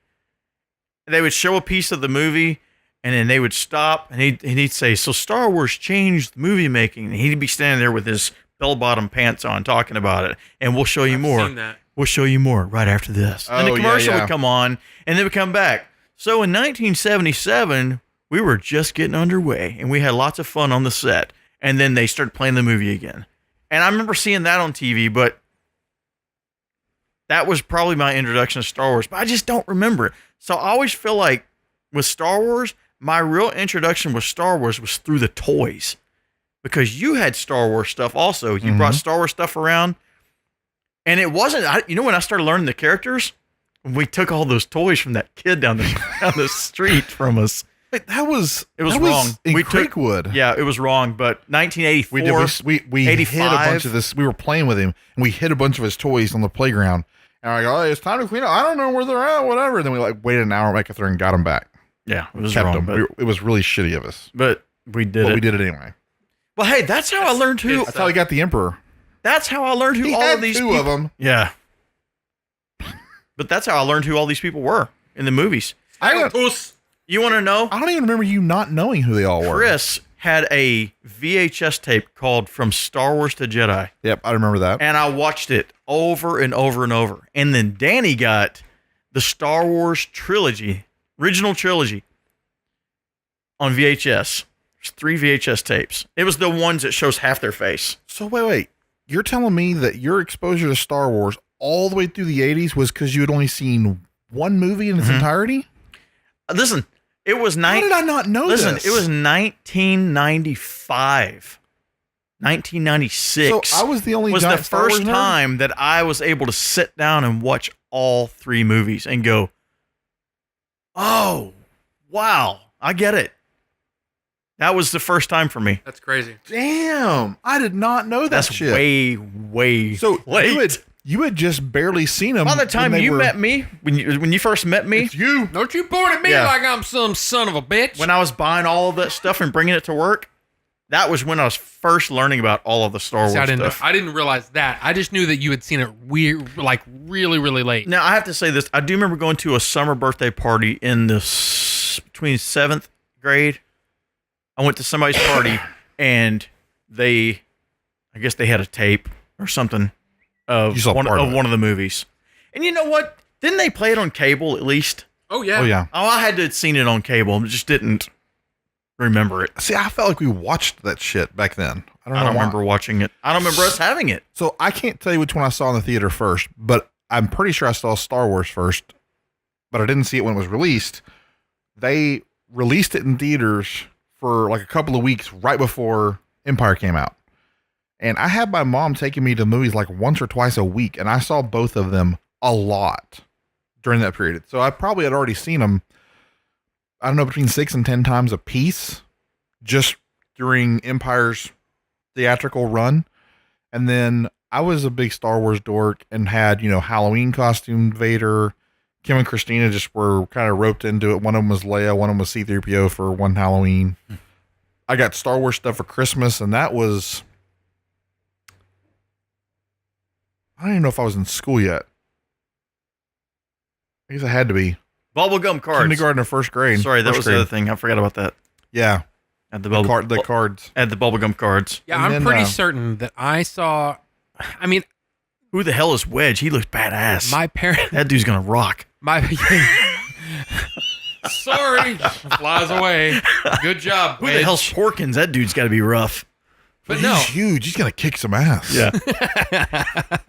They would show a piece of the movie, and then they would stop, and he'd say, "So Star Wars changed movie making." And he'd be standing there with his bell-bottom pants on, talking about it, and we'll show you more. Seen that. We'll show you more right after this. And Oh, the yeah, commercial yeah. would come on, and they would come back. So in 1977, we were just getting underway, and we had lots of fun on the set. And then they started playing the movie again. And I remember seeing that on TV, but that was probably my introduction to Star Wars. But I just don't remember it. So I always feel like with Star Wars, my real introduction with Star Wars was through the toys. Because you had Star Wars stuff also. You brought Star Wars stuff around. And it wasn't, when I started learning the characters, we took all those toys from that kid down the street from us. Wait, it was wrong. in We took- Creekwood. Yeah, it was wrong. But 1984, We hid a 85. bunch of this. We were playing with him, and we hid a bunch of his toys on the playground. And I go, "Oh, it's time to clean up. I don't know where they're at, whatever." And then we waited an hour, back there, and got them back. yeah, it was Kept wrong. them. It was really shitty of us, But we did but it. we did it anyway. Well, hey, that's how I learned who. That's how he got the Emperor. That's how I learned who He all had of these two people. of them. Yeah. But that's how I learned who all these people were in the movies. You want to know? I don't even remember you not knowing who they all were. Chris had a VHS tape called From Star Wars to Jedi, Yep, I remember that. and I watched it over and over and over. And then Danny got the Star Wars trilogy, original trilogy, on VHS. There's 3 VHS tapes. It was the ones that shows half their face. So wait. You're telling me that your exposure to Star Wars all the way through the 80s was because you had only seen one movie in its entirety? Listen, it was How did I not know this? Listen, it was 1995. 1996. So I was the only was giant the Star Wars first nerd? time that I was able to sit down and watch all 3 movies and go, "Oh, wow, I get it." That was the first time for me. That's crazy. Damn, I did not know that That's shit. way So late. you had just barely seen them. By the time you met me, when you first met me, it's you. Don't you point at me Yeah. like I'm some son of a bitch. when I was buying all of that stuff and bringing it to work, that was when I was first learning about all of the Star Wars See, stuff. I didn't realize that. I just knew that you had seen it weird, like really, really late. Now, I have to say this. I do remember going to a summer birthday party in between 7th grade. I went to somebody's party, and I guess they had a tape or something of You saw one part of of it. one of the movies. And you know what? Didn't they play it on cable at least? Oh yeah. Oh yeah. Oh, I had to have seen it on cable. Just didn't remember it. See, I felt like we watched that shit back then. I don't, I know don't why. remember watching it. I don't remember us having it. So I can't tell you which one I saw in the theater first, but I'm pretty sure I saw Star Wars first, but I didn't see it when it was released. They released it in theaters for like a couple of weeks right before Empire came out. And I had my mom taking me to movies like once or twice a week, and I saw both of them a lot during that period. So I probably had already seen them, I don't know, between 6 and 10 times a piece just during Empire's theatrical run. And then I was a big Star Wars dork and had, Halloween costume Vader. Kim and Christina just were kind of roped into it. One of them was Leia, one of them was C-3PO for one Halloween. I got Star Wars stuff for Christmas, and that was, I don't even know if I was in school yet. I guess I had to be. Bubblegum cards. Kindergarten or first grade. Sorry, that First was grade. the other thing. I forgot about that. Yeah. Had the cards. Had the bubblegum cards. Yeah, And I'm then, pretty certain that I saw. I mean, Who the hell is Wedge? He looks badass. my parents. That dude's gonna rock. Sorry, flies away. Good job. Who the hell's Porkins? That dude's got to be rough. But He's no, huge. He's gonna kick some ass. Yeah.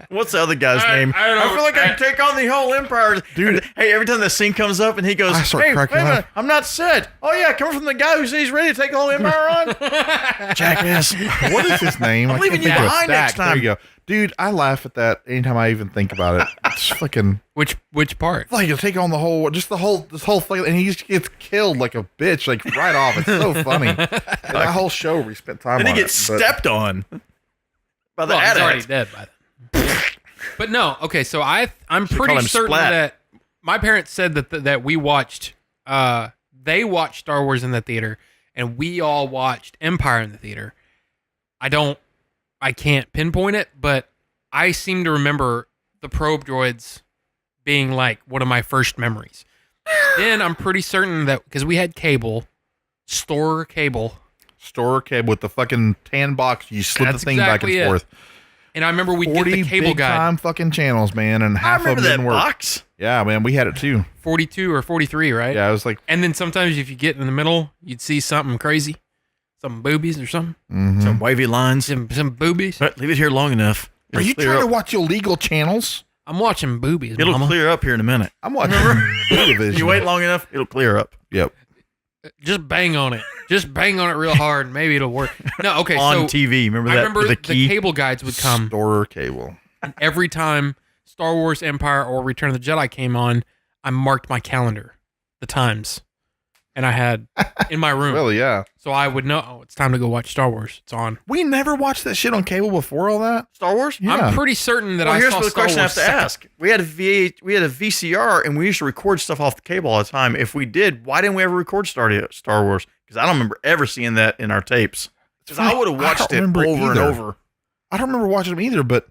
What's the other guy's name? I don't know. feel like I can take on the whole empire. Dude. Hey, every time the scene comes up and he goes, I start hey, cracking wait a minute, up. I'm not set. Oh, yeah, coming from the guy who says he's ready to take the whole empire on? Jackass. What is his name? I'm I leaving can't you think of it. behind next Stack. There time. you go. Dude, I laugh at that anytime I even think about it. It's fucking which part? like you take on this whole thing, and he just gets killed like a bitch, like right off. It's so funny. And that whole show we spent time Then on. he gets it, but- stepped on by the Well, he's already addict. dead by then. But no, okay. So I'm call pretty him certain Splat. that my parents said that we watched. They watched Star Wars in the theater, and we all watched Empire in the theater. I can't pinpoint it, but I seem to remember the probe droids being like one of my first memories. Then I'm pretty certain that because we had cable, store cable. store cable with the fucking tan box. You slip That's the thing exactly back and it. forth. And I remember we get 40 the cable big guide, time fucking channels, man, and I half of remember them that didn't work. box. Yeah, man, we had it too. 42 or 43, right? Yeah, it was like And then sometimes if you get in the middle, you'd see something crazy, some boobies or something, Some wavy lines. some boobies. But leave it here long enough. Are It'll you clear trying to up. watch illegal channels? I'm watching boobies, It'll mama. clear up here in a minute. I'm watching television. You wait long enough, it'll clear up. Yep. Just bang on it. Just bang on it real hard. Maybe it'll work. No, okay. On so TV. Remember I that remember with the the key? cable guides would come Store cable. every time Star Wars, Empire, or Return of the Jedi came on. I marked my calendar, the times, and I had in my room, Really, yeah. so I would know. Oh, it's time to go watch Star Wars. It's on. We never watched that shit on cable before all that. Star Wars? Yeah. I'm pretty certain that Well, I here's saw the Star question I Wars have to second. ask. We had a VCR, and we used to record stuff off the cable all the time. If we did, why didn't we ever record Star Wars? Because I don't remember ever seeing that in our tapes. Because I would have watched don't it over remember and either. over. I don't remember watching them either, but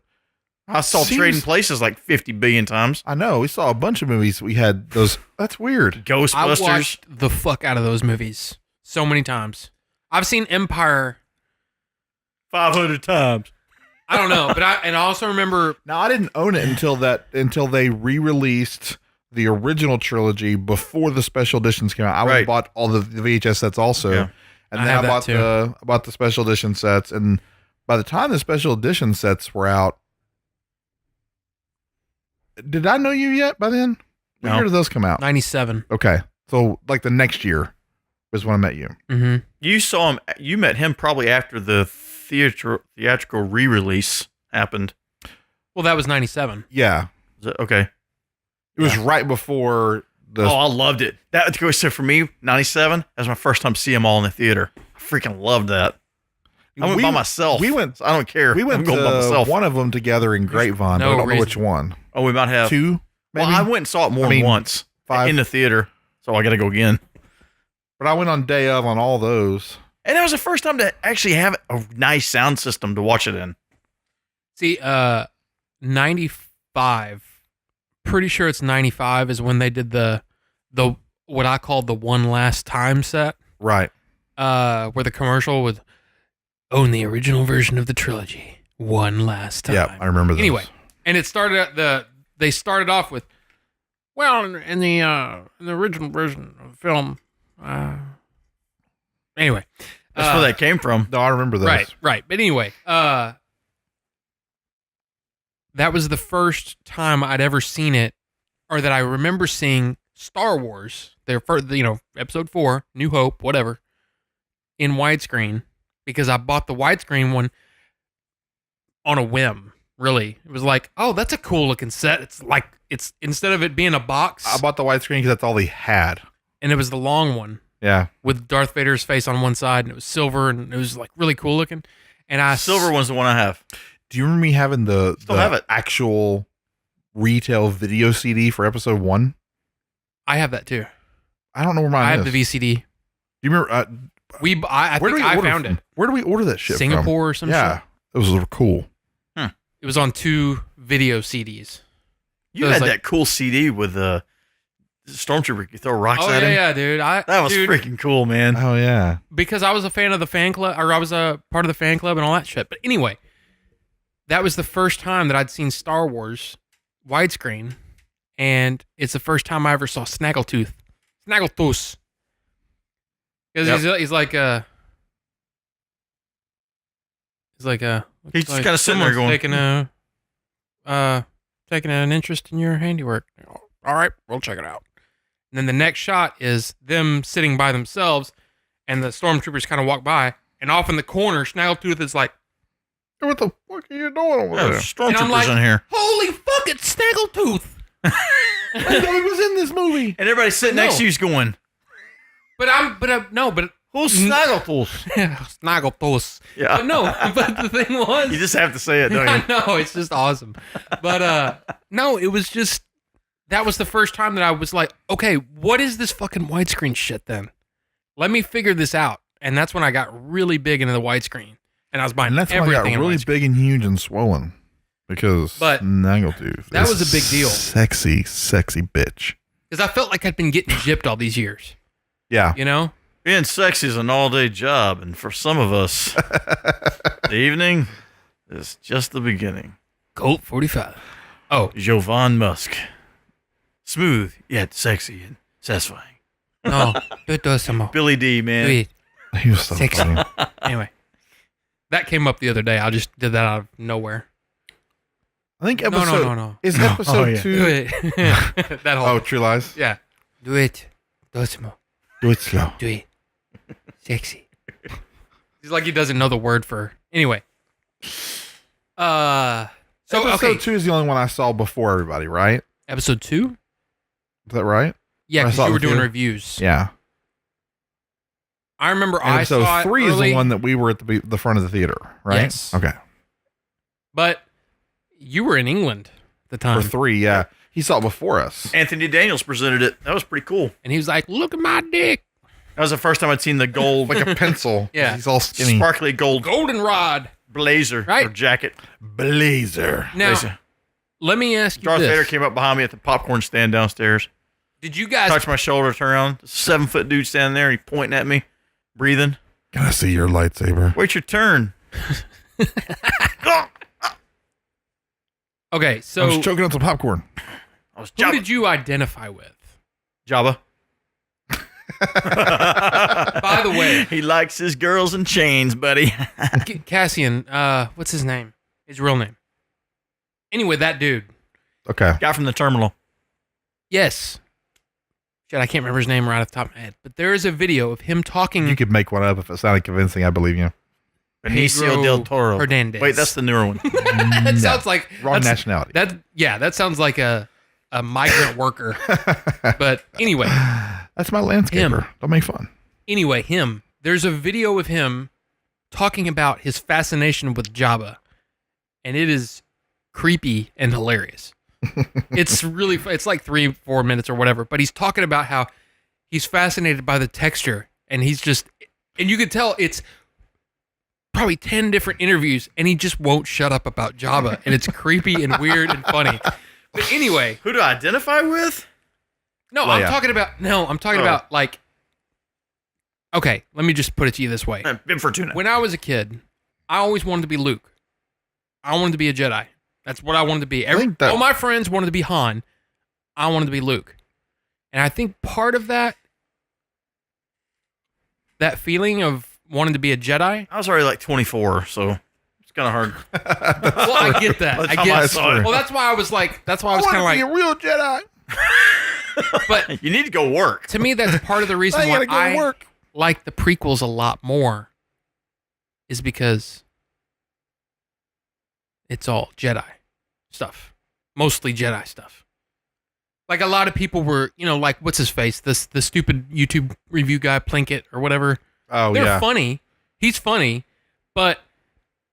I saw Seems- Trading Places like 50 billion times. I know we saw a bunch of movies. We had those. That's weird. I Ghostbusters. watched the fuck out of those movies so many times. I've seen Empire. 500 times. I don't know, but I also remember. Now I didn't own it until they re-released the original trilogy before the special editions came out. I went and Right. bought all the VHS sets also, Yeah. and I then have I that bought too. the special edition sets. And by the time the special edition sets were out, did I know you yet? By then, when No. year did those come out? 97. Okay, so like the next year was when I met you. Mm-hmm. You met him probably after the theatrical re-release happened. Well, that was 97. Yeah, Is it- okay. it was right before the. Oh, I loved it. That so for me, 97, that was my first time seeing them all in the theater. I freaking loved that. I went by myself. We went. So I don't care. We went I'm going by to myself. one of them together in Grapevine, no but I don't know reason. which one. Oh, we might have. Two, maybe. Well, I went and saw it more I mean, than once 5. in the theater, so I got to go again. But I went on day of on all those. And that was the first time to actually have a nice sound system to watch it in. See, 95. Pretty sure it's 95 is when they did the what I call the one last time set. Right. Where the commercial would own the original version of the trilogy one last time. Yeah, I remember those. Anyway, and it started at they started off with, well, in the original version of the film. Anyway, That's where that came from. No, I remember those. right. But anyway, that was the first time I'd ever seen it, or that I remember seeing Star Wars. Their first, Episode 4, New Hope, whatever, in widescreen, because I bought the widescreen one on a whim. Really, it was like, oh, that's a cool looking set. It's instead of it being a box, I bought the widescreen because that's all they had. and it was the long one Yeah. with Darth Vader's face on one side, and it was silver, and it was like really cool looking. And Silver one's the one I have. Do you remember me having the have it. actual retail video CD for episode 1? I have that too. I don't know where mine I have is. the VCD. Do you remember? I think I found it. Where do we order that shit Singapore or from? some Yeah. shit. It was cool. It was on 2 video CDs. You So it's had like- that cool CD with stormtrooper could throw rocks Oh at him. yeah, dude. That was dude, freaking cool, man. Oh yeah. because I was a fan of the fan club, or I was a part of the fan club and all that shit. But anyway, that was the first time that I'd seen Star Wars widescreen, and it's the first time I ever saw Snaggletooth. Because he's like a. He's like a. He's just kind of sitting there going, taking an interest in your handiwork. All right, we'll check it out. And then the next shot is them sitting by themselves, and the stormtroopers kind of walk by, and off in the corner, Snaggletooth is like, What the fuck are you doing over "Oh, there? stormtroopers like, in here," "Holy fuck, it's Snaggletooth!" I thought he was in this movie. and everybody sitting next No. to you's going, But "Who's Snaggletooth?" Snaggletooth. Yeah, But no, but the thing was, you just have to say it, don't you? I know, it's just awesome. But no, it was just, that was the first time that I was like, okay, what is this fucking widescreen shit then? Let me figure this out. And that's when I got really big into the widescreen. And I was buying And that's why I everything got in really widescreen. big and huge and swollen. Because But Snaggletooth. that is was a big deal. Sexy, sexy bitch. Because I felt like I'd been getting gypped all these years. Yeah. You know? Being sexy is an all-day job, and for some of us, the evening is just the beginning. Colt 45. Oh, Jovan Musk. Smooth, yet sexy and satisfying. no. Do some more. Billy D, Do man. it. He was so Sexy. funny. Anyway. That came up the other day. I just did that out of nowhere. I think No, episode no. is episode Oh, yeah. 2. Do it. That whole. Oh, True Lies. Yeah. Do it. Do some more. Do it slow. Do it. Sexy. He's like he doesn't know the word for. Anyway. So Episode okay. 2 is the only one I saw before everybody, right? Episode 2? Is that right? Yeah, I because saw it you were with doing you. reviews. Yeah. I remember And I episode saw 3 it is the early, one that we were at the front of the theater, right? Yes. Okay. but you were in England at the time, For 3, yeah. He saw it before us. Anthony Daniels presented it. That was pretty cool. and he was like, "Look at my dick, That was the first time I'd seen the gold, Like a pencil. Yeah. He's all skinny. sparkly gold goldenrod." blazer Right. or jacket. Blazer. Now, Blazer. let me ask you Darth this: Vader came up behind me at the popcorn stand downstairs. Did you guys? Touched my shoulder, turned around. 7-foot dude standing there, and he pointing at me, breathing. Can I see your lightsaber? Wait your turn. Okay, I so was choking on some popcorn. I was who Jabba. did you identify with? Jabba. By the way, He likes his girls in chains, buddy. Cassian, what's his name? His real name. Anyway, that dude. Okay. Guy from the terminal. Yes. Shit, I can't remember his name right off the top of my head. But there is a video of him talking. You could make one up if it sounded convincing. I believe you. Benicio Pedro del Toro. Hernandez. Wait, that's the newer one. That sounds like Wrong that's- nationality. That sounds like a migrant worker. But anyway, That's my landscaper. Him. Don't make fun. him. There's a video of him talking about his fascination with Jabba, and it is creepy and hilarious. It's really, it's like 3-4 minutes or whatever, but he's talking about how he's fascinated by the texture, and he's just, and you could tell it's probably 10 different interviews, and he just won't shut up about Jabba, and it's creepy and weird and funny. But anyway, Who do I identify with? no, Well, I'm yeah. talking about like, okay, let me just put it to you this way. Ben Fortuna. When I was a kid, I always wanted to be Luke. I wanted to be a Jedi. That's what I wanted to be. think that- All my friends wanted to be Han. I wanted to be Luke. And I think part of that feeling of wanting to be a Jedi, I was already like 24, so it's kind of hard. well, I get that. By the I time get I saw it. Well, that's why I was kind of like, a real Jedi. but You need to go work. to me, that's part of the reason I why gotta go to I work. like the prequels a lot more is because it's all Jedi stuff. Mostly Jedi stuff. Like a lot of people were, like what's his face? The stupid YouTube review guy, Plinkett or whatever. Oh, They're yeah. funny. He's funny, but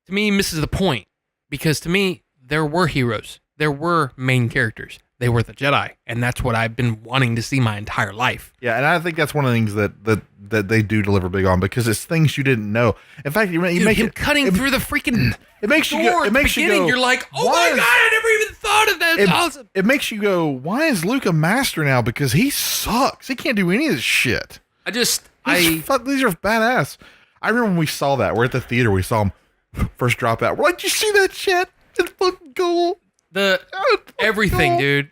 to me, he misses the point. Because to me, there were heroes. There were main characters. They were the Jedi. And that's what I've been wanting to see my entire life. Yeah, and I think that's one of the things that they do deliver big on because it's things you didn't know. In fact, you Dude, make him it cutting through the freaking it makes you door go, at it the makes you beginning. go. You're like, oh why my is- God, I never even thought of that. It's awesome. It makes you go, why is Luke a master now? Because he sucks. He can't do any of this shit. These are badass. I remember when we saw that. We're at the theater. We saw him first drop out. We're like, you see that shit? It's fucking cool. Everything, dude.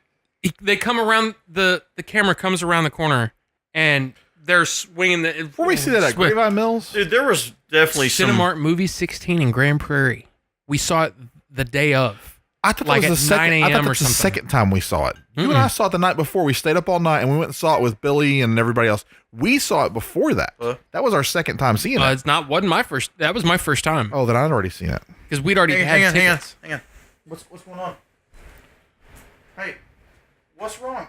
They come around, the camera comes around the corner, and they're swinging the... Where we see that at Grapevine Mills? Dude, there was definitely Cinemark Movie 16 in Grand Prairie. We saw it the day of. I thought like that was at 9 a.m. I thought or that's the something. second time we saw it. You and I saw it the night before. We stayed up all night, and we went and saw it with Billy and everybody else. We saw it before that. That was our second time seeing it. Wasn't my first. That was my first time. Oh, then I'd already seen it. Because we'd already had tickets. Hang on. What's going on? Hey, what's wrong?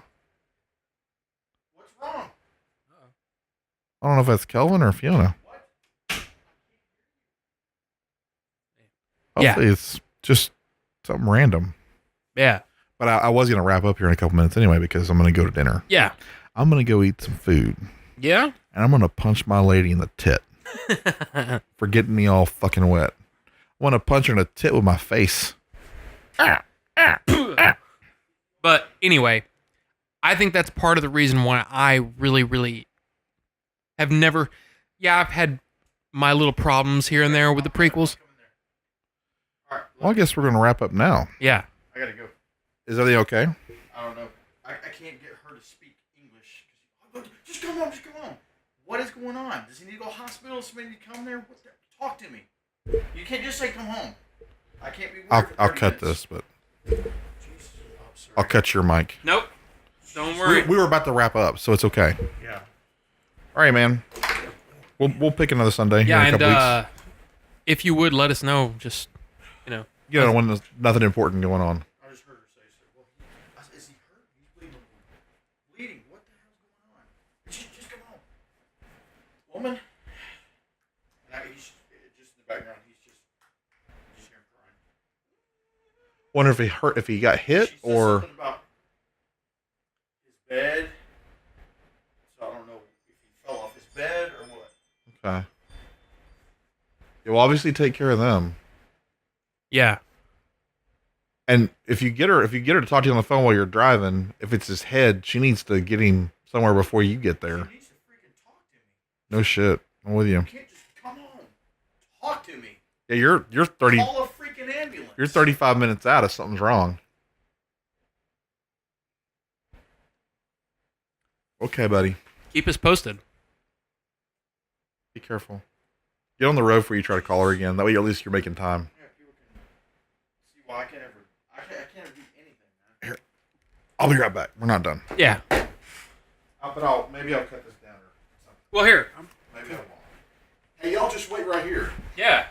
What's wrong? I don't know if that's Kelvin or Fiona. Hopefully it's just something random. Yeah. But I was going to wrap up here in a couple minutes anyway because I'm going to go to dinner. Yeah. I'm going to go eat some food. Yeah? And I'm going to punch my lady in the tit for getting me all fucking wet. I want to punch her in the tit with my face. But anyway, I think that's part of the reason why I really, really have never... Yeah, I've had my little problems here and there with the prequels. Well, I guess we're going to wrap up now. Yeah. I gotta go. Is everything okay? I don't know. I can't get her to speak English. Just come on. What is going on? Does he need to go to hospital? Somebody need to come there? Talk to me. You can't just say come home. I can't be. I'll cut this, but I'll cut your mic. Nope. Don't worry. We were about to wrap up, so it's okay. Yeah. All right, man. We'll pick another Sunday. Yeah, here in a couple weeks. If you would let us know, just When there's nothing important going on. I just heard her say, well, is he hurt? He's bleeding. What the hell's going on? Just come on. Woman. And he's just in the background, he's just hearing crying. Wonder if he got hit She said or something about his bed. So I don't know if he fell off his bed or what. okay. You'll obviously take care of them. yeah. And if you get her to talk to you on the phone while you're driving, if it's his head, she needs to get him somewhere before you get there. He needs to freaking talk to me. No shit. I'm with you. You can't just come on. Talk to me. Yeah, you're 30. Call a freaking ambulance. You're 35 minutes out if something's wrong. Okay, buddy. Keep us posted. Be careful. Get on the road before you try to call her again. That way, at least you're making time. Yeah, people can see why I can't ever do anything, man. Here, I'll be right back. We're not done. Yeah. But maybe I'll cut this down or something. Well, here. Maybe I won't. Hey, y'all just wait right here. Yeah.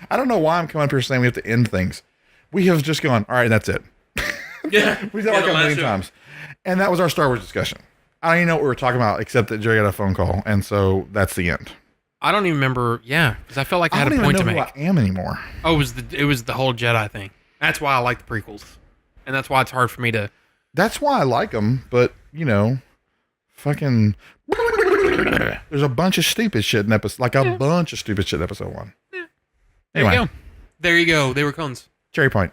I don't know why I'm coming up here saying we have to end things. We have just gone, all right, that's it. Yeah. We've done like the a last million show. times. And that was our Star Wars discussion. I don't even know what we were talking about, except that Jerry got a phone call. And so that's the end. I don't even remember. Yeah, because I felt like I had don't a even point know to who make. I am anymore. Oh, it was the whole Jedi thing. That's why I like the prequels, and that's why it's hard for me to. That's why I like them. But, you know, fucking. There's a bunch of stupid shit in episode, like a bunch of stupid shit in episode 1. There Anyway. you go. There you go. They were cones. Cherry point.